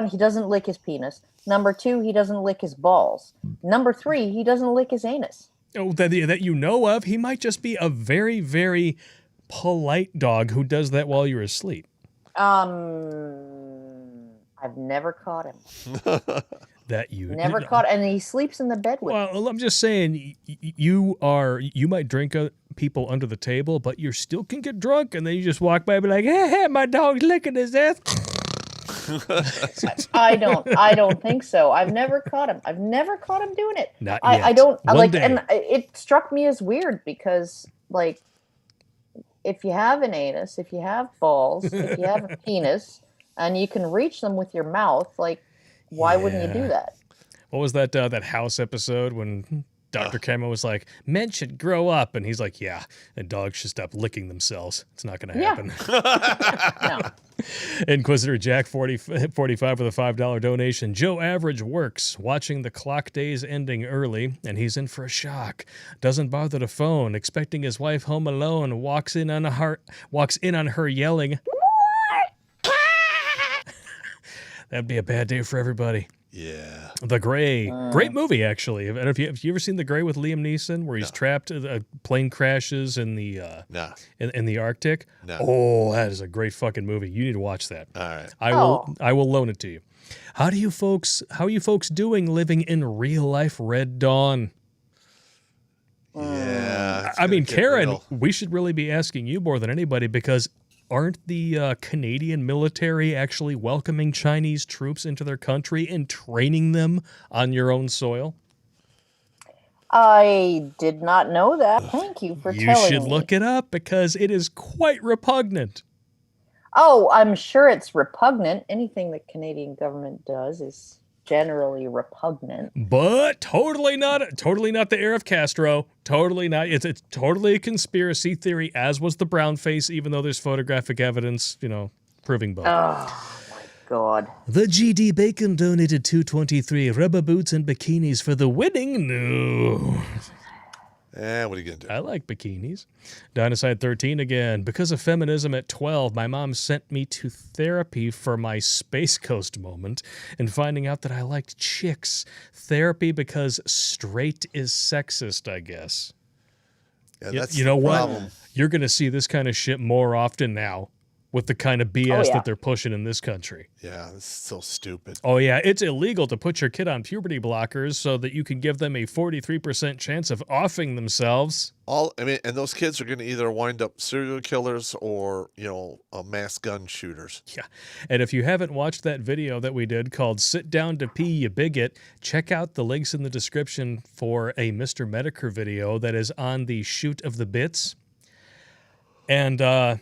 he doesn't lick his penis. Number 2, he doesn't lick his balls. Number 3, he doesn't lick his anus. Oh, that you know of. He might just be a very, very polite dog who does that while you're asleep. I've never caught him. Never caught, and he sleeps in the bed with. Well, I'm just saying, you might drink people under the table, but you still can get drunk, and then you just walk by and be like, "Hey, my dog's licking his ass." I don't think so. I've never caught him. I've never caught him doing it. Not yet. I don't One like, day. and it struck me as weird because, like, if you have an anus, if you have balls, if you have a penis, and you can reach them with your mouth, like, why wouldn't you do that? What was that House episode when Dr. Kemo was like, "Men should grow up," and he's like, "Yeah, and dogs should stop licking themselves. It's not going to happen." No. Inquisitor Jack 45 with a $5 donation. Joe Average works, watching the clock days ending early, and he's in for a shock. Doesn't bother to phone, expecting his wife home alone. Walks in on her yelling. That'd be a bad day for everybody. Yeah. The Gray. Great movie, actually. Have you ever seen The Gray with Liam Neeson, where he's trapped, a plane crashes in the in the Arctic? No. Oh, that is a great fucking movie. You need to watch that. All right. I will loan it to you. How are you folks doing living in real life Red Dawn? Yeah. I mean, Karen, we should really be asking you more than anybody, because aren't the Canadian military actually welcoming Chinese troops into their country and training them on your own soil? I did not know that. Thank you for telling me. You should look it up, because it is quite repugnant. Oh, I'm sure it's repugnant. Anything the Canadian government does is generally repugnant. But totally not the era of Castro. Totally not. It's totally a conspiracy theory, as was the brown face, even though there's photographic evidence, proving both. Oh, my God. The GD Bacon donated $2.23 rubber boots and bikinis for the winning. No. What are you going to do? I like bikinis. Dynaside 13 again. Because of feminism at 12, my mom sent me to therapy for my Space Coast moment and finding out that I liked chicks. Therapy because straight is sexist, I guess. Yeah, that's you know the what? problem. You're going to see this kind of shit more often now, with the kind of BS that they're pushing in this country. Yeah, this is so stupid. Oh, yeah, it's illegal to put your kid on puberty blockers so that you can give them a 43% chance of offing themselves. And those kids are going to either wind up serial killers or, mass gun shooters. Yeah, and if you haven't watched that video that we did called Sit Down to Pee, You Bigot, check out the links in the description for a Mr. Medicare video that is on the Shoot of the Bits. And,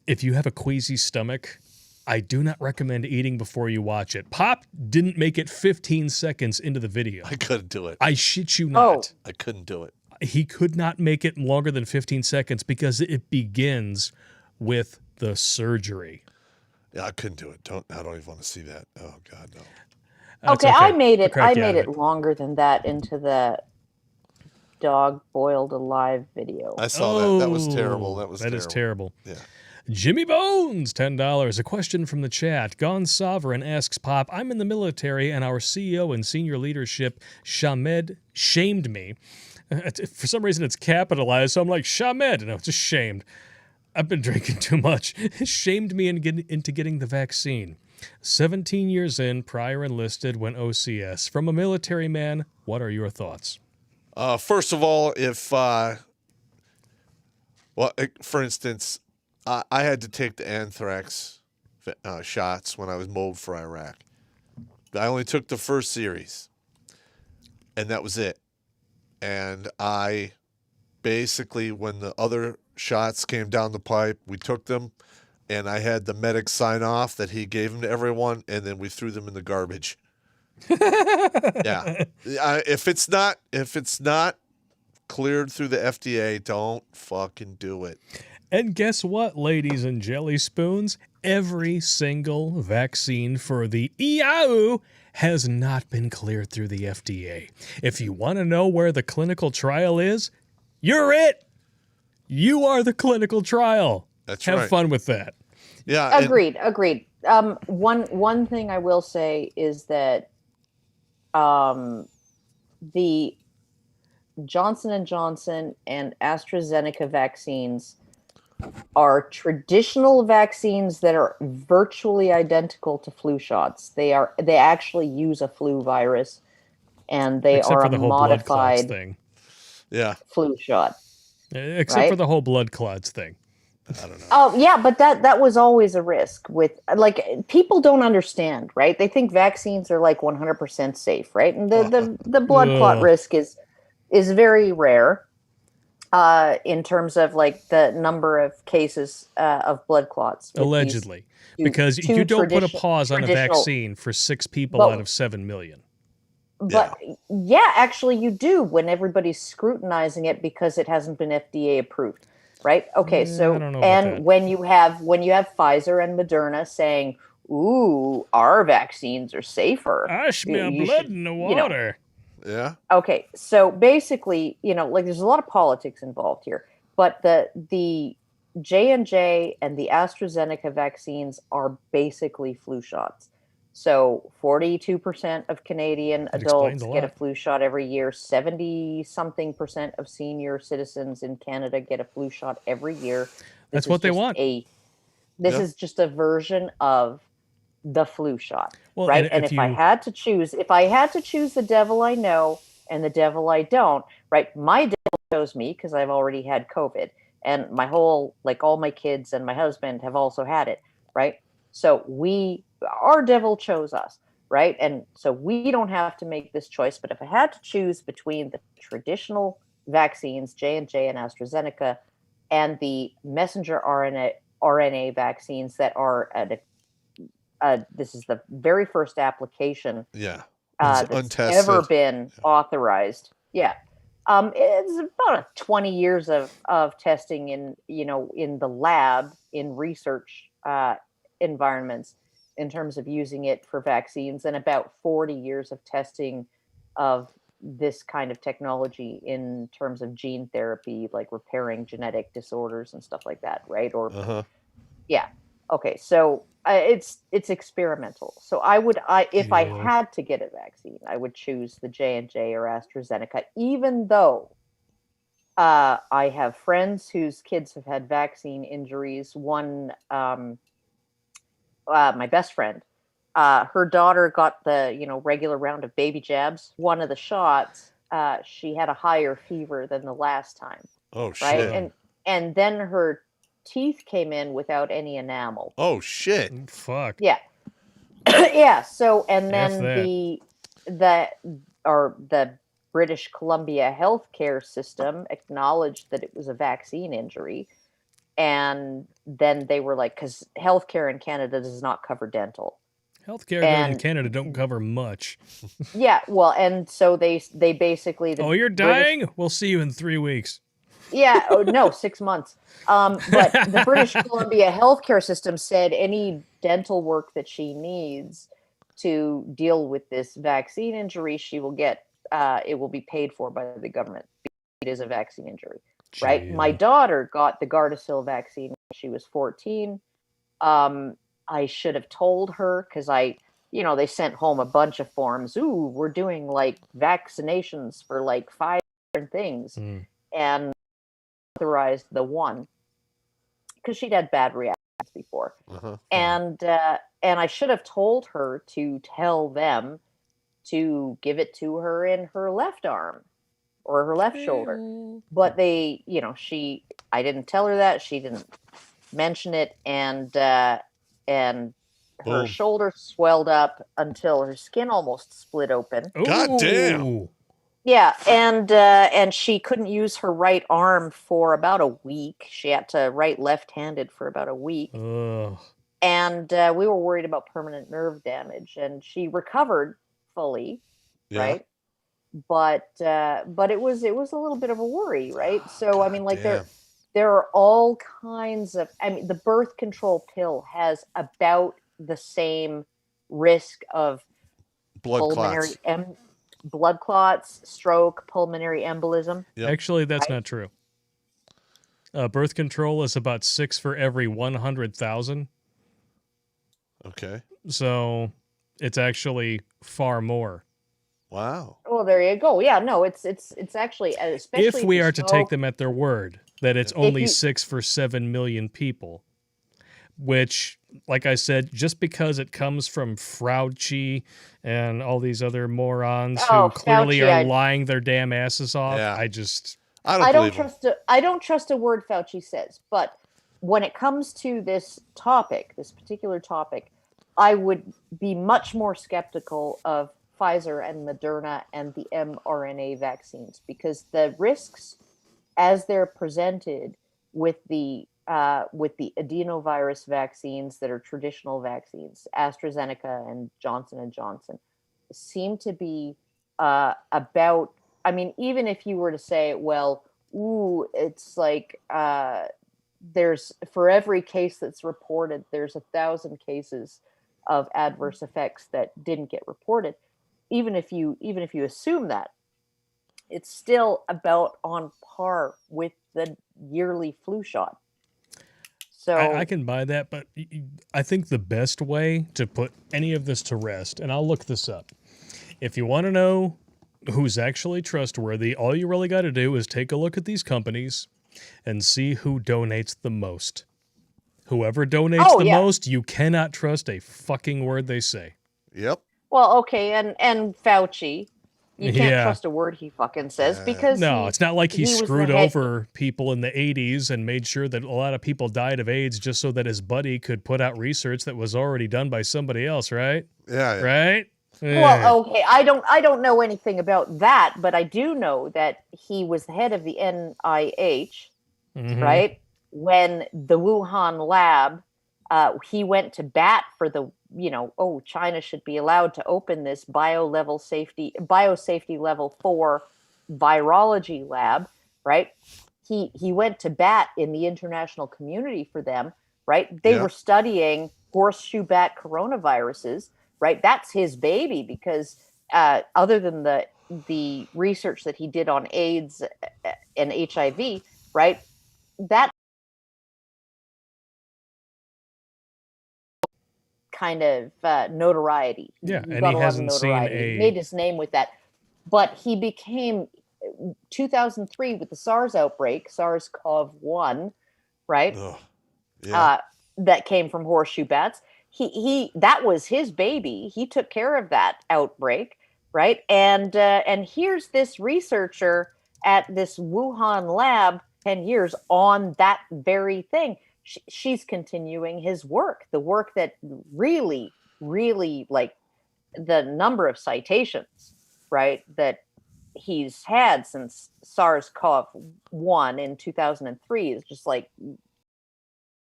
if you have a queasy stomach, I do not recommend eating before you watch it. Pop didn't make it 15 seconds into the video. I couldn't do it. I shit you not. I couldn't do it. He could not make it longer than 15 seconds because it begins with the surgery. Yeah, I couldn't do it. I don't even want to see that. Oh, God, no. That's Okay, I made it. I I made it longer than that into the dog boiled alive video. I saw that. That was terrible. That was terrible. Is terrible. Yeah. Jimmy Bones, $10. A question from the chat. Gone Sovereign asks Popp, I'm in the military and our CEO and senior leadership, Shamed, shamed me. For some reason it's capitalized, so I'm like, Shamed. No, it's just shamed. I've been drinking too much. Shamed me into getting the vaccine. 17 years in, prior enlisted, went OCS. From a military man, what are your thoughts? First of all, for instance, I had to take the anthrax shots when I was mobiled for Iraq. I only took the first series, and that was it. And I basically, when the other shots came down the pipe, we took them, and I had the medic sign off that he gave them to everyone, and then we threw them in the garbage. Yeah. If it's not cleared through the FDA, don't fucking do it. And guess what, ladies and jelly spoons? Every single vaccine for the EAU has not been cleared through the FDA. If you want to know where the clinical trial is, you're it. You are the clinical trial. That's right. Have fun with that. Yeah. Agreed. One thing I will say is that the Johnson & Johnson and AstraZeneca vaccines are traditional vaccines that are virtually identical to flu shots. They actually use a flu virus, and they Except are for a the whole blood clots modified thing. Yeah. flu shot. Except for the whole blood clots thing. I don't know. Oh yeah, but that was always a risk with, like, people don't understand, right? They think vaccines are like 100% safe, right? And the blood clot risk is very rare. In terms of like the number of cases of blood clots. Allegedly. Because you don't put a pause on a vaccine for 6 people out of 7 million. But yeah, actually you do when everybody's scrutinizing it because it hasn't been FDA approved, right? Okay, so and when you have Pfizer and Moderna saying, "Ooh, our vaccines are safer." I smell blood in the water. Yeah. Okay, so basically, like there's a lot of politics involved here, but the J&J and the AstraZeneca vaccines are basically flu shots. So 42% of Canadian adults get a flu shot every year. 70-something% of senior citizens in Canada get a flu shot every year. That's what they want. This is just a version of the flu shot, well, right? And if I had to choose the devil I know and the devil I don't, right? My devil chose me because I've already had COVID, and my whole, like, all my kids and my husband have also had it, right? So our devil chose us, right? And so we don't have to make this choice. But if I had to choose between the traditional vaccines, J&J and AstraZeneca, and the messenger RNA vaccines that are this is the very first application that's untested. ever been authorized. Yeah. It's about 20 years of testing in the lab, in research environments, in terms of using it for vaccines, and about 40 years of testing of this kind of technology in terms of gene therapy, like repairing genetic disorders and stuff like that, right? Or yeah. Okay, so it's experimental. So if I had to get a vaccine, I would choose the J&J or AstraZeneca, even though I have friends whose kids have had vaccine injuries. One, my best friend, her daughter got the regular round of baby jabs. One of the shots, she had a higher fever than the last time. Oh shit! Right, and then her teeth came in without any enamel. Oh shit! Fuck. Yeah. Yeah. So, and then the British Columbia healthcare system acknowledged that it was a vaccine injury, and then they were like, because healthcare in Canada does not cover dental. Healthcare in Canada don't cover much. Yeah. Well, and so they basically. You're dying? We'll see you in 3 weeks. Yeah, no, 6 months. But the British Columbia healthcare system said any dental work that she needs to deal with this vaccine injury, she will get, it will be paid for by the government. It is a vaccine injury, right? My daughter got the Gardasil vaccine she was 14. I should have told her because they sent home a bunch of forms. Ooh, we're doing like vaccinations for like 5 different things, and authorized the one because she'd had bad reactions before. And I should have told her to tell them to give it to her in her left arm or her left shoulder. But I didn't tell her that. She didn't mention it, and her shoulder swelled up until her skin almost split open. God damn. Yeah, and she couldn't use her right arm for about a week. She had to write left-handed for about a week. And we were worried about permanent nerve damage, and she recovered fully, right? But it was a little bit of a worry, right? So I mean, like there are all kinds of. I mean, the birth control pill has about the same risk of blood clots, stroke, pulmonary embolism. Actually, that's not true. Birth control is about 6 for every 100,000. Okay. So it's actually far more. Wow. Well, there you go. Yeah, no, it's actually, especially if we are to take them at their word that it's only 6 for 7 million people, which, like I said, just because it comes from Fauci and all these other morons who clearly are lying their damn asses off, I don't trust a word Fauci says. But when it comes to this particular topic, I would be much more skeptical of Pfizer and Moderna and the mRNA vaccines, because the risks as they're presented with the adenovirus vaccines that are traditional vaccines, AstraZeneca and Johnson & Johnson, seem to be about, I mean, even if you were to say, well, it's like there's, for every case that's reported, there's 1,000 cases of adverse effects that didn't get reported. Even if you assume that, it's still about on par with the yearly flu shot. So I can buy that, but I think the best way to put any of this to rest, and I'll look this up, if you want to know who's actually trustworthy, all you really got to do is take a look at these companies and see who donates the most. Whoever donates the most, you cannot trust a fucking word they say. Yep. Well, okay, and Fauci, you can't trust a word he fucking says, because it's not like he screwed over people in the 80s and made sure that a lot of people died of AIDS just so that his buddy could put out research that was already done by somebody else, right? Yeah. Right? Well, okay, I don't know anything about that, but I do know that he was the head of the NIH, right? When the Wuhan lab, he went to bat for the, China should be allowed to open this biosafety level 4 virology lab, right? He went to bat in the international community for them, right? They were studying horseshoe bat coronaviruses, right? That's his baby, because other than the research that he did on AIDS and HIV, right? That kind of notoriety. Yeah, and he hasn't seen He made his name with that. But he became, 2003 with the SARS outbreak, SARS-CoV-1, right? That came from horseshoe bats. He that was his baby. He took care of that outbreak, right? And here's this researcher at this Wuhan lab 10 years on that very thing. She's continuing his work, the work that really, really, like, the number of citations, right, that he's had since SARS-CoV-1 in 2003 is just like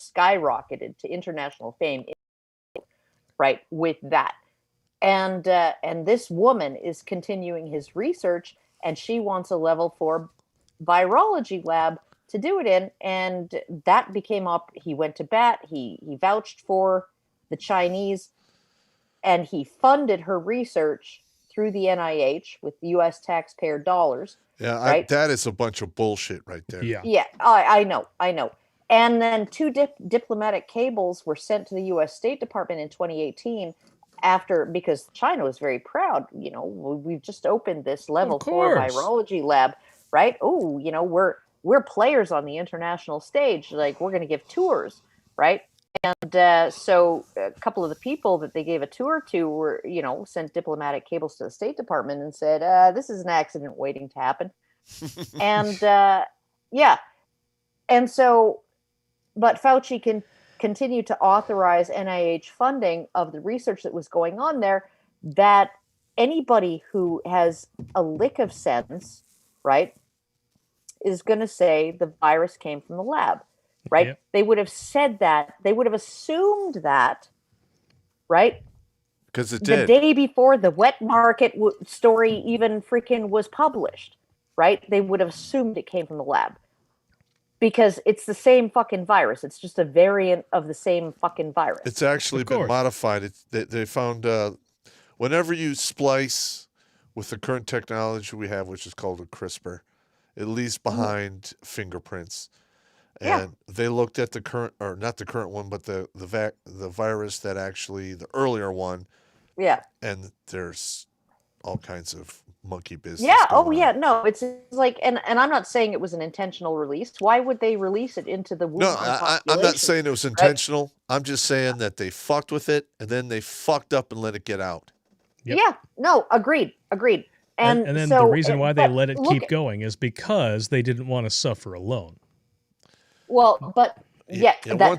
skyrocketed to international fame, right, with that. And this woman is continuing his research, and she wants a level 4 virology lab to do it in, and that became up. He went to bat. He vouched for the Chinese, and he funded her research through the NIH with U.S. taxpayer dollars. Yeah, right? That is a bunch of bullshit right there. Yeah, I know. And then two diplomatic cables were sent to the U.S. State Department in 2018 because China was very proud. You know, we've just opened this level 4 virology lab, right? Oh, you know, we're players on the international stage. Like, we're going to give tours, right? And so a couple of the people that they gave a tour to were, you know, sent diplomatic cables to the State Department and said, this is an accident waiting to happen. And yeah. And so, but Fauci can continue to authorize NIH funding of the research that was going on there, that anybody who has a lick of sense, right, is going to say the virus came from the lab. Right? Yep. They would have said that. They would have assumed that, right? Because it did. The day before the wet market story even freaking was published, right? They would have assumed it came from the lab. Because it's the same fucking virus. It's just a variant of the same fucking virus. It's actually been modified. They found whenever you splice with the current technology we have, which is called a CRISPR, it leaves behind fingerprints. And they looked at the current, or not the current one, but the virus that actually, the earlier one. Yeah. And there's all kinds of monkey business. Yeah. Oh, yeah. No, it's like, and I'm not saying it was an intentional release. Why would they release it into the Wuhan population? I'm not saying it was intentional. Right? I'm just saying that they fucked with it, and then they fucked up and let it get out. Yep. Yeah. No, agreed. And then so, the reason why they let it keep going is because they didn't want to suffer alone. Well, but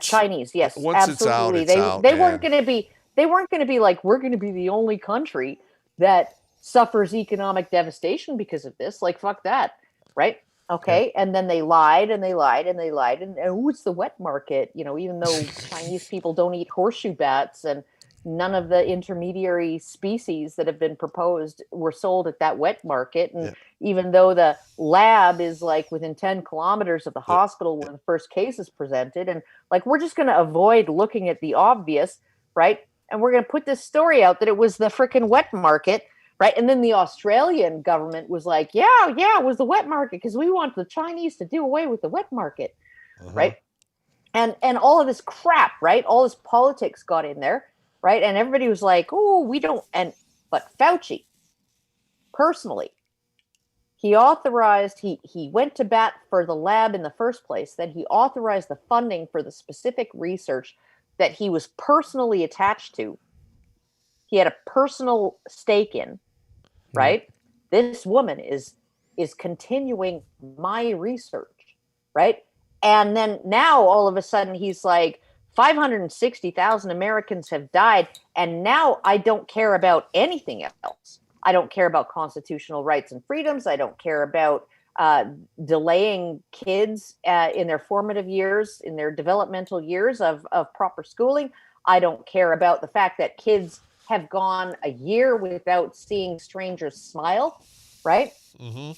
Chinese, yes, once absolutely. It's out, they weren't going to be. They weren't going to be like, we're going to be the only country that suffers economic devastation because of this. Like, fuck that, right? Okay, and then they lied and they lied and they lied, and it's the wet market. You know, even though Chinese people don't eat horseshoe bats and none of the intermediary species that have been proposed were sold at that wet market. And even though the lab is like within 10 kilometers of the hospital when the first case is presented, and like, we're just going to avoid looking at the obvious, right? And we're going to put this story out that it was the freaking wet market, right? And then the Australian government was like, yeah, it was the wet market because we want the Chinese to do away with the wet market, right? And all of this crap, right? All this politics got in there. Right. And everybody was like, oh, we don't. But Fauci, personally, he authorized, he went to bat for the lab in the first place. Then he authorized the funding for the specific research that he was personally attached to. He had a personal stake in. Right. This woman is continuing my research. Right. And then now all of a sudden he's like, 560,000 Americans have died, and now I don't care about anything else. I don't care about constitutional rights and freedoms. I don't care about delaying kids in their formative years, in their developmental years of proper schooling. I don't care about the fact that kids have gone a year without seeing strangers smile, right?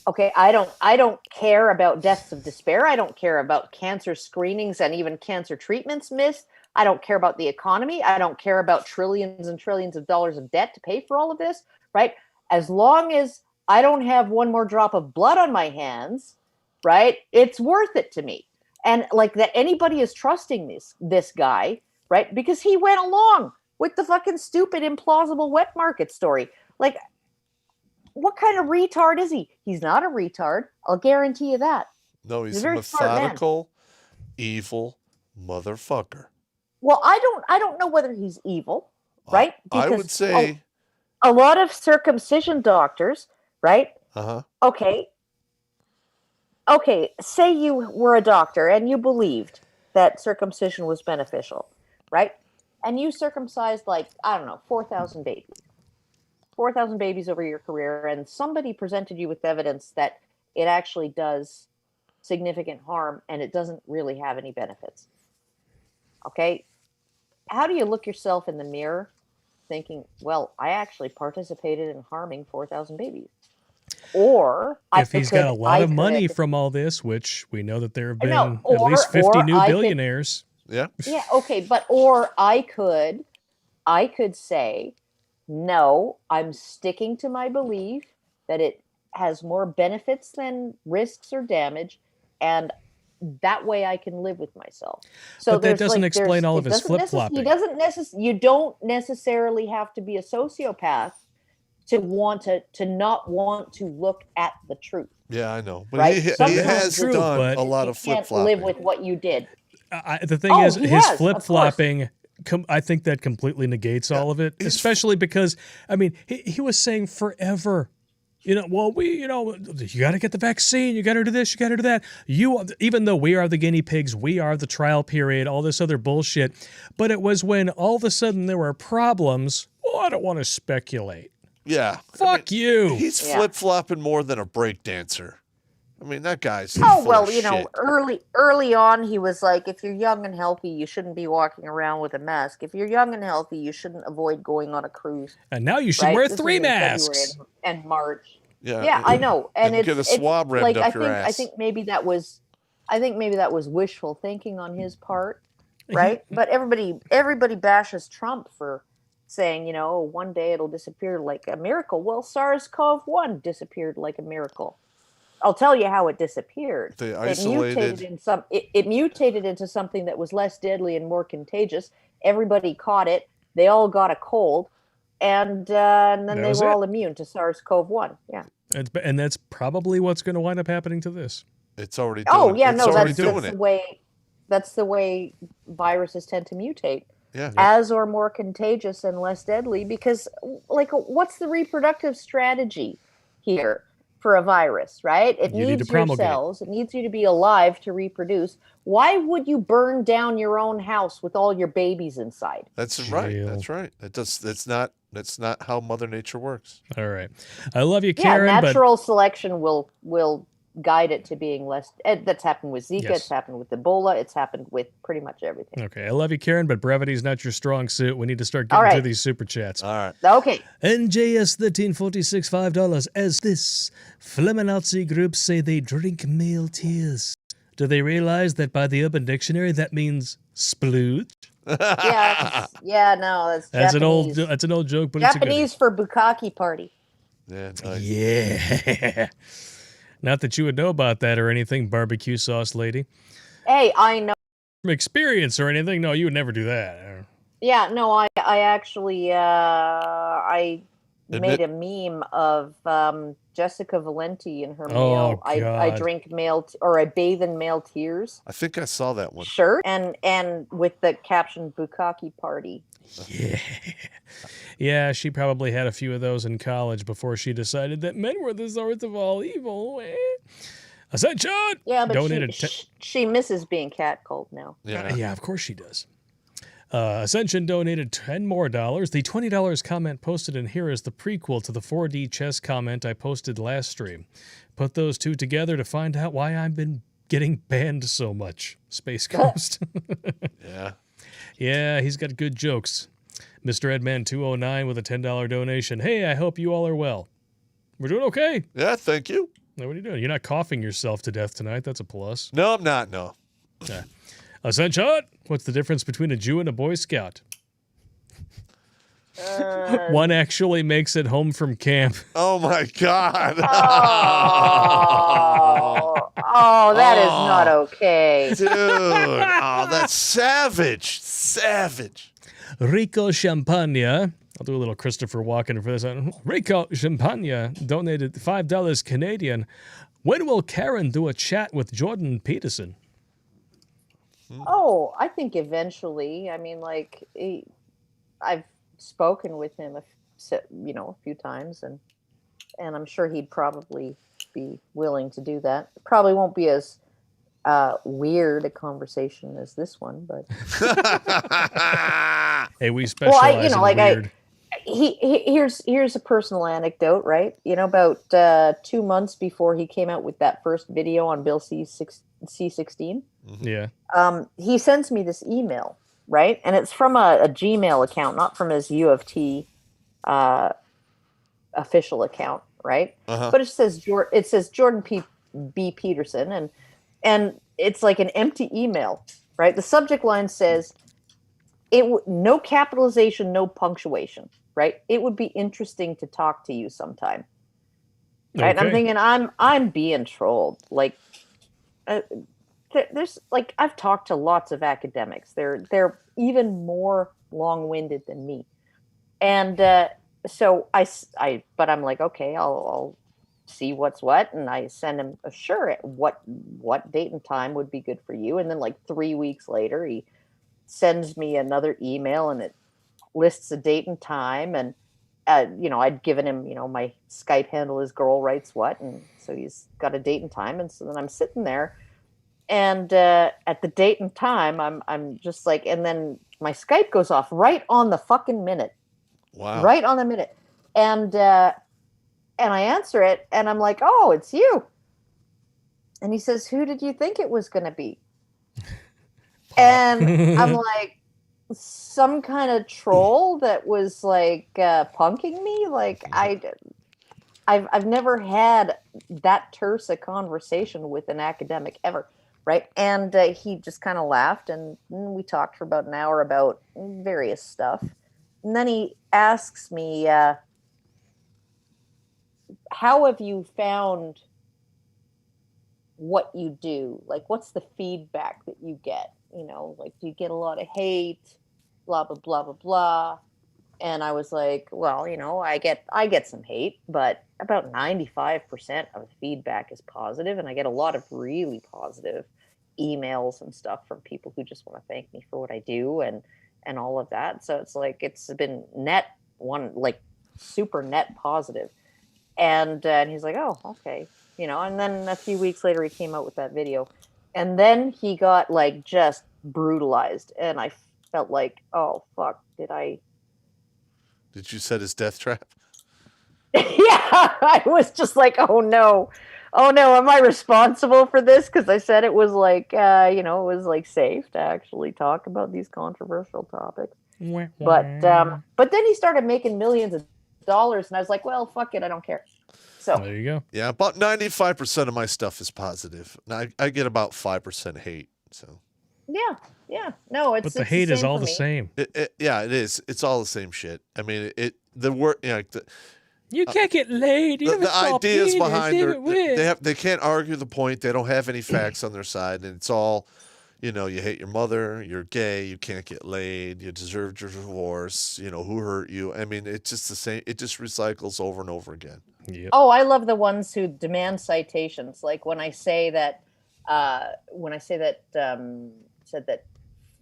Okay, I don't care about deaths of despair. I don't care about cancer screenings and even cancer treatments missed. I don't care about the economy. I don't care about trillions and trillions of dollars of debt to pay for all of this, right? As long as I don't have one more drop of blood on my hands, right? It's worth it to me. And like that anybody is trusting this guy, right? Because he went along with the fucking stupid, implausible wet market story. Like, what kind of retard is he? He's not a retard. I'll guarantee you that. No, he's a methodical, evil motherfucker. Well, I don't know whether he's evil, right? I would say a lot of circumcision doctors, right? Okay, say you were a doctor and you believed that circumcision was beneficial, right? And you circumcised, like, I don't know, 4,000 babies. 4,000 babies over your career, and somebody presented you with evidence that it actually does significant harm and it doesn't really have any benefits. Okay? How do you look yourself in the mirror thinking, well, I actually participated in harming 4,000 babiys? Or if he's got a lot of money from all this, which we know that there have been at least 50 new billionaires. Yeah, okay, but or I could say, no, I'm sticking to my belief that it has more benefits than risks or damage, and that way I can live with myself. So but that doesn't explain all of his flip-flopping. You don't necessarily have to be a sociopath to not want to look at the truth. Yeah, I know. But right? he has done a lot of flip-flopping. Live with what you did. The thing is, his flip-flopping, I think that completely negates all of it, especially because, I mean, he was saying forever, you got to get the vaccine, you got to do this, you got to do that. Even though we are the guinea pigs, we are the trial period, all this other bullshit. But it was when all of a sudden there were problems, I don't want to speculate. Yeah. Fuck you. He's flip-flopping more than a break dancer. I mean, that guy's early on, he was like, if you're young and healthy, you shouldn't be walking around with a mask. If you're young and healthy, you shouldn't avoid going on a cruise. And now you should wear 3 masks. February and March. Yeah, I know. And get a swab rammed up your ass. I think maybe that was wishful thinking on his part, right? But everybody bashes Trump for saying, one day it'll disappear like a miracle. Well, SARS-CoV-1 disappeared like a miracle. I'll tell you how it disappeared. They isolated. It mutated into something that was less deadly and more contagious. Everybody caught it. They all got a cold, and then they were all immune to SARS-CoV-1. Yeah. And that's probably what's going to wind up happening to this. It's already doing that's the way viruses tend to mutate. Yeah. As or more contagious and less deadly, because what's the reproductive strategy here for a virus, right? It needs your cells. It needs you to be alive to reproduce. Why would you burn down your own house with all your babies inside? That's right. That's right. That's not how Mother Nature works. All right. I love you, Karen. Natural selection will guide it to being less. That's happened with Zika. Yes. It's happened with Ebola. It's happened with pretty much everything. Okay. I love you, Karen, but brevity is not your strong suit. We need to start getting to these super chats. All right. Okay. NJS 1346 $5 as this Fleminazi group say they drink male tears. Do they realize that by the Urban Dictionary that means splooge? No, that's Japanese. That's an old joke, but Japanese it's for bukkake party. Yeah. Nice. Yeah. Not that you would know about that or anything, barbecue sauce lady. Hey, I know. From experience or anything? No, you would never do that. Yeah, no, I actually I made a meme of Jessica Valenti and her male. I drink male or I bathe in male tears. I think I saw that one. Shirt and with the caption bukkake party. Yeah. Yeah, she probably had a few of those in college before she decided that men were the source of all evil. Ascension! Yeah, but she misses being catcalled now. Yeah, of course she does. Ascension donated $10 more. The $20 comment posted in here is the prequel to the 4D chess comment I posted last stream. Put those two together to find out why I've been getting banned so much. Space Coast. Yeah. Yeah, he's got good jokes. Mr. Edman 209 with a $10 donation. Hey, I hope you all are well. We're doing okay. Yeah, thank you. Now, what are you doing? You're not coughing yourself to death tonight. That's a plus. No, I'm not. No. Yeah. Ascension, what's the difference between a Jew and a Boy Scout? One actually makes it home from camp. Oh, my God. That is not okay. Dude. Oh, that's savage. Savage. Rico Champagne. I'll do a little Christopher Walken for this. Rico Champagne donated $5 Canadian. When will Karen do a chat with Jordan Peterson? Oh, I think eventually. I mean, I've spoken with him a few times, and I'm sure he'd probably be willing to do that. It probably won't be as weird a conversation as this one, but hey, we specialize in weird. Here's a personal anecdote, right? About 2 months before he came out with that first video on Bill C-16. Yeah. He sends me this email, right? And it's from a Gmail account, not from his U of T official account, right? Uh-huh. But it says Jordan B. Peterson, and it's like an empty email, right? The subject line says, no capitalization, no punctuation, right? It would be interesting to talk to you sometime. Right? Okay. I'm thinking I'm being trolled. there's like, I've talked to lots of academics. They're even more long-winded than me. And so but I'm like, okay, I'll see what's what. And I send him what date and time would be good for you. And then like 3 weeks later, he sends me another email and it lists a date and time. And, I'd given him, my Skype handle is Girl Writes What. And so he's got a date and time. And so then I'm sitting there and at the date and time, I'm just like, and then my Skype goes off right on the fucking minute. Wow. Right on the minute. And I answer it and I'm like, oh, it's you. And he says, who did you think it was going to be? And I'm like, some kind of troll that was like punking me. Like I've never had that terse a conversation with an academic ever. Right. And he just kind of laughed and we talked for about an hour about various stuff. And then he asks me, how have you found what you do? Like, what's the feedback that you get? Like, do you get a lot of hate? Blah, blah, blah, blah, blah. And I was like, well, I get some hate, but about 95% of the feedback is positive. And I get a lot of really positive emails and stuff from people who just want to thank me for what I do and all of that. So it's like, it's been super net positive. And he's like, oh, okay. And then a few weeks later, he came out with that video. And then he got like just brutalized. And I felt like, oh, fuck, did you set his death trap? Yeah, I was just like, oh no, am I responsible for this? Because I said it was like, it was like safe to actually talk about these controversial topics. But then he started making millions of dollars, and I was like, well, fuck it, I don't care. So there you go. Yeah, about 95% of my stuff is positive. And I get about 5% hate. So yeah, no, but the hate is all the same. Yeah, it is. It's all the same shit. I mean, you can't get laid. The ideas behind they can't argue the point. They don't have any facts on their side, and it's all, you hate your mother, you're gay, you can't get laid, you deserved your divorce, who hurt you. I mean, it's just the same. It just recycles over and over again. Yep. Oh, I love the ones who demand citations. Like when I say that, said that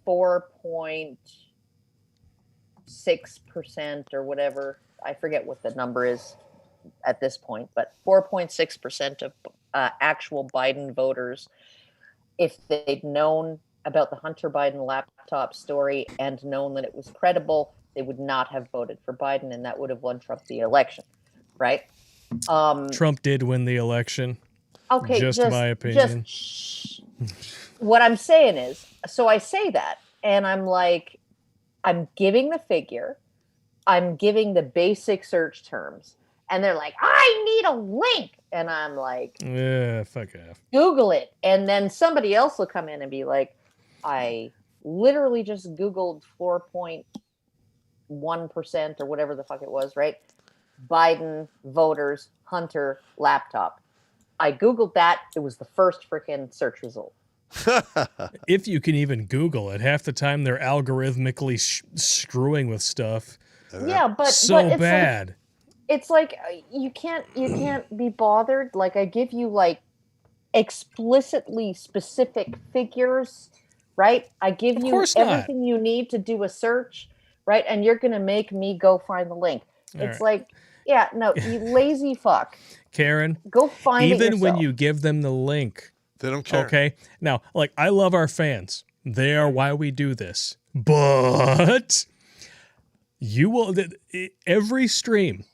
4.6% or whatever. I forget what the number is at this point, but 4.6% of actual Biden voters, if they'd known about the Hunter Biden laptop story and known that it was credible, they would not have voted for Biden, and that would have won Trump the election, right? Trump did win the election. Okay, just my opinion. What I'm saying is, so I say that, and I'm like, I'm giving the figure, I'm giving the basic search terms, and they're like, I need a link. And I'm like, yeah, fuck off. Google it. And then somebody else will come in and be like, I literally just Googled 4.1% or whatever the fuck it was, right? Biden voters, Hunter laptop. I Googled that. It was the first freaking search result. If you can even Google it, half the time they're algorithmically screwing with stuff. Yeah, but it's bad. Like, it's like you can't be bothered. Like I give you like explicitly specific figures, right? I give you everything you need to do a search, right? And you're gonna make me go find the link. It's like, yeah, no, you lazy fuck. Karen, go find it even yourself. when you give them the link, they don't care. Okay, now, like, I love our fans. They are why we do this. But you will, every stream,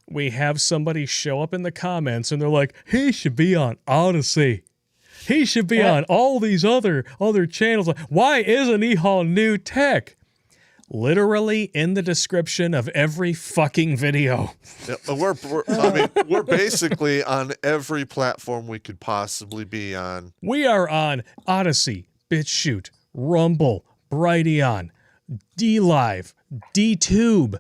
we have somebody show up in the comments and they're like, he should be on Odyssey. He should be on all these other channels. Why isn't he on New Tech? Literally in the description of every fucking video. Yeah, we're basically on every platform we could possibly be on. We are on Odyssey, BitChute, Rumble, Brighteon, DLive, DTube,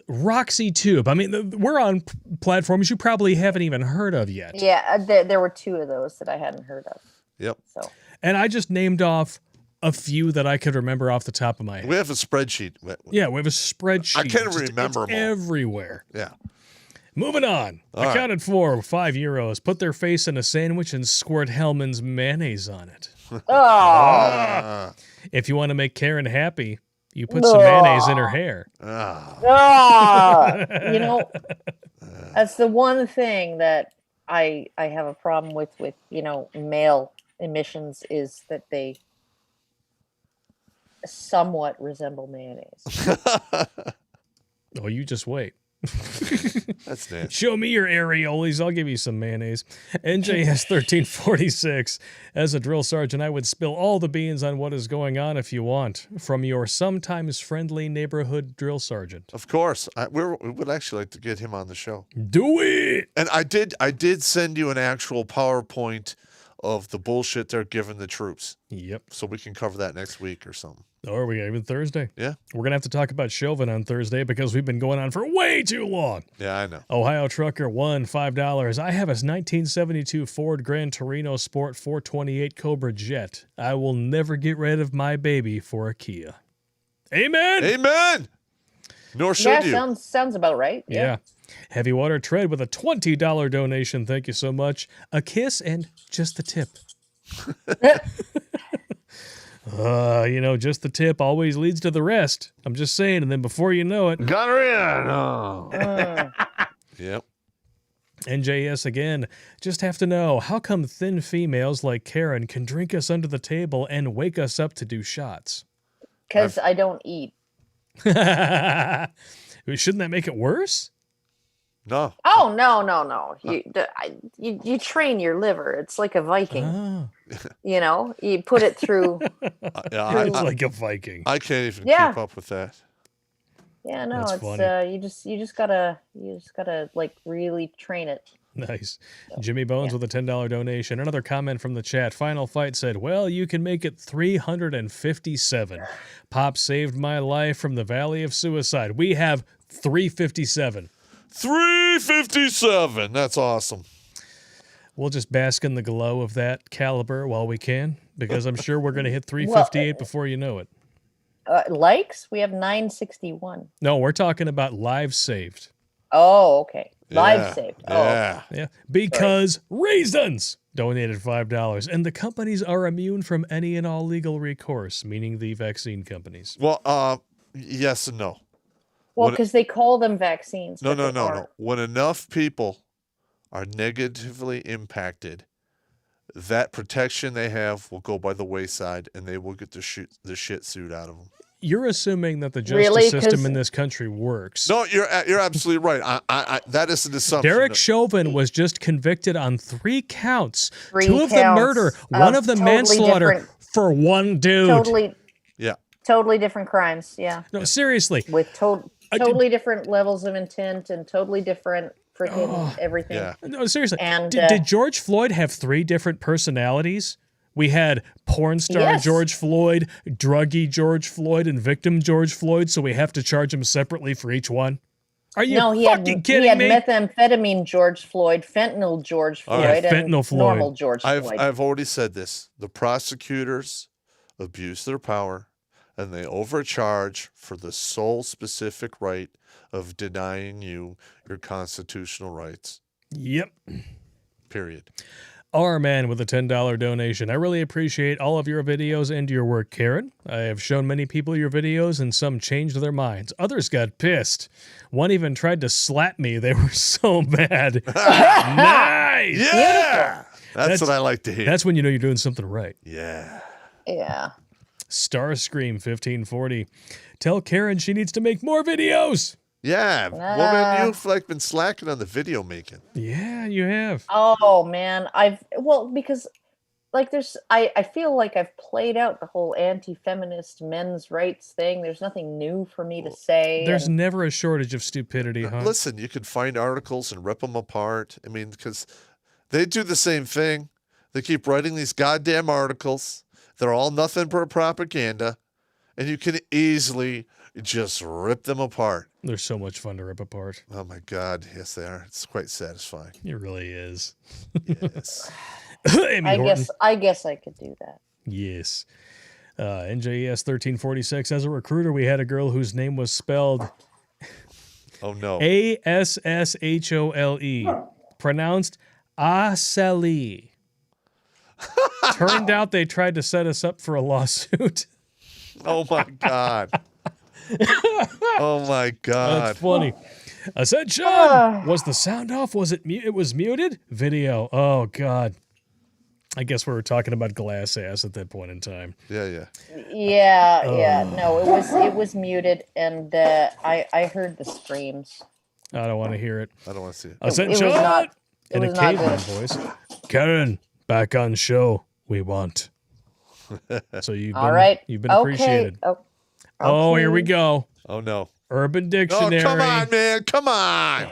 RoxyTube. I mean, we're on platforms you probably haven't even heard of yet. Yeah, there were two of those that I hadn't heard of. Yep. So. And I just named off a few that I could remember off the top of my head. We have a spreadsheet. Yeah, we have a spreadsheet. I can't remember them all. Everywhere. Yeah. Moving on. All I counted for €5. Put their face in a sandwich and squirt Hellman's mayonnaise on it. Oh. If you want to make Karen happy, you put some mayonnaise in her hair. You know, that's the one thing that I have a problem with male emissions is that they somewhat resemble mayonnaise. Oh, you just wait. That's nasty. Show me your areolas. I'll give you some mayonnaise. NJS 1346. As a drill sergeant, I would spill all the beans on what is going on if you want. From your sometimes friendly neighborhood drill sergeant. Of course. We would actually like to get him on the show. Do it! And I did send you an actual PowerPoint of the bullshit they're giving the troops. Yep. So we can cover that next week or something. Or we got even Thursday. Yeah. We're going to have to talk about Chauvin on Thursday because we've been going on for way too long. Yeah, I know. Ohio trucker won $5. I have a 1972 Ford Gran Torino Sport 428 Cobra Jet. I will never get rid of my baby for a Kia. Amen. Amen. Nor should you. Sounds about right. Yeah. Heavy Water Tread with a $20 donation. Thank you so much. A kiss and just the tip. Just the tip always leads to the rest. I'm just saying. And then before you know it. Gonorrhea. Yep. NJS again. Just have to know, how come thin females like Karen can drink us under the table and wake us up to do shots? Because I don't eat. Shouldn't that make it worse? No. Oh, no. You train your liver. It's like a Viking. You put it through. It's like a Viking. I can't even keep up with that. Yeah, no, That's it's funny. you just gotta like really train it. Nice. Jimmy Bones with a $10 donation. Another comment from the chat. Final Fight said, well, you can make it 357. Pop saved my life from the valley of suicide. We have 357. 357. That's awesome. We'll just bask in the glow of that caliber while we can, because I'm sure we're going to hit 358 before you know it. Likes? We have 961. No, we're talking about lives saved. Oh, okay. Lives saved. Yeah. Yeah. Because reasons donated $5. And the companies are immune from any and all legal recourse, meaning the vaccine companies. Well, yes and no. Well, because they call them vaccines. No. When enough people are negatively impacted, that protection they have will go by the wayside, and they will get the shit suit out of them. You're assuming that the justice system in this country works. No, you're absolutely right. I that is an assumption. Derek Chauvin was just convicted on 3 counts. 3 2 of the counts murder, 1 of the totally manslaughter for 1 dude. Totally different crimes. Yeah. No, seriously. With totally different levels of intent and totally different freaking everything. Yeah. No, seriously. And did George Floyd have 3 different personalities? We had porn star George Floyd, druggy George Floyd, and victim George Floyd, so we have to charge him separately for each one? Are you fucking kidding me? He had methamphetamine George Floyd, fentanyl George Floyd, and fentanyl Floyd. normal George Floyd. I've already said this. The prosecutors abuse their power, and they overcharge for the sole specific right of denying you your constitutional rights. Yep. Period. R Man with a $10 donation. I really appreciate all of your videos and your work, Karen. I have shown many people your videos, and some changed their minds. Others got pissed. One even tried to slap me. They were so mad. Nice! Yeah! That's what I like to hear. That's when you know you're doing something right. Yeah. Yeah. Starscream 1540. Tell Karen she needs to make more videos. Yeah, woman, you've been slacking on the video making. Yeah, you have. Oh man, because I feel like I've played out the whole anti-feminist men's rights thing. There's nothing new for me to say. There's never a shortage of stupidity, huh? Listen, you can find articles and rip them apart. I mean, because they do the same thing. They keep writing these goddamn articles. They're all nothing but propaganda, and you can easily just rip them apart. They're so much fun to rip apart. Oh my God, yes they are. It's quite satisfying. It really is. Yes. Amy Horton. I guess I could do that. Yes. NJES 1346. As a recruiter, we had a girl whose name was spelled Oh, no. Asshole, pronounced Asali. Turned out they tried to set us up for a lawsuit. Oh, my God. Oh, my God. That's funny. I said, Sean, was the sound off? Was it it was muted? Video. Oh, God. I guess we were talking about glass ass at that point in time. Yeah. Yeah. No, it was muted, and I heard the screams. I don't want to hear it. I don't want to see it. I said, It was Sean, not- it in a was not caveman good. voice. Karen, back on show. We want. So you've been, All right. you've been Okay. appreciated. Oh, here we okay. go. Oh, no. Urban Dictionary. Oh, come on, man. Come on.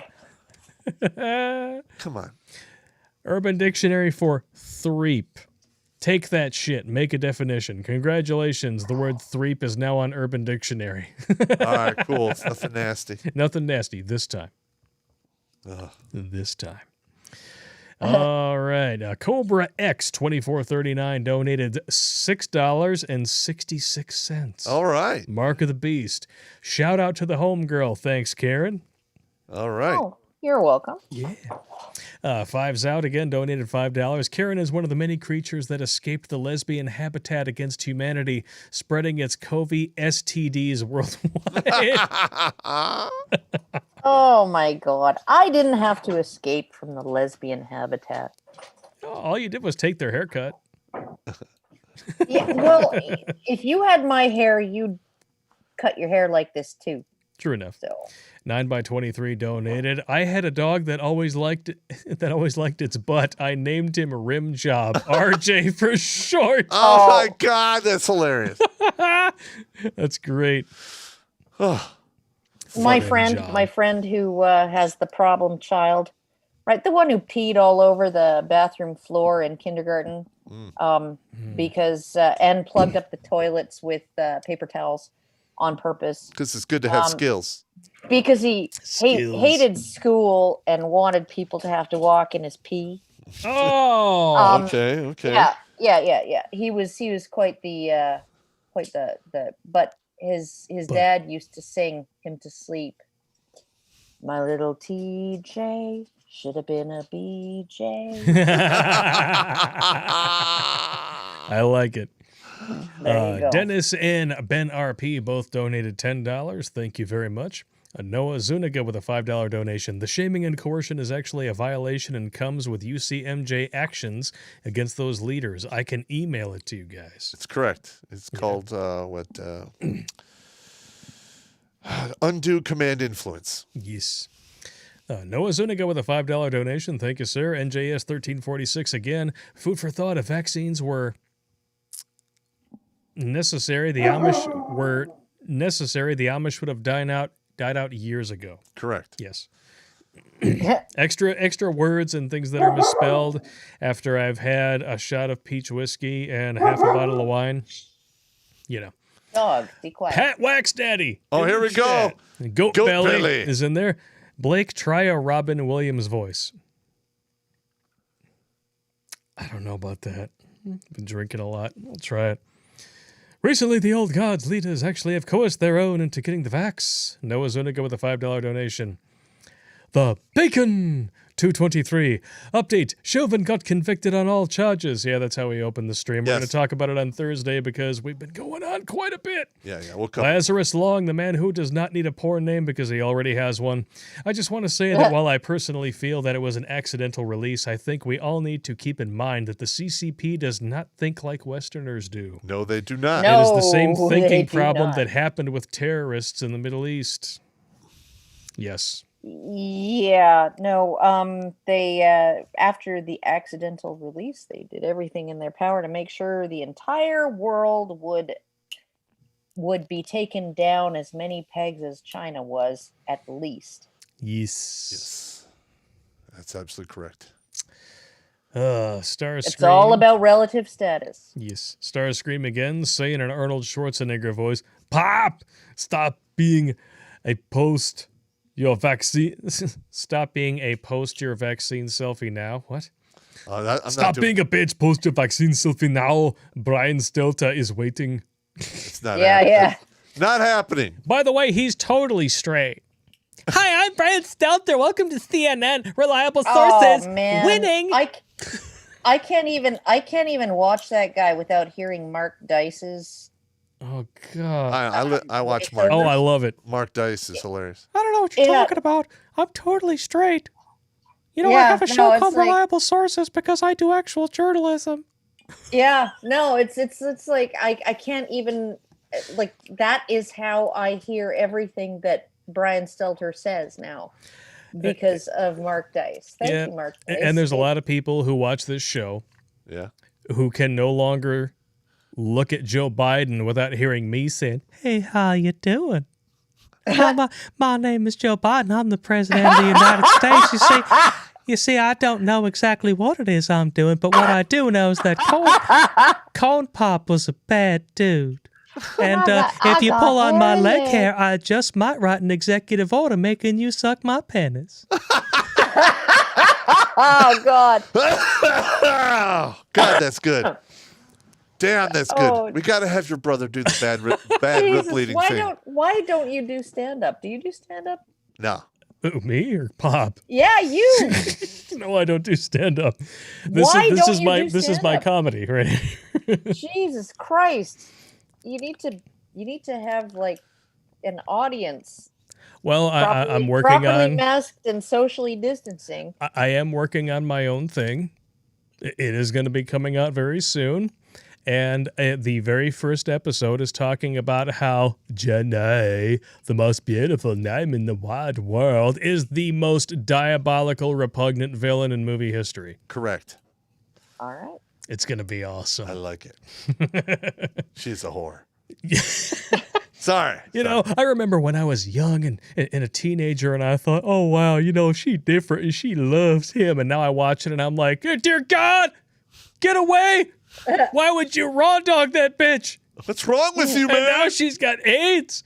Come on. Urban Dictionary for threep. Take that shit. Make a definition. Congratulations. The word threep is now on Urban Dictionary. All right, cool. It's nothing nasty. Nothing nasty this time. Ugh. This time. All right. Cobra X 2439 donated $6.66. All right. Mark of the Beast. Shout out to the homegirl. Thanks, Karen. All right. Oh, you're welcome. Yeah. Fives Out again donated $5. Karen is one of the many creatures that escaped the lesbian habitat against humanity, spreading its COVID STDs worldwide. Oh my God! I didn't have to escape from the lesbian habitat. All you did was take their haircut. Yeah, well, if you had my hair, you'd cut your hair like this too. True enough. So 9x23 donated. I had a dog that always liked its butt. I named him Rim Job. RJ for short. Oh, my God, that's hilarious. That's great. my Fun friend who has the problem child, right? The one who peed all over the bathroom floor in kindergarten, because and plugged up the toilets with paper towels on purpose. Because it's good to have skills. Because he hated school and wanted people to have to walk in his pee. Oh, okay. Yeah. He was quite the but his dad used to sing him to sleep. My little TJ should have been a BJ. I like it. There you go. Dennis and Ben RP both donated $10. Thank you very much. Noah Zuniga with a $5 donation. The shaming and coercion is actually a violation and comes with UCMJ actions against those leaders. I can email it to you guys. It's correct. It's called undue command influence. Yes. Noah Zuniga with a $5 donation. Thank you, sir. NJS 1346 again. Food for thought. If vaccines were necessary, the Amish would have died out years ago. Correct. Yes. extra words and things that are misspelled after I've had a shot of peach whiskey and half a bottle of wine. You know. Dog, be quiet. Pat Wax Daddy. Oh, here we go. Goat Belly is in there. Blake, try a Robin Williams voice. I don't know about that. Been drinking a lot. I'll try it. Recently, the old gods' leaders actually have coerced their own into getting the vax. Noah Zuniga with a $5 donation. The Bacon 223. Update. Chauvin got convicted on all charges. Yeah, that's how we opened the stream. We're going to talk about it on Thursday because we've been going on quite a bit. Yeah, we'll come. Lazarus Long, the man who does not need a porn name because he already has one. I just want to say that while I personally feel that it was an accidental release, I think we all need to keep in mind that the CCP does not think like Westerners do. No, they do not. It is the same No, thinking they do problem not. that happened with terrorists in the Middle East. Yes. Yeah, no, they after the accidental release, they did everything in their power to make sure the entire world would be taken down as many pegs as China was, at least. Yes. That's absolutely correct. Starscream. It's all about relative status. Yes. Starscream again, saying in an Arnold Schwarzenegger voice, Pop! Stop being a post your vaccine. Stop being a post your vaccine selfie now. What? Stop being a bitch. Post your vaccine selfie now. Brian Stelter is waiting. It's not Yeah. Not happening. By the way, he's totally straight. Hi, I'm Brian Stelter. Welcome to CNN. Reliable sources. Oh, man. Winning. I can't even watch that guy without hearing Mark Dice's. Oh God. I watch Mark. Oh, I love it. Mark Dice is hilarious. I don't know what you're talking about. I'm totally straight. You know, I have a show called Reliable Sources because I do actual journalism. Yeah, no, it's like I can't even, like, that is how I hear everything that Brian Stelter says now because of Mark Dice. Thank you, Mark Dice. And there's a lot of people who watch this show who can no longer look at Joe Biden without hearing me saying, "Hey, how you doing? My name is Joe Biden. I'm the president of the United States." You see, I don't know exactly what it is I'm doing, but what I do know is that Corn Pop was a bad dude. And if you pull on my leg hair, I just might write an executive order making you suck my penis. Oh, God. God, that's good. Damn, that's good. We got to have your brother do the bad rip bleeding thing. Why don't you do stand-up? Do you do stand-up? No. Who, me or Pop? Yeah, you. No, I don't do stand-up. This is my comedy, right? Jesus Christ. You need to have, like, an audience. Well, I'm working properly on masked and socially distancing. I am working on my own thing. It is going to be coming out very soon. And the very first episode is talking about how Jenny, the most beautiful name in the wide world, is the most diabolical, repugnant villain in movie history. Correct. All right. It's going to be awesome. I like it. She's a whore. Sorry. You know, I remember when I was young and a teenager, and I thought, oh, wow, you know, she's different and she loves him. And now I watch it and I'm like, dear God, get away. Why would you raw dog that bitch? What's wrong with you, man? And now she's got AIDS,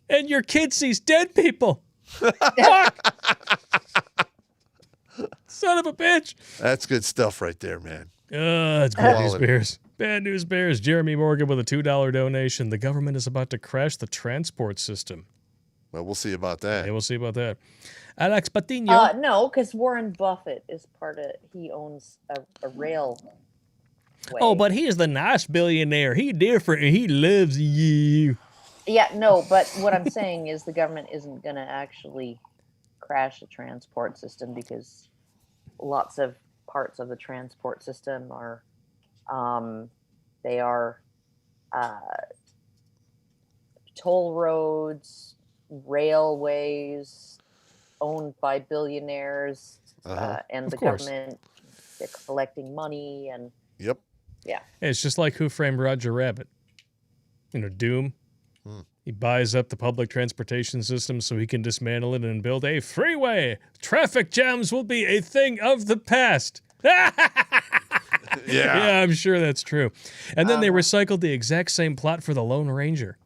and your kid sees dead people. Fuck! Son of a bitch. That's good stuff right there, man. It's Bad News Bears. Bad News Bears. Jeremy Morgan with a $2 donation. The government is about to crash the transport system. Well, we'll see about that. Yeah, we'll see about that. Alex Patino. No, because Warren Buffett is he owns a rail. Oh, but he's the nice billionaire. He different and he loves you. Yeah, no, but what I'm saying is the government isn't going to actually crash the transport system because lots of parts of the transport system are, toll roads, railways owned by billionaires, and the government, they're collecting money and. Yep. Yeah. It's just like Who Framed Roger Rabbit. You know, Doom. He buys up the public transportation system so he can dismantle it and build a freeway. Traffic jams will be a thing of the past. Yeah, I'm sure that's true. And then they recycled the exact same plot for The Lone Ranger.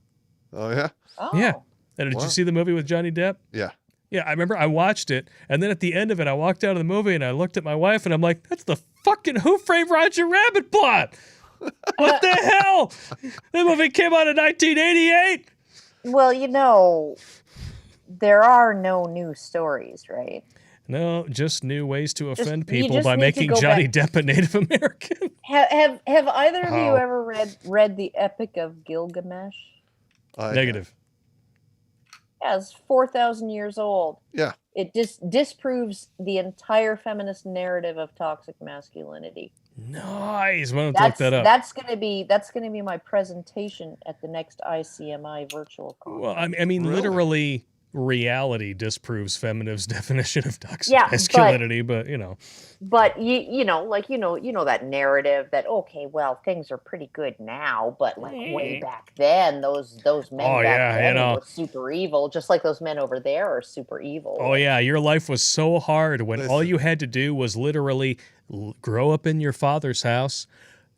Oh, yeah? Oh. Yeah. And did you see the movie with Johnny Depp? Yeah. Yeah, I remember I watched it, and then at the end of it, I walked out of the movie, and I looked at my wife, and I'm like, that's the fucking Who Framed Roger Rabbit plot! What the hell? That movie came out in 1988! Well, you know, there are no new stories, right? No, just new ways to offend you people just by need to making go Johnny back. Depp a Native American. Have either of you ever read the Epic of Gilgamesh? Negative. Yeah, it's 4,000 years old. Yeah. It disproves the entire feminist narrative of toxic masculinity. Nice. Why don't you look that up? That's gonna be my presentation at the next ICMI virtual conference. Well, I mean, Really? literally, reality disproves feminists' definition of toxic masculinity, but you know. But you know that narrative that okay, well, things are pretty good now, but like way back then, those men back then were super evil, just like those men over there are super evil. Oh yeah, your life was so hard when all you had to do was literally grow up in your father's house,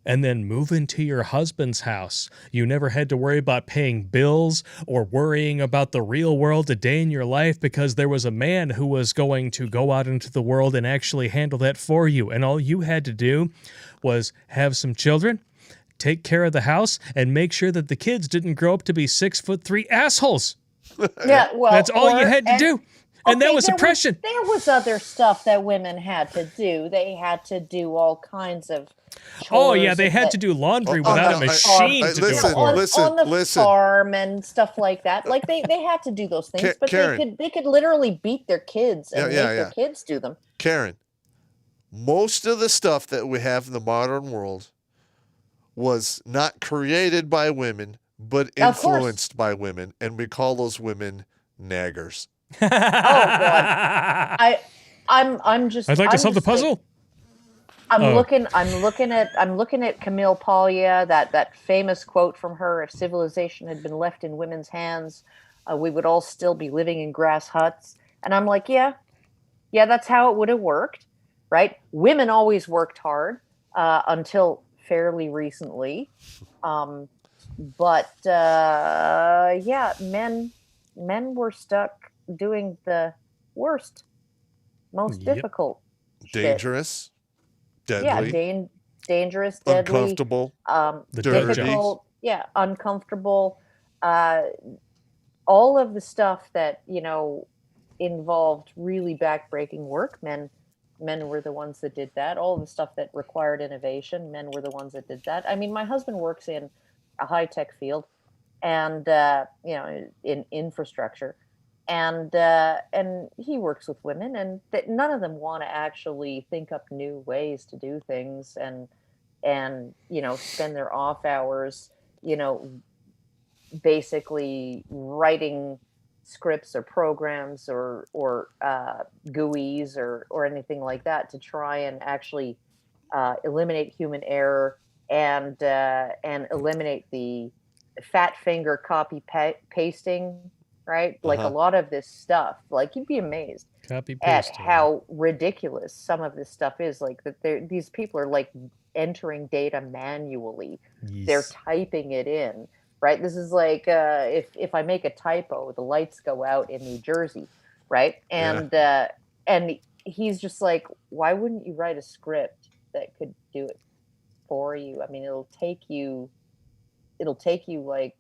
and then move into your husband's house. You never had to worry about paying bills or worrying about the real world a day in your life because there was a man who was going to go out into the world and actually handle that for you. And all you had to do was have some children, take care of the house, and make sure that the kids didn't grow up to be 6'3" assholes. Yeah, well, that's all you had to do. And that was oppression. There was other stuff that women had to do. They had to do all kinds of chores. Oh, yeah, they had to do laundry without a machine to do it for on the farm and stuff like that. Like they had to do those things, but Karen, they could literally beat their kids and make their kids do them. Karen, most of the stuff that we have in the modern world was not created by women, but influenced by women, and we call those women naggers. Oh God, I'm just. I'd like to solve the puzzle. I'm looking at Camille Paglia, that famous quote from her: "If civilization had been left in women's hands, we would all still be living in grass huts." And I'm like, yeah, that's how it would have worked, right? Women always worked hard until fairly recently, but men were stuck doing the worst, most difficult, dangerous, shit. deadly, dangerous, deadly, uncomfortable, difficult, uncomfortable. All of the stuff that involved really backbreaking work. Men were the ones that did that. All the stuff that required innovation, men were the ones that did that. I mean, my husband works in a high-tech field, and in infrastructure, and he works with women, and none of them want to actually think up new ways to do things, and spend their off hours basically writing scripts or programs or GUIs or anything like that to try and actually eliminate human error and eliminate the fat finger copy pasting, right? Like a lot of this stuff, like you'd be amazed at how ridiculous some of this stuff is. Like that, these people are like entering data manually. Yes. They're typing it in, right? This is like if I make a typo, the lights go out in New Jersey, right? And and he's just like, why wouldn't you write a script that could do it for you? I mean, it'll take you like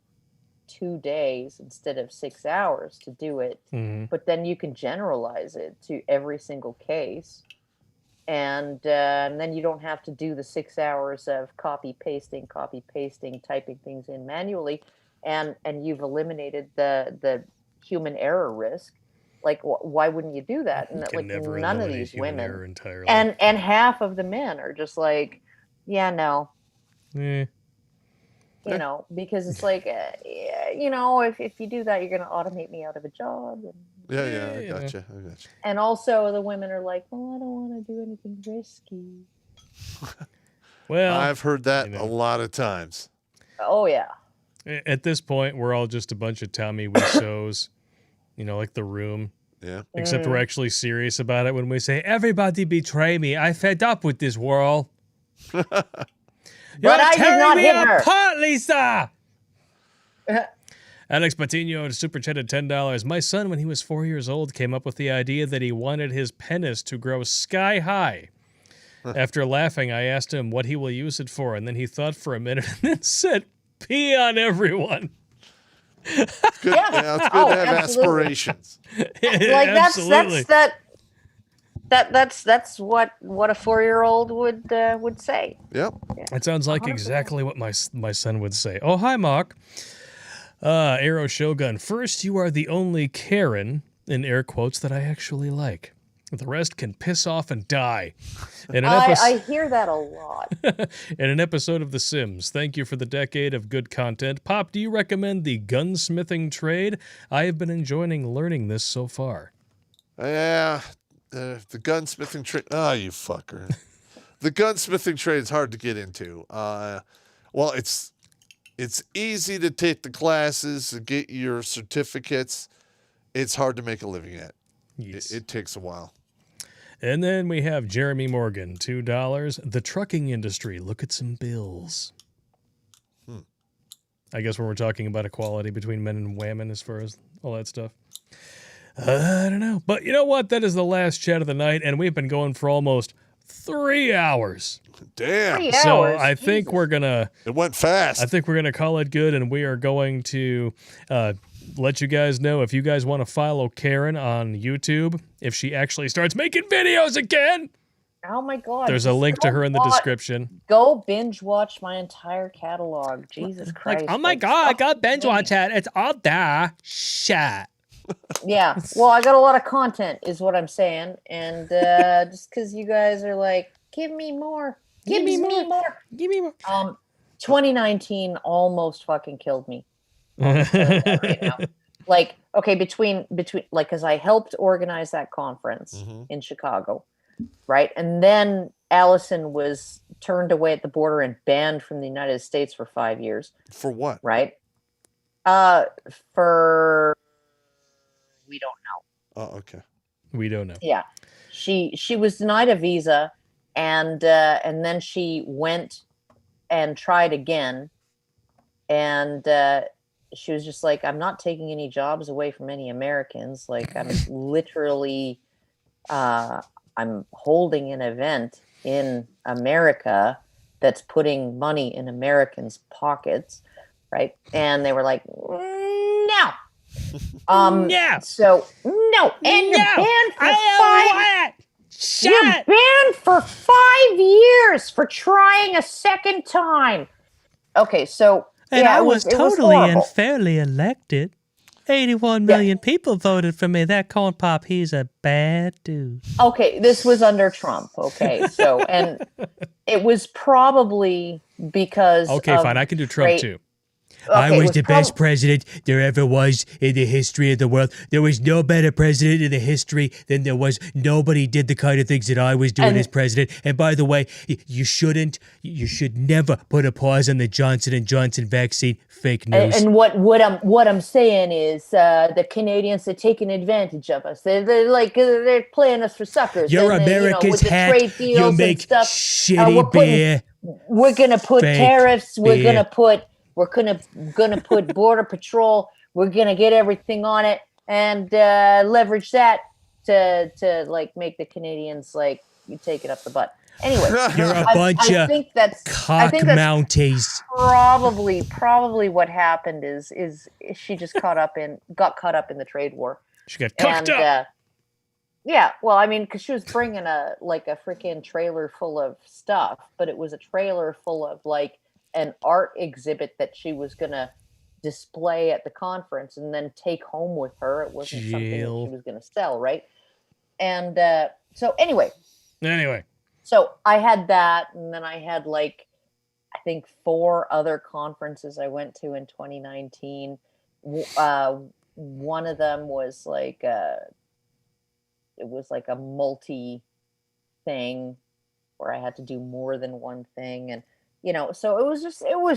2 days instead of 6 hours to do it. Mm-hmm. But then you can generalize it to every single case. And then you don't have to do the 6 hours of copy pasting, typing things in manually. And you've eliminated the human error risk. Like, why wouldn't you do that? And like none of these women and half of the men are just like, yeah, no. Because it's like, if you do that, you're going to automate me out of a job. And, I gotcha. And also the women are like, well, I don't want to do anything risky. Well, I've heard that a lot of times. Oh, yeah. At this point, we're all just a bunch of Tommy Wiseaus, like The Room. Yeah. Except we're actually serious about it when we say, everybody betray me. I fed up with this world. But I did not hit her. Apart, Lisa! Alex Patino super chatted $10. My son, when he was 4 years old, came up with the idea that he wanted his penis to grow sky high. After laughing, I asked him what he will use it for, and then he thought for a minute and then said, pee on everyone. It's good, it's good to have aspirations. Like that's what a 4-year-old would say. Yep. It sounds like 100%. Exactly what my son would say. Oh, hi, Mark. Arrow Shogun. First, you are the only Karen, in air quotes, that I actually like. The rest can piss off and die. I hear that a lot. In an episode of The Sims. Thank you for the decade of good content. Pop, do you recommend the gunsmithing trade? I have been enjoying learning this so far. Yeah. The gunsmithing trade. Oh, you fucker. The gunsmithing trade is hard to get into. Well, it's easy to take the classes and get your certificates. It's hard to make a living at. Yes. It takes a while. And then we have Jeremy Morgan, $2. The trucking industry. Look at some bills. I guess when we're talking about equality between men and women as far as all that stuff. I don't know. But you know what? That is the last chat of the night, and we've been going for almost 3 hours. Damn. 3 So hours, I think Jesus. we're going to... It went fast. I think we're going to call it good, and we are going to let you guys know if you guys want to follow Karen on YouTube, if she actually starts making videos again. Oh my God. There's a link to her in the description. Go binge watch my entire catalog. Jesus Christ. Like, oh my God, I got binge watch that. It's all there. Shit. Yeah. Well, I got a lot of content is what I'm saying. And just because you guys are like, give me more. Give me more. Give me more. 2019 almost fucking killed me. Right now. Like, okay, between like, because I helped organize that conference in Chicago, right? And then Allison was turned away at the border and banned from the United States for 5 years. For what? Right? For we don't know. Oh, okay. We don't know. Yeah, she was denied a visa, and then she went and tried again, and she was just like, I'm not taking any jobs away from any Americans. Like, I'm literally, I'm holding an event in America that's putting money in Americans' pockets, right? And they were like, no. No. So no, and you're banned for 5. You're banned for 5 years for trying a second time. Okay, so And yeah, I was it totally horrible. unfairly elected. 81 million people voted for me. That corn pop, he's a bad dude. Okay, this was under Trump. Okay, so and it was probably because Okay, fine. I can do Trump too. I was the best president there ever was in the history of the world. There was no better president in the history than there was. Nobody did the kind of things that I was doing as president. And by the way, you should never put a pause on the Johnson & Johnson vaccine. Fake news. And what I'm saying is the Canadians are taking advantage of us. They're playing us for suckers. Your And, America's with the hat, trade deals you and make stuff, shitty beer. We're gonna put Fake tariffs. We're beer. gonna put border patrol. We're gonna get everything on it and leverage that to like make the Canadians like you take it up the butt. Anyway, You're a bunch of cock mounties. Probably what happened is she just got caught up in the trade war. She got cocked up. Yeah, well, I mean, because she was bringing a freaking trailer full of stuff, but it was a trailer full of like an art exhibit that she was gonna display at the conference and then take home with her. It wasn't something that she was gonna sell, right? And so anyway. So I had that, and then I had like, I think 4 other conferences I went to in 2019. One of them was like, it was like a multi thing where I had to do more than one thing. And, so it was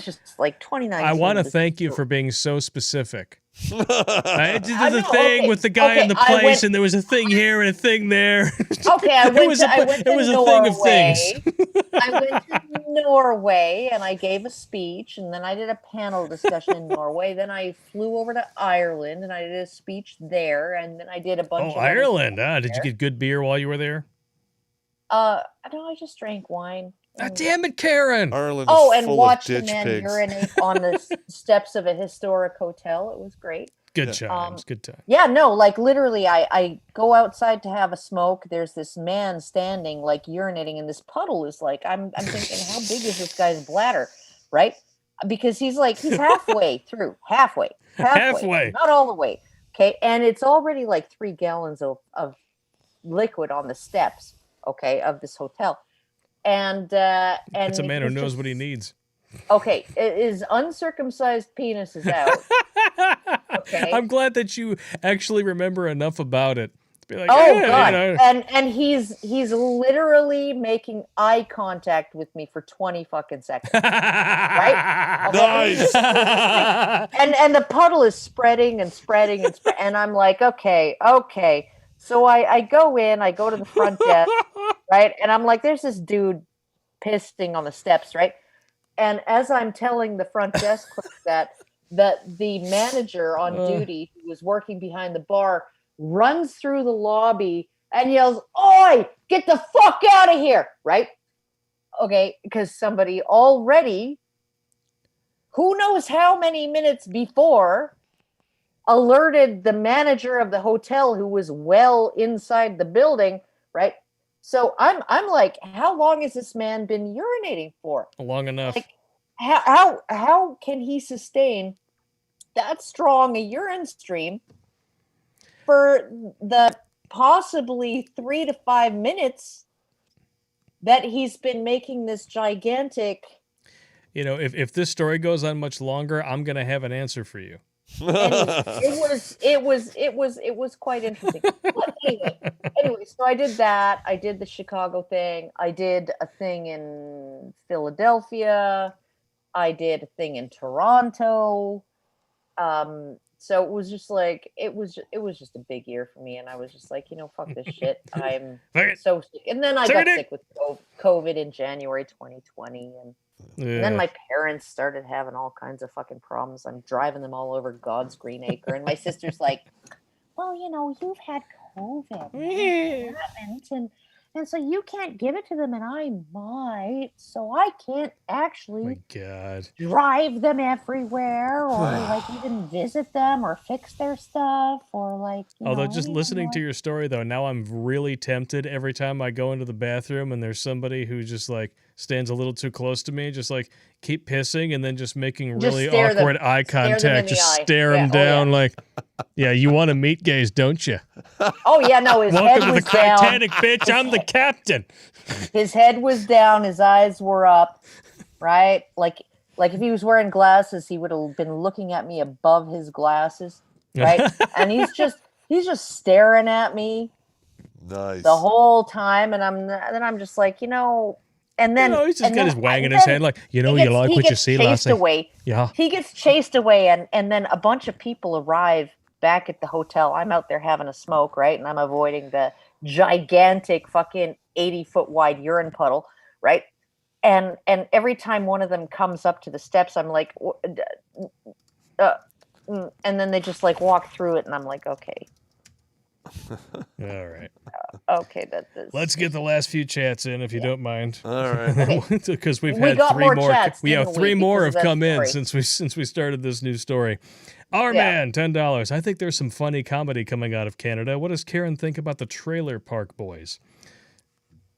just like 2019. I want to thank you for being so specific. I did the know, thing okay, with the guy in the I place, went- and there was a thing here and a thing there. Okay, I went to thing of things. I went to Norway and I gave a speech, and then I did a panel discussion in Norway. Then I flew over to Ireland and I did a speech there, and then I did a bunch of other Ireland. stuff Did you there. get good beer while you were there? No, I just drank wine. Damn it, Karen! Ireland Oh, is and full watched of a ditch man pigs. urinate on the steps of a historic hotel. It was great. Good times. Good times. Yeah, no, like literally, I go outside to have a smoke. There's this man standing, like urinating in this puddle. Is like, I'm thinking, how big is this guy's bladder, right? Because he's halfway through, halfway, not all the way. Okay, and it's already like 3 gallons of liquid on the steps, okay, of this hotel, and It's a man who knows what he needs. Okay, his uncircumcised penis is out. Okay. I'm glad that you actually remember enough about it to be like, God! And he's literally making eye contact with me for 20 fucking seconds, right? Okay. Nice. and the puddle is spreading and spreading and I'm like, okay. So I go in, I go to the front desk, right? And I'm like, there's this dude pissing on the steps, right? And as I'm telling the front desk clerk that the manager on duty who was working behind the bar runs through the lobby and yells, "Oi, get the fuck out of here!" Right? Okay, because somebody already, who knows how many minutes before, alerted the manager of the hotel who was well inside the building, right? So I'm like, how long has this man been urinating for? Long enough. Like, how can he sustain that strong a urine stream for the possibly 3 to 5 minutes that he's been making this gigantic? You know, if this story goes on much longer, I'm gonna have an answer for you. It was quite interesting. But anyway, so I did that. I did the Chicago thing. I did a thing in Philadelphia. I did a thing in Toronto. So it was just like it was just a big year for me, and I was just like, fuck this shit. I'm so sick. And then I got sick with COVID in January 2020, and then my parents started having all kinds of fucking problems. I'm driving them all over God's green acre, and my sister's like, "Well, you've had COVID, and so you can't give it to them, and I might, so I can't actually drive them everywhere, or like even visit them, or fix their stuff, or like." Although just listening to your story though, now I'm really tempted every time I go into the bathroom and there's somebody who just like stands a little too close to me, just like keep pissing and then just making really awkward eye contact, just stare them down like, yeah, you want to meet gays, don't you? Oh yeah, no, his Welcome head to the was down. Titanic, bitch. I'm the captain. His head was down, his eyes were up, right? Like if he was wearing glasses, he would have been looking at me above his glasses, right? And he's just staring at me the whole time, and I'm just like, and then he's just got his wang in his hand, like, you like what you see, Lassie. Away. Yeah. He gets chased away, and then a bunch of people arrive back at the hotel. I'm out there having a smoke, right? And I'm avoiding the gigantic fucking 80-foot wide urine puddle, right? And every time one of them comes up to the steps, I'm like, and then they just like walk through it, and I'm like, okay. All right. Okay, let's get the last few chats in, if you don't mind. All right. Because we got three more. Chats, three more have come in since we started this new story. Our man, $10. I think there's some funny comedy coming out of Canada. What does Karen think about the Trailer Park Boys?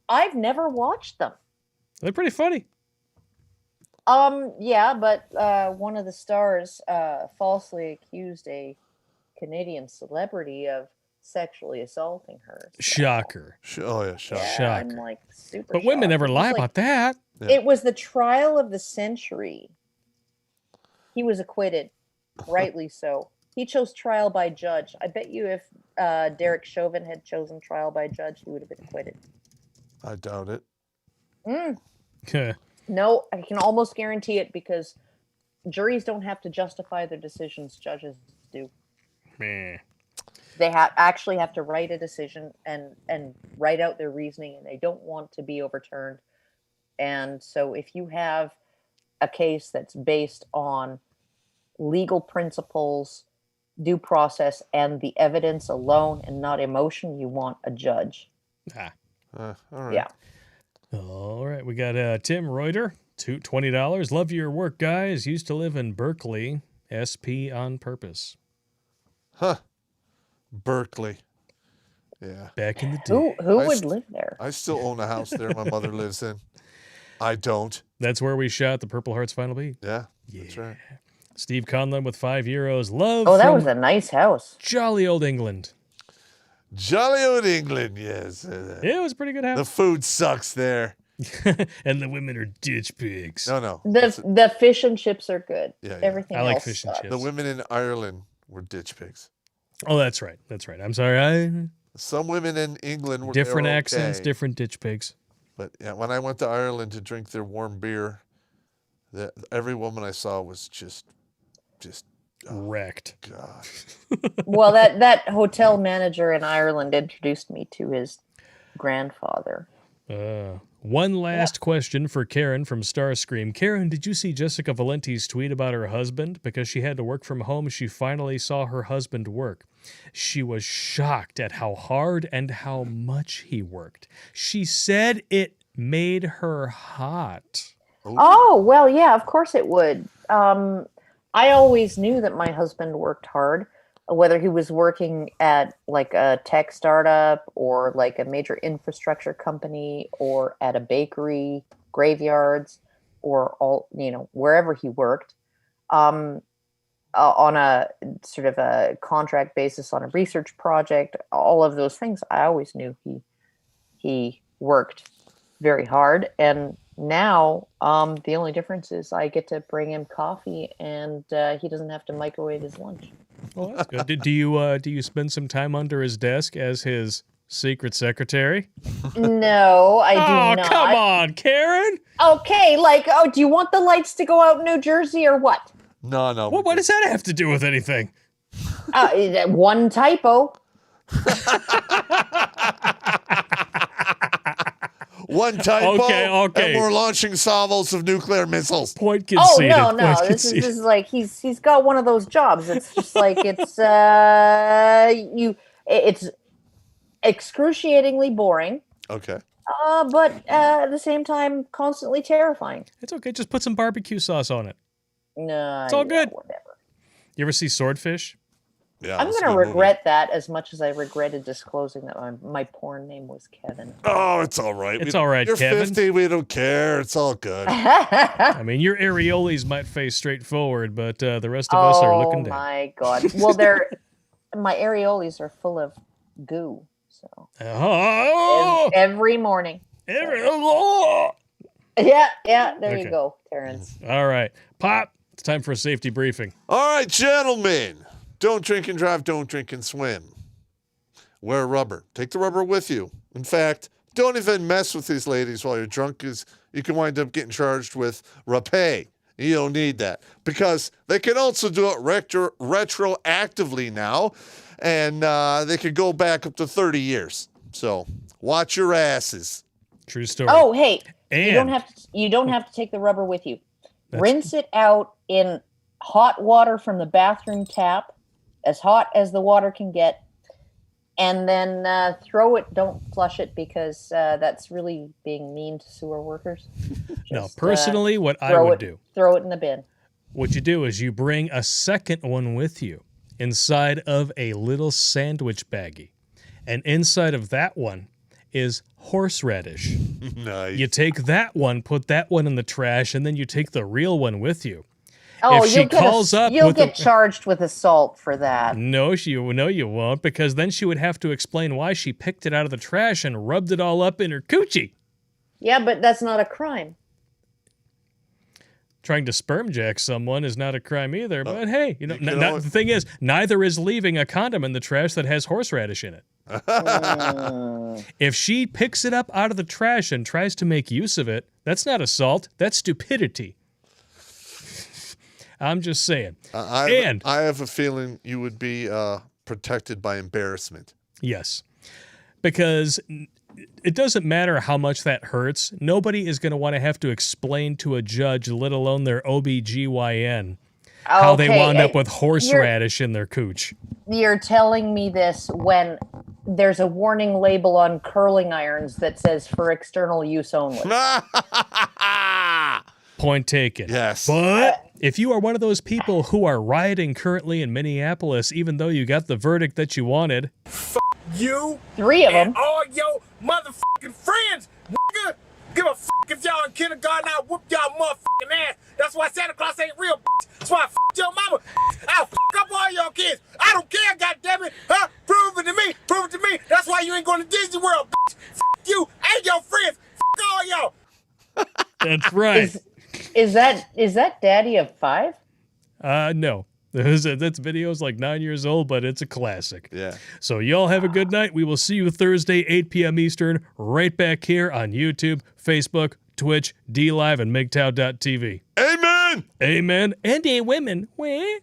I've never watched them. They're pretty funny. Yeah, but one of the stars falsely accused a Canadian celebrity of sexually assaulting her. So. Shocker. Oh yeah, shocker. Yeah, I'm like super. But women never lie about that. Yeah. It was the trial of the century. He was acquitted, rightly so. He chose trial by judge. I bet you if Derek Chauvin had chosen trial by judge, he would have been acquitted. I doubt it. No, I can almost guarantee it, because juries don't have to justify their decisions. Judges do. Meh. They actually have to write a decision and write out their reasoning, and they don't want to be overturned. And so if you have a case that's based on legal principles, due process, and the evidence alone and not emotion, you want a judge. All right. Yeah. All right. We got Tim Reuter, $20. Love your work, guys. Used to live in Berkeley. SP on purpose. Huh. Berkeley. Yeah. Back in the day. Who would live there? I still own a house there my mother lives in. I don't. That's where we shot the Purple Heart's Final Beat. Yeah. That's right. Steve Conlon with €5. Love. Oh, that was a nice house. Jolly old England. Jolly old England, yes. It was a pretty good house. The food sucks there. And the women are ditch pigs. No. The fish and chips are good. Yeah. Everything I like else fish and sucks. chips. The women in Ireland were ditch pigs. Oh, that's right. That's right. I'm sorry. Some women in England were different accents, different ditch pigs. But yeah, when I went to Ireland to drink their warm beer, every woman I saw was just wrecked. God. Well, that hotel manager in Ireland introduced me to his grandfather. One last question for Karen from Starscream. Karen, did you see Jessica Valenti's tweet about her husband? Because she had to work from home, she finally saw her husband work. She was shocked at how hard and how much he worked. She said it made her hot. Oh, well, yeah, of course it would. I always knew that my husband worked hard, whether he was working at like a tech startup or like a major infrastructure company or at a bakery, graveyards, or all, wherever he worked, on a sort of a contract basis on a research project, all of those things. I always knew he worked very hard. And now the only difference is I get to bring him coffee and he doesn't have to microwave his lunch. Well, that's good. Do you spend some time under his desk as his secret secretary? No, I do not. Oh, come on, Karen. Okay, do you want the lights to go out in New Jersey or what? No. Well, what does that have to do with anything? One typo. One typo. Okay. And we're launching salvos of nuclear missiles. Point conceded. Oh no! This is like he's got one of those jobs. It's just like it's excruciatingly boring. Okay. But at the same time, constantly terrifying. It's okay. Just put some barbecue sauce on it. No, it's all good. Whatever. You ever see Swordfish? Yeah, I'm going to regret that as much as I regretted disclosing that my porn name was Kevin. Oh, it's all right. It's all right, You're Kevin. 50. We don't care. It's all good. I mean, your areoles might face straight forward, but the rest of us are looking down. Oh, my God. Well, my areoles are full of goo. So every morning. Yeah, there you go, Terrence. All right. Pop, it's time for a safety briefing. All right, gentlemen. Don't drink and drive. Don't drink and swim. Wear rubber. Take the rubber with you. In fact, don't even mess with these ladies while you're drunk, because you can wind up getting charged with rapé. You don't need that, because they can also do it retroactively now, and they could go back up to 30 years. So watch your asses. True story. Oh, hey, and you don't have to take the rubber with you. Rinse it out in hot water from the bathroom tap, as hot as the water can get, and then throw it. Don't flush it, because that's really being mean to sewer workers. No, personally, what I would do. Throw it in the bin. What you do is you bring a second one with you inside of a little sandwich baggie. And inside of that one is horseradish. Nice. You take that one, put that one in the trash, and then you take the real one with you. Oh, if she calls up, you'll get charged with assault for that. No, you won't, because then she would have to explain why she picked it out of the trash and rubbed it all up in her coochie. Yeah, but that's not a crime. Trying to sperm jack someone is not a crime either. But hey, the thing is, neither is leaving a condom in the trash that has horseradish in it. If she picks it up out of the trash and tries to make use of it, that's not assault. That's stupidity. I'm just saying. I have a feeling you would be protected by embarrassment. Yes, because it doesn't matter how much that hurts. Nobody is going to want to have to explain to a judge, let alone their OBGYN, how they wound up with horseradish in their cooch. You're telling me this when there's a warning label on curling irons that says for external use only. Point taken. Yes. But if you are one of those people who are rioting currently in Minneapolis, even though you got the verdict that you wanted, you, 3 of them, all your motherfucking friends, nigga. Give a fuck if y'all in kindergarten, I'll whoop y'all motherfucking ass. That's why Santa Claus ain't real, bitch. That's why I fucked your mama. I'll fuck up all your kids. I don't care, goddammit. Huh? Prove it to me. Prove it to me. That's why you ain't going to Disney World, bitch. Fuck you and your friends. Fuck all y'all. That's right. Is that Daddy of 5? No. That video's like 9 years old, but it's a classic. Yeah. So y'all have a good night. We will see you Thursday, 8 p.m. Eastern, right back here on YouTube, Facebook, Twitch, DLive, and MGTOW.tv. Amen! Amen. And a women. Where?